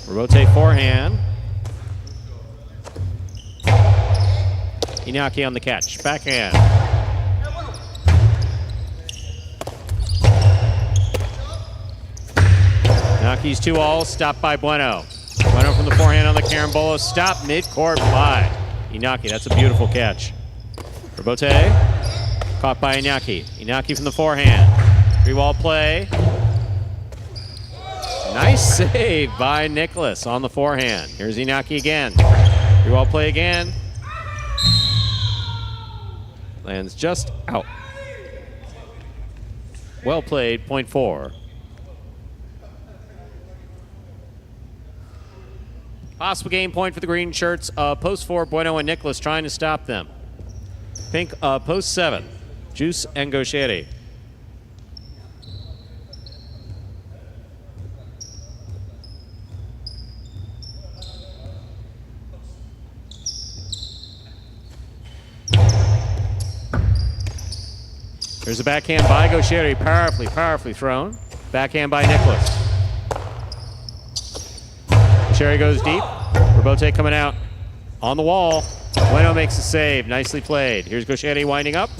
Robote forehand. Iñaki on the catch. Backhand. Iñaki's 2-all. Stopped by Bueno. Bueno from the forehand on the carambola. Stop mid-court by Iñaki. That's a beautiful catch. Robote. Caught by Iñaki. Iñaki from the forehand. 3-wall play. Nice save by Nicholas on the forehand. Here's Iñaki again. 3-wall play again. Lands just out. Well played, .4. Possible game point for the green shirts. Post 4, Bueno and Nicholas trying to stop them. Pink, post 7, Juice and Gaucheri. There's a backhand by Gaucheri, powerfully thrown. Backhand by Nicholas. Gaucheri goes deep. Robote coming out on the wall. Bueno makes a save. Nicely played. Here's Gaucheri winding up.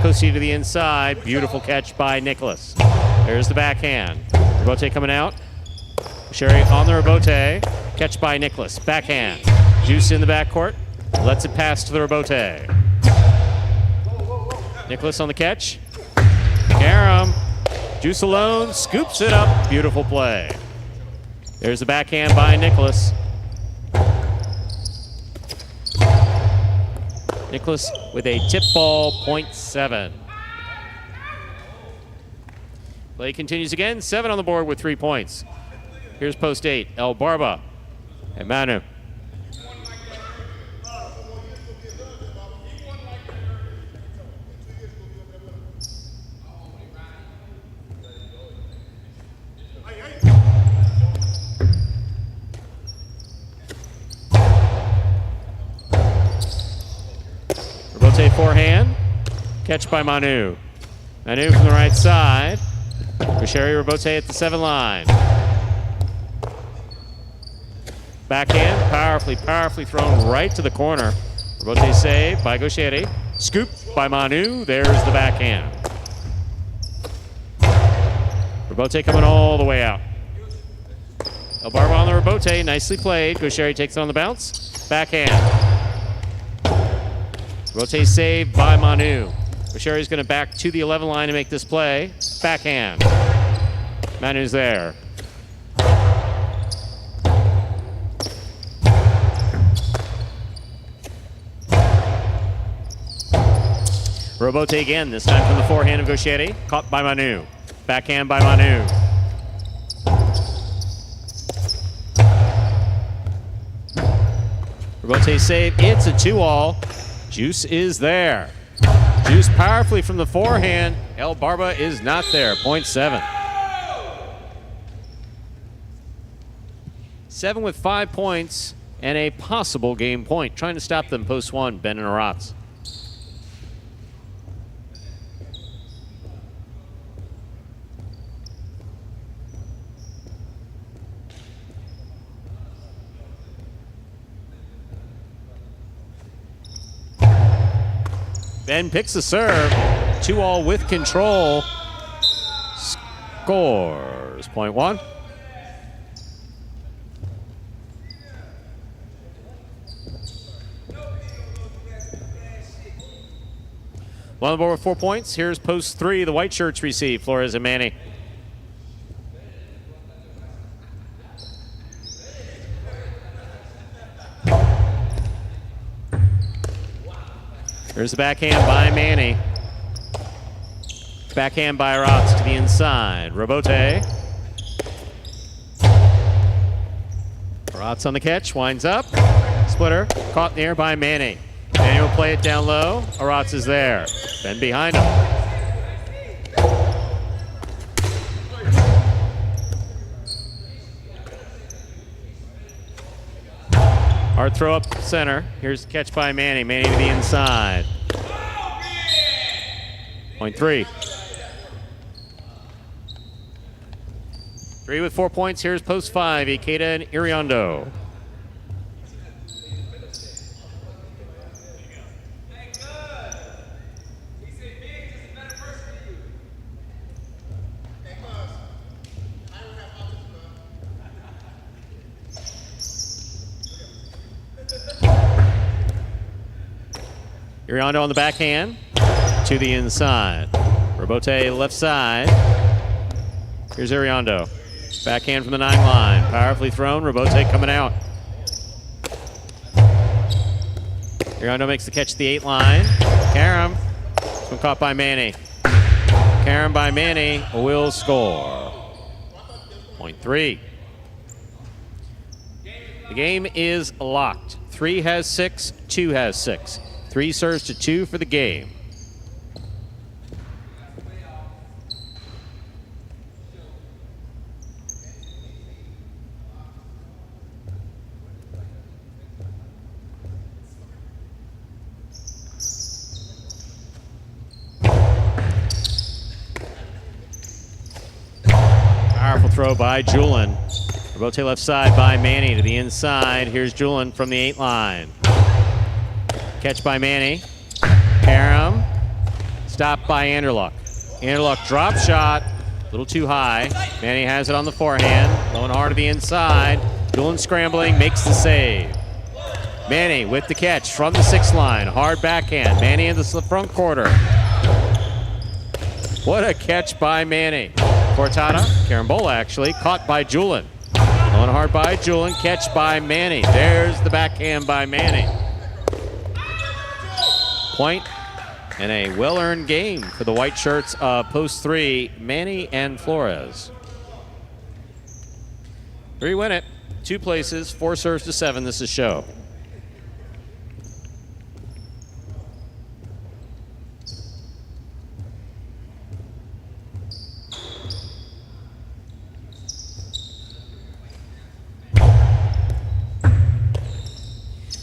Cosi to the inside. Beautiful catch by Nicholas. There's the backhand. Robote coming out. Gaucheri on the Robote. Catch by Nicholas. Backhand. Juice in the backcourt. Lets it pass to the Robote. Nicholas on the catch. Karam. Juice alone. Scoops it up. Beautiful play. There's the backhand by Nicholas. Nicholas with a tip ball, 0.7. Play continues again. 7 on the board with 3 points. Here's post 8. El Barba and Manu. Robote forehand. Catch by Manu. Manu from the right side. Gaucheri Robote at the 7 line. Backhand, powerfully thrown right to the corner. Robote save by Gaucheri. Scoop by Manu. There's the backhand. Robote coming all the way out. El Barba on the Robote. Nicely played. Gaucheri takes it on the bounce. Backhand. Robote save by Manu. Gaucheri's going to back to the 11 line to make this play. Backhand. Manu's there. Robote again, this time from the forehand of Gaucheri. Caught by Manu. Backhand by Manu. Robote save. It's a 2-all. Juice is there. Juice powerfully from the forehand. El Barba is not there. 0.7. 7 with 5 points and a possible game point. Trying to stop them post 1, Ben and Aratz. Ben picks the serve. 2-all with control. Scores 0.1. One on the board with 4 points. Here's post 3. The white shirts receive. Flores and Manny. There's the backhand by Manny. Backhand by Rotz to the inside. Robote. Rotz on the catch, winds up. Splitter, caught in the air by Manny. Manny will play it down low. Rotz is there. Ben behind him. Hard throw up center. Here's the catch by Manny. Manny to the inside. 0.3. 3 with 4 points. Here's post 5. Ikeda and Iriondo. Iriondo on the backhand to the inside. Robote left side. Here's Iriondo. Backhand from the 9 line. Powerfully thrown. Robote coming out. Iriondo makes the catch at the 8 line. Karam. This one caught by Manny. Karam by Manny will score. 0.3. The game is locked. 3 has 6. 2 has 6. 3 serves to 2 for the game. throw by Julin. Robote left side by Manny to the inside. Here's Julin from the 8 line. Catch by Manny. Karam. Stopped by Anderluck. Anderluck drop shot. A little too high. Manny has it on the forehand. Low and hard to the inside. Julin scrambling, makes the save. Manny with the catch from the 6 line. Hard backhand. Manny in the front quarter. What a catch by Manny. Cortada, Carambola actually, caught by Julin. Low and hard by Julin, catch by Manny. There's the backhand by Manny. Point and a well-earned game for the white shirts of post 3, Manny and Flores. 3 win it, 2 places, 4 serves to 7. This is show.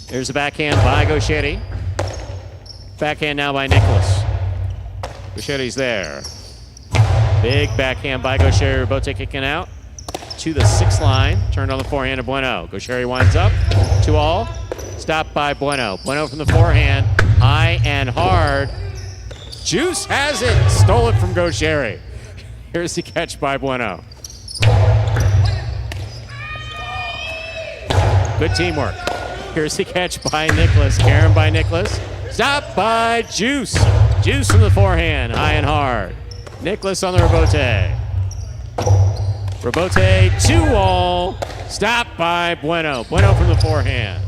There's a backhand by Gaucheri. Backhand now by Nicholas. Gaucheri's there. Big backhand by Gaucheri. Robote kicking out to the 6 line. Turned on the forehand to Bueno. Gaucheri winds up. 2-all. Stopped by Bueno. Bueno from the forehand. High and hard. Juice has it. Stole it from Gaucheri. Here's the catch by Bueno. Good teamwork. Here's the catch by Nicholas. Karen by Nicholas. Stop by Juice. Juice from the forehand. High and hard. Nicholas on the Robote. Robote 2-all. Stop by Bueno. Bueno from the forehand.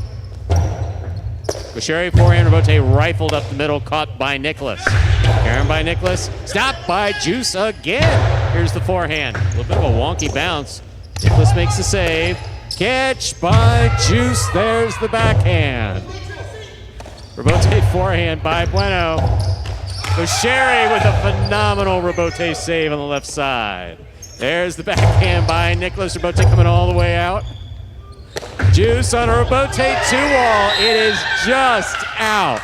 Gaucheri forehand. Robote rifled up the middle. Caught by Nicholas. Karen by Nicholas. Stop by Juice again. Here's the forehand. A little bit of a wonky bounce. Nicholas makes the save. Catch by Juice. There's the backhand. Robote forehand by Bueno. Gaucheri with a phenomenal Robote save on the left side. There's the backhand by Nicholas. Robote coming all the way out. Juice on a Robote 2-all. It is just out.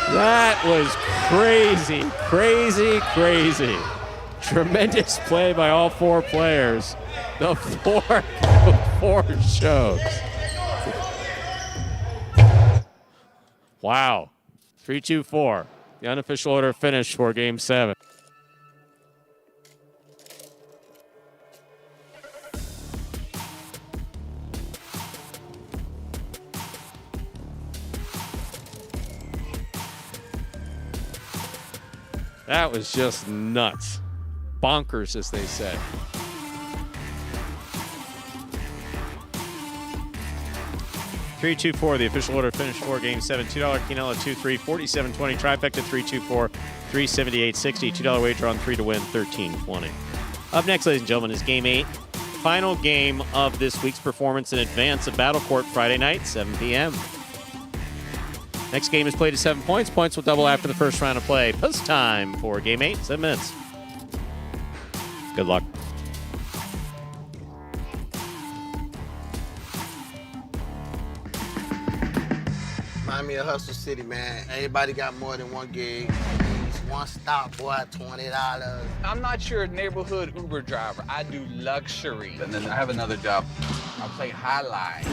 That was crazy, crazy, crazy. Tremendous play by all 4 players. The 4 shows. Wow. 3-2-4. The unofficial order finished for Game 7. That was just nuts. Bonkers, as they say. Three, 2-4, the official order finished for Game 7. $2 Quinella 2-3, 47-20, trifecta 3-2-4, 378-60. $2 wager on 3 to win, 13-20. Up next, ladies and gentlemen, is Game 8. Final game of this week's performance in advance of Battle Court Friday night, 7 p.m. Next game is played at 7 points. Points will double after the first round of play. Post time for Game 8, 7 minutes. Good luck. Remind me of Hustle City, man. Everybody got more than one gig. One stop, boy, $20. I'm not your neighborhood Uber driver. I do luxury. And then I have another job. I play highlight.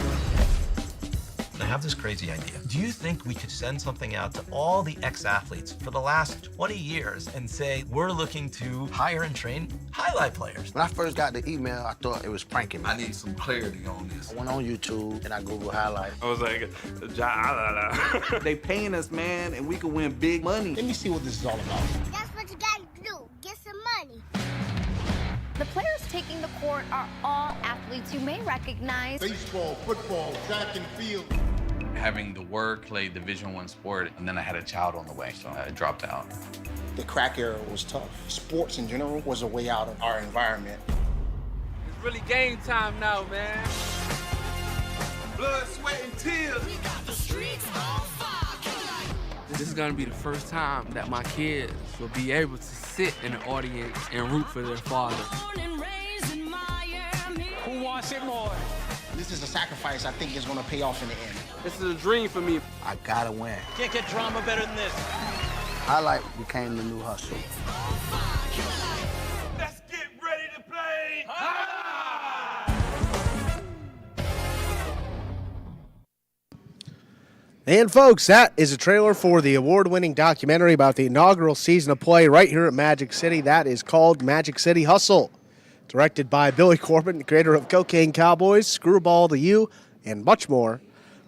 I have this crazy idea. Do you think we could send something out to all the ex-athletes for the last 20 years and say, we're looking to hire and train highlight players? When I first got the email, I thought it was pranking me. I need some clarity on this. I went on YouTube and I Googled highlight. I was like, they paying us, man, and we can win big money. Let me see what this is all about. That's what you gotta do. Get some money. The players taking the court are all athletes you may recognize. Baseball, football, track and field. Having the work, play Division I sport, and then I had a child on the way, so I dropped out. The crack era was tough. Sports in general was a way out of our environment. It's really game time now, man. Blood, sweat, and tears. We got the streets on fire. This is gonna be the first time that my kids will be able to sit in the audience and root for their father. Who wants it more? This is a sacrifice I think is going to pay off in the end. This is a dream for me. I gotta win. Can't get drama better than this. Highlight became the new hustle. Let's get ready to play. And folks, that is a trailer for the award-winning documentary about the inaugural season of play right here at Magic City. That is called Magic City Hustle. Directed by Billy Corbin, creator of Cocaine Cowboys, Screwball to You, and much more.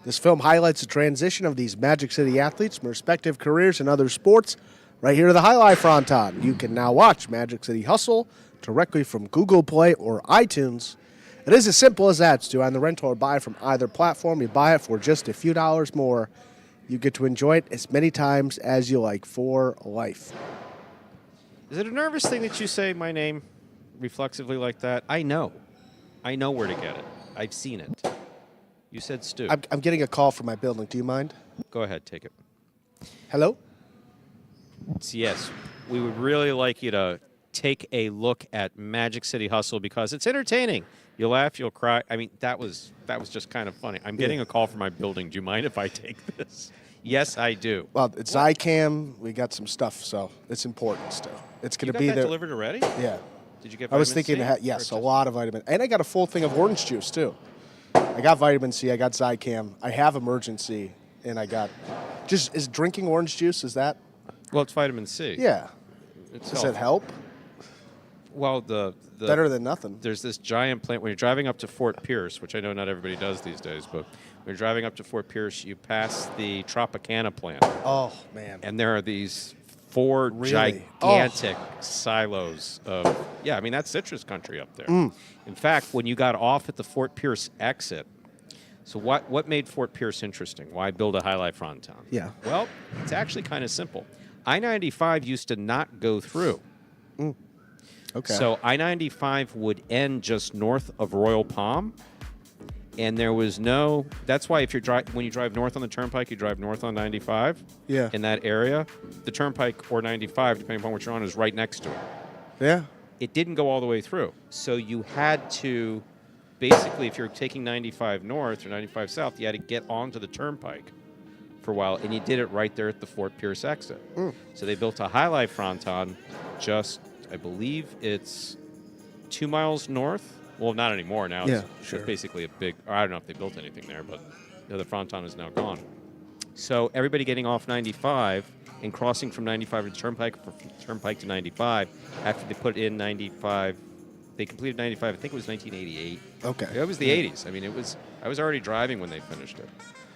This film highlights the transition of these Magic City athletes from respective careers in other sports right here to the Highlight Fronton. You can now watch Magic City Hustle directly from Google Play or iTunes. It is as simple as that, Stu. On the rent or buy from either platform, you buy it for just a few dollars more. You get to enjoy it as many times as you like for life. Is it a nervous thing that you say my name reflexively like that? I know. I know where to get it. I've seen it. You said Stu. I'm getting a call from my building. Do you mind? Go ahead, take it. Hello? Yes. We would really like you to take a look at Magic City Hustle because it's entertaining. You'll laugh, you'll cry. I mean, that was just kind of funny. I'm getting a call from my building. Do you mind if I take this? Yes, I do. Well, it's Zycam. We got some stuff, so it's important still. It's going to be there. there. Delivered already? Yeah. Did you get vitamin I was thinking, C? Yes, a lot of vitamin. And I got a full thing of orange juice, too. I got vitamin C. I got Zycam. I have emergency. And I got is drinking orange juice, is that? Well, it's vitamin C. Yeah. Does it help? Well, the better than nothing. There's this giant plant. When you're driving up to Fort Pierce, which I know not everybody does these days, but when you're driving up to Fort Pierce, you pass the Tropicana plant. Oh, man. And there are these 4 gigantic silos of, I mean, that's citrus country up there. In fact, when you got off at the Fort Pierce exit, so what made Fort Pierce interesting? Why build a highlight fronton? Yeah. Well, it's actually kind of simple. I-95 used to not go through. Okay. So I-95 would end just north of Royal Palm, and there was no. That's why when you drive north on the Turnpike, you drive north on 95. Yeah. In that area, the Turnpike or 95, depending upon what you're on, is right next to it. Yeah. It didn't go all the way through, so you had to basically, if you're taking 95 north or 95 south, you had to get onto the Turnpike for a while, and you did it right there at the Fort Pierce exit. So they built a highlight fronton just. I believe it's 2 miles north. Well, not anymore now. It's basically a big. Or I don't know if they built anything there, but the fronton is now gone. So everybody getting off 95 and crossing from 95 to the Turnpike, from Turnpike to 95, after they put in 95, they completed 95. I think it was 1988. Okay. It was the 80s. I mean, I was already driving when they finished it.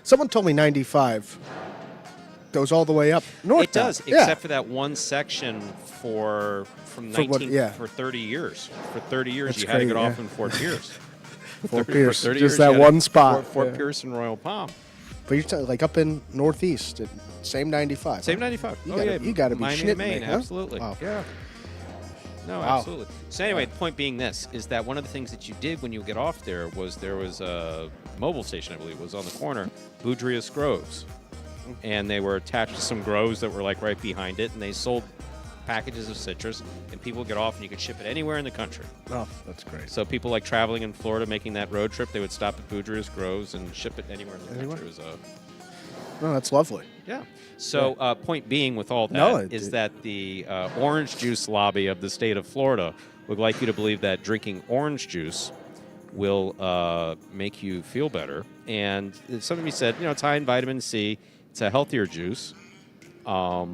Someone told me 95 goes all the way up north. It does, except for that one section for 30 years. For 30 years, That's you had to get crazy, off in Fort Pierce. Fort Pierce, 30 just years, that you one had spot. Fort Pierce and Royal Palm. But you're like up in northeast, same 95. Same 95. You got to be Miami, shitting Maine, me, huh? absolutely. Wow. Yeah. No, Wow. absolutely. So anyway, the point being this, is that one of the things that you did when you get off there was a mobile station, I believe, was on the corner, Boudreau's Groves. And they were attached to some groves that were like right behind it, and they sold packages of citrus, and people would get off and you could ship it anywhere in the country. Oh, that's great. So people like traveling in Florida, making that road trip, they would stop at Boudreau's Groves and ship it anywhere in the country. It was No, that's lovely. Yeah. So point being with all that is that the orange juice lobby of the state of Florida would like you to believe that drinking orange juice will make you feel better. And something you said, it's high in vitamin C. It's a healthier juice. Not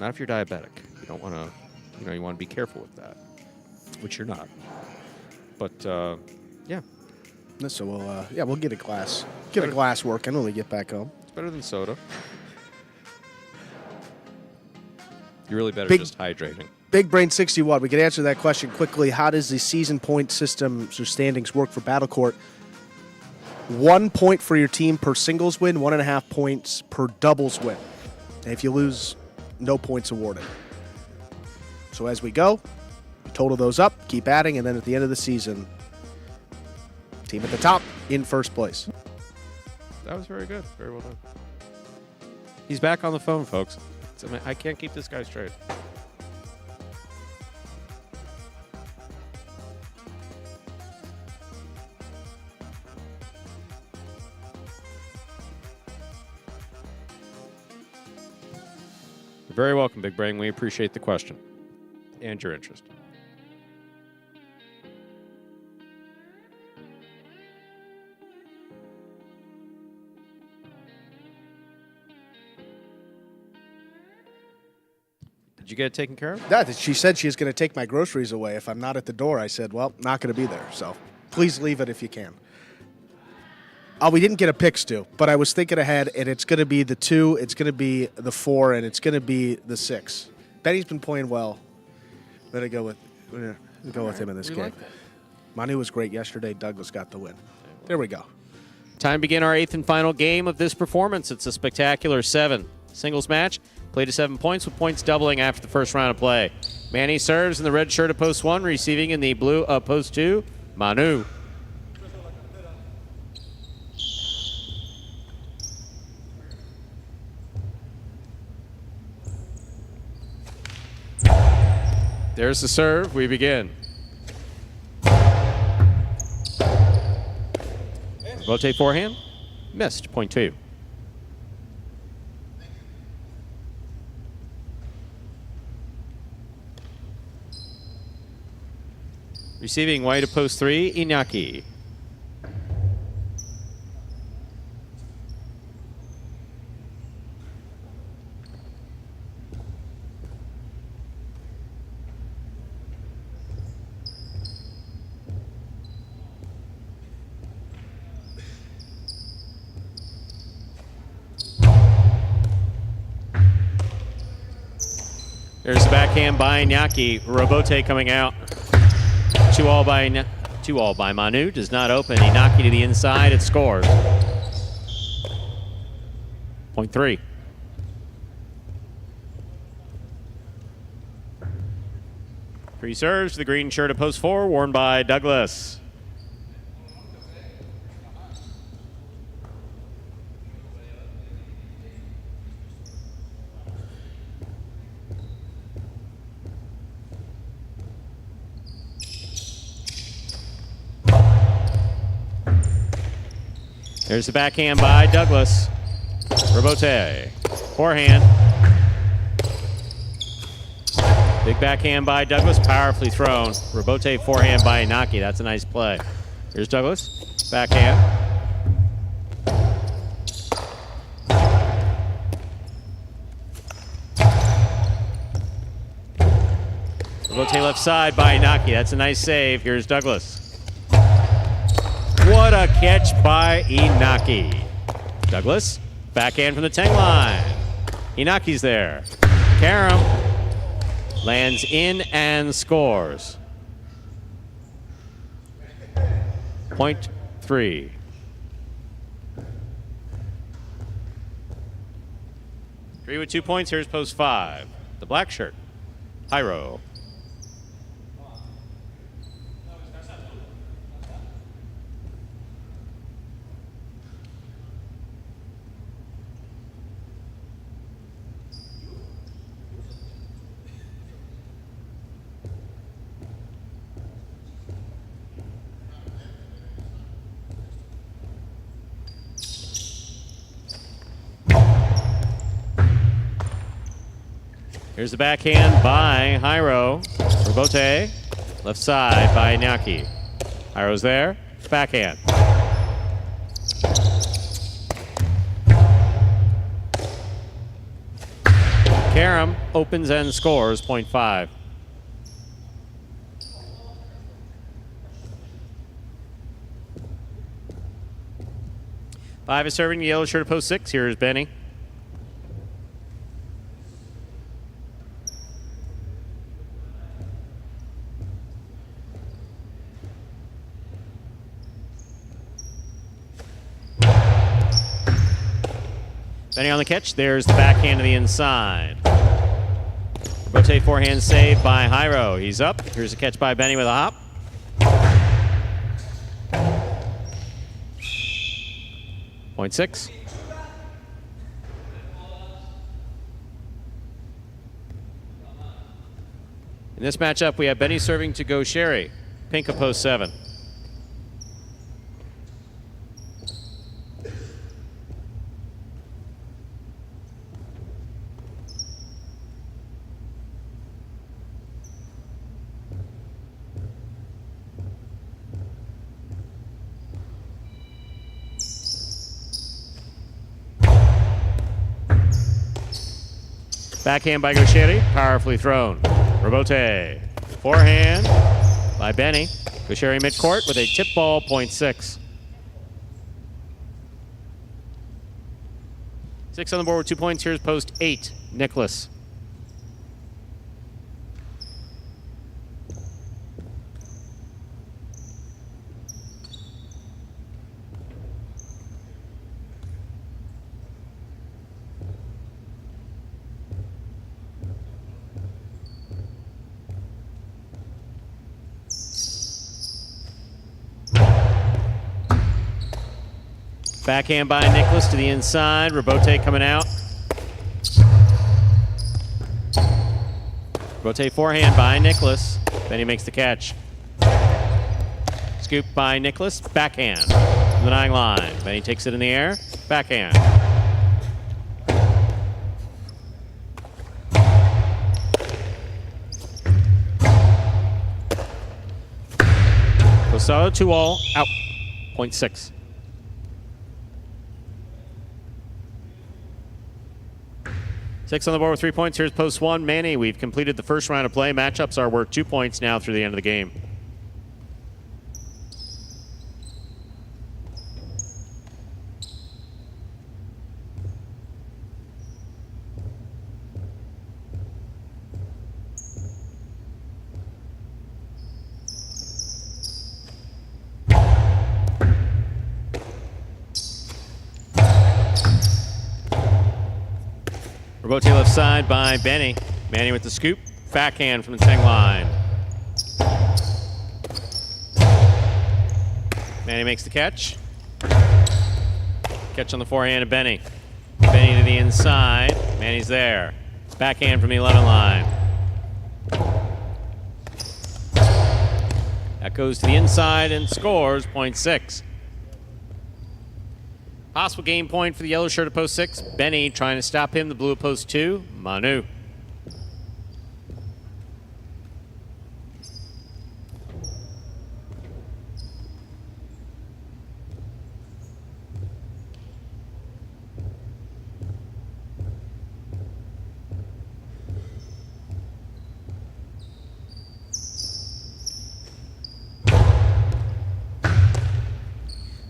if you're diabetic. You don't want to, you want to be careful with that, which you're not. But, yeah. So we'll get a glass. Get a glass working when we get back home. It's better than soda. You're really better just hydrating. Big Brain 61. We can answer that question quickly. How does the season point system or standings work for Battle Court? 1 point for your team per singles win, 1.5 points per doubles win. And if you lose, no points awarded. So as we go, total those up, keep adding, and then at the end of the season, team at the top in first place. That was very good. Very well done. He's back on the phone, folks. I can't keep this guy straight. You're very welcome, Big Brain. We appreciate the question and your interest. Did you get it taken care of? Yeah, she said she's going to take my groceries away if I'm not at the door. I said, well, not going to be there, so please leave it if you can. Oh, we didn't get a pick, Stu, but I was thinking ahead, and it's going to be the 2, it's going to be the 4, and it's going to be the 6. Benny's been playing well. We're going to go with him in this game. Like that. Manu was great yesterday. Douglas got the win. There we go. Time to begin our 8th and final game of this performance. It's a spectacular 7 singles match. Play to 7 points with points doubling after the first round of play. Manny serves in the red shirt of post 1, receiving in the blue of post 2. Manu. There's the serve. We begin. Rotate forehand. Missed. Point 2. Receiving white of post 3, Inaki. There's the backhand by Inaki. Robote coming out. 2-all by Manu. Does not open. Inaki to the inside. It scores. Point 3. Free serves to the green shirt of post 4, worn by Douglas. There's the backhand by Douglas. Robote. Forehand. Big backhand by Douglas. Powerfully thrown. Robote forehand by Inaki. That's a nice play. Here's Douglas. Backhand. Robote left side by Inaki. That's a nice save. Here's Douglas. What a catch by Inaki. Douglas, backhand from the 10 line. Inaki's there. Karam lands in and scores. Point 3. Three with 2 points. Here's post 5. The black shirt, Pyro. Here's the backhand by Hyro. Robote, left side by Inaki. Hyro's there, backhand. Karam opens and scores, point 5. Five is serving the yellow shirt of post 6. Here's Benny. Benny on the catch. There's the backhand to the inside. Rotate forehand save by Hyro. He's up. Here's a catch by Benny with a hop. Point 6. In this matchup, we have Benny serving to go Sherry. Pink of post 7. Backhand by Gaucheri, powerfully thrown. Robote. Forehand by Benny. Gaucheri midcourt with a tip ball, point 6. 6 on the board with 2 points. Here's post 8, Nicholas. Backhand by Nicholas to the inside. Robote coming out. Robote forehand by Nicholas. Benny makes the catch. Scoop by Nicholas. Backhand from the 9 line. Benny takes it in the air. Backhand. Cosado 2-all. Out. Point 6. Six on the board with 3 points. Here's post 1. Manny, we've completed the first round of play. Matchups are worth 2 points now through the end of the game. Robote left side by Benny. Manny with the scoop. Backhand from the 10 line. Manny makes the catch. Catch on the forehand of Benny. Benny to the inside. Manny's there. Backhand from the 11 line. That goes to the inside and scores, point 6. Possible game point for the yellow shirt at post 6. Benny trying to stop him. The blue at post 2. Manu.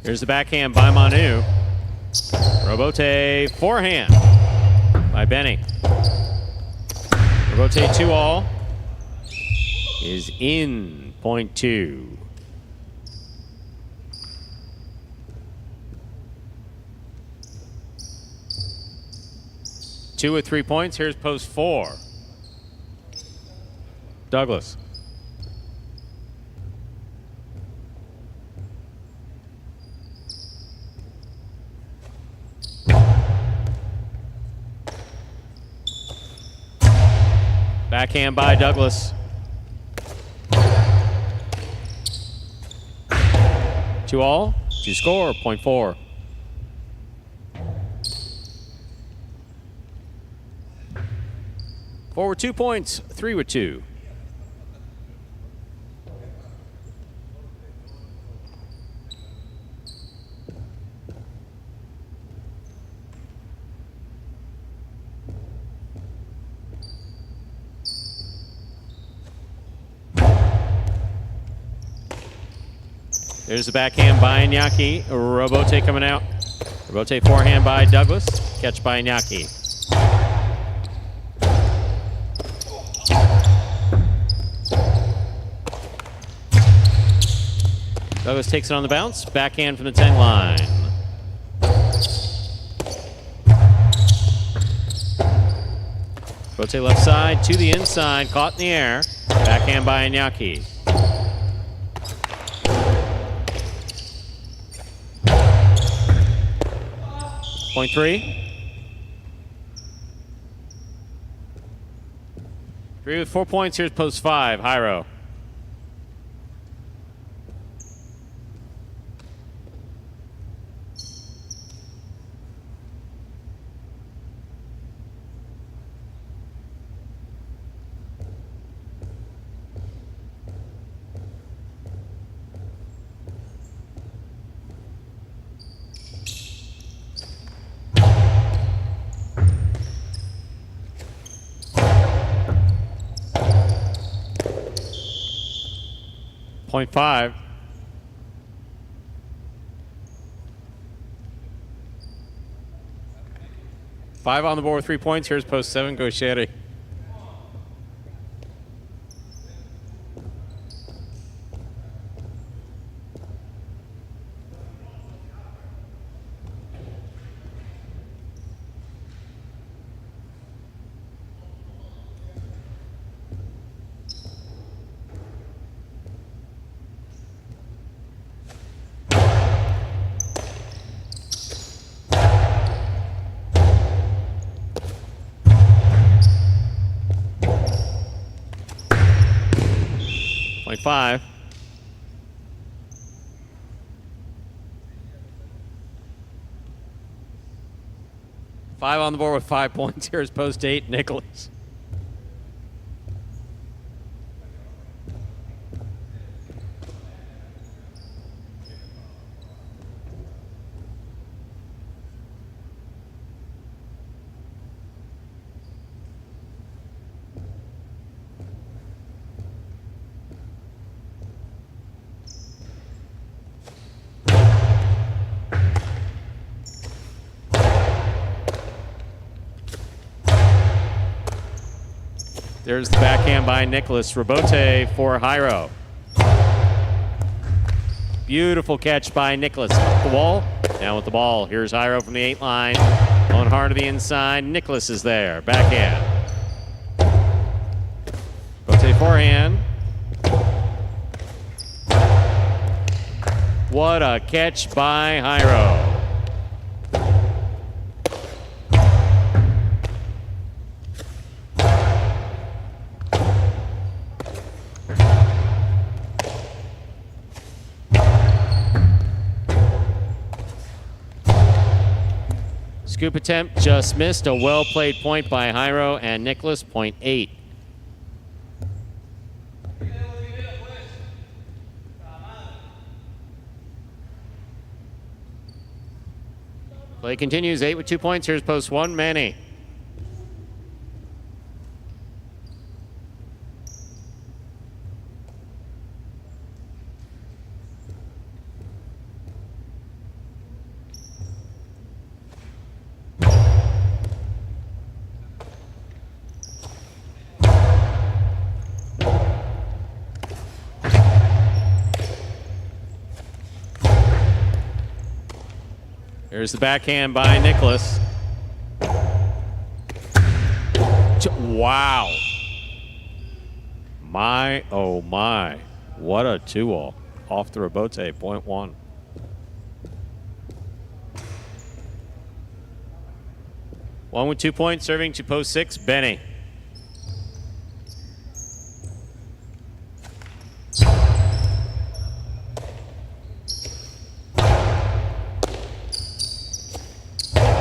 Here's the backhand by Manu. Robote forehand by Benny. Robote 2-all is in, point 2. Two with 3 points. Here's post 4. Douglas. Backhand by Douglas. 2-all to score, point 4. Four with 2 points, 3 with 2. There's the backhand by Iñaki. Robote coming out. Robote forehand by Douglas. Catch by Iñaki. Douglas takes it on the bounce. Backhand from the 10 line. Robote left side to the inside. Caught in the air. Backhand by Iñaki. Point 3. 3 with 4 points. Here's post 5. Hyro. 0.5. Five on the board with 3 points. Here's post 7. Go Sherry. .5. Five on the board with 5 points. Here's post 8, Nicholas. There's the backhand by Nicholas. Rebote for Jairo. Beautiful catch by Nicholas. Up the wall. Down with the ball. Here's Jairo from the 8 line. Going hard to the inside. Nicholas is there. Backhand. Rebote forehand. What a catch by Jairo. Scoop attempt just missed. A well-played point by Jairo and Nicholas, .8. Play continues. 8 with 2 points. Here's post 1, Manny. Here's the backhand by Nicholas. Wow. My, oh my. What a 2-all. Off the rebote, .1. One with 2 points, serving to post 6, Benny.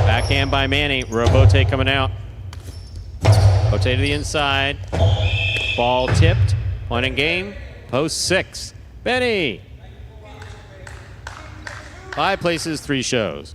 Backhand by Manny. Rebote coming out. Rote to the inside. Ball tipped. Point in game. Post 6. Benny. 5 places, 3 shows.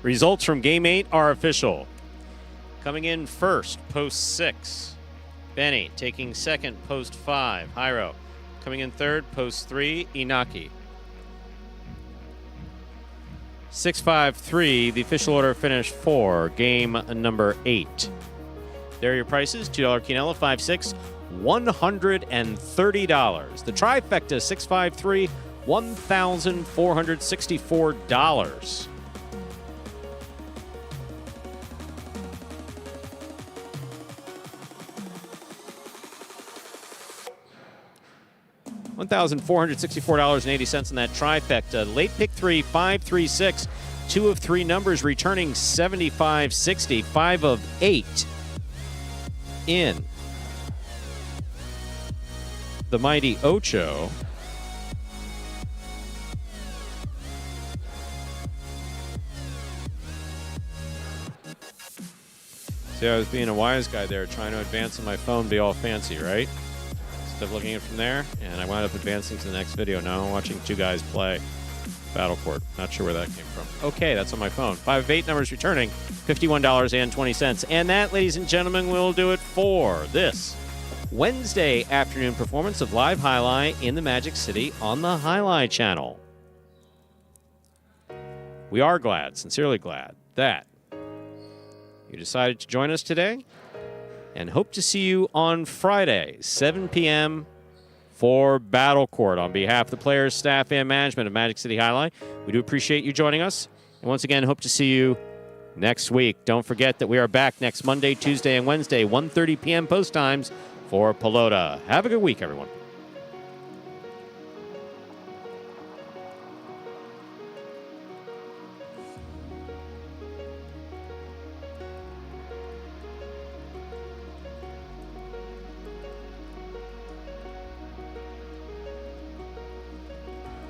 Results from Game 8 are official. Coming in first, post 6. Benny. Taking second, post 5. Jairo. Coming in third, post 3. Inaki. 6-5-3, the official order finish for game number 8. There are your prices. $2 quinella, 5-6, $130. The trifecta, 6-5-3, $1,464. $1,464.80 in that trifecta. Late pick 3, 5-3-6. 2 of 3 numbers returning 75-60. 5 of 8 in the mighty Ocho. See, I was being a wise guy there, trying to advance on my phone, be all fancy, right? Instead of looking at it from there, and I wound up advancing to the next video. Now I'm watching two guys play Battle Court. Not sure where that came from. Okay, that's on my phone. 5 of 8 numbers returning, $51.20. And that, ladies and gentlemen, will do it for this Wednesday afternoon performance of Live Highlight in the Magic City on the Highlight channel. We are glad, sincerely glad, that you decided to join us today, and hope to see you on Friday, 7 p.m. for Battle Court. On behalf of the players, staff, and management of Magic City Highlight, we do appreciate you joining us. And once again, hope to see you next week. Don't forget that we are back next Monday, Tuesday, and Wednesday, 1:30 p.m. post times for Pelota. Have a good week, everyone.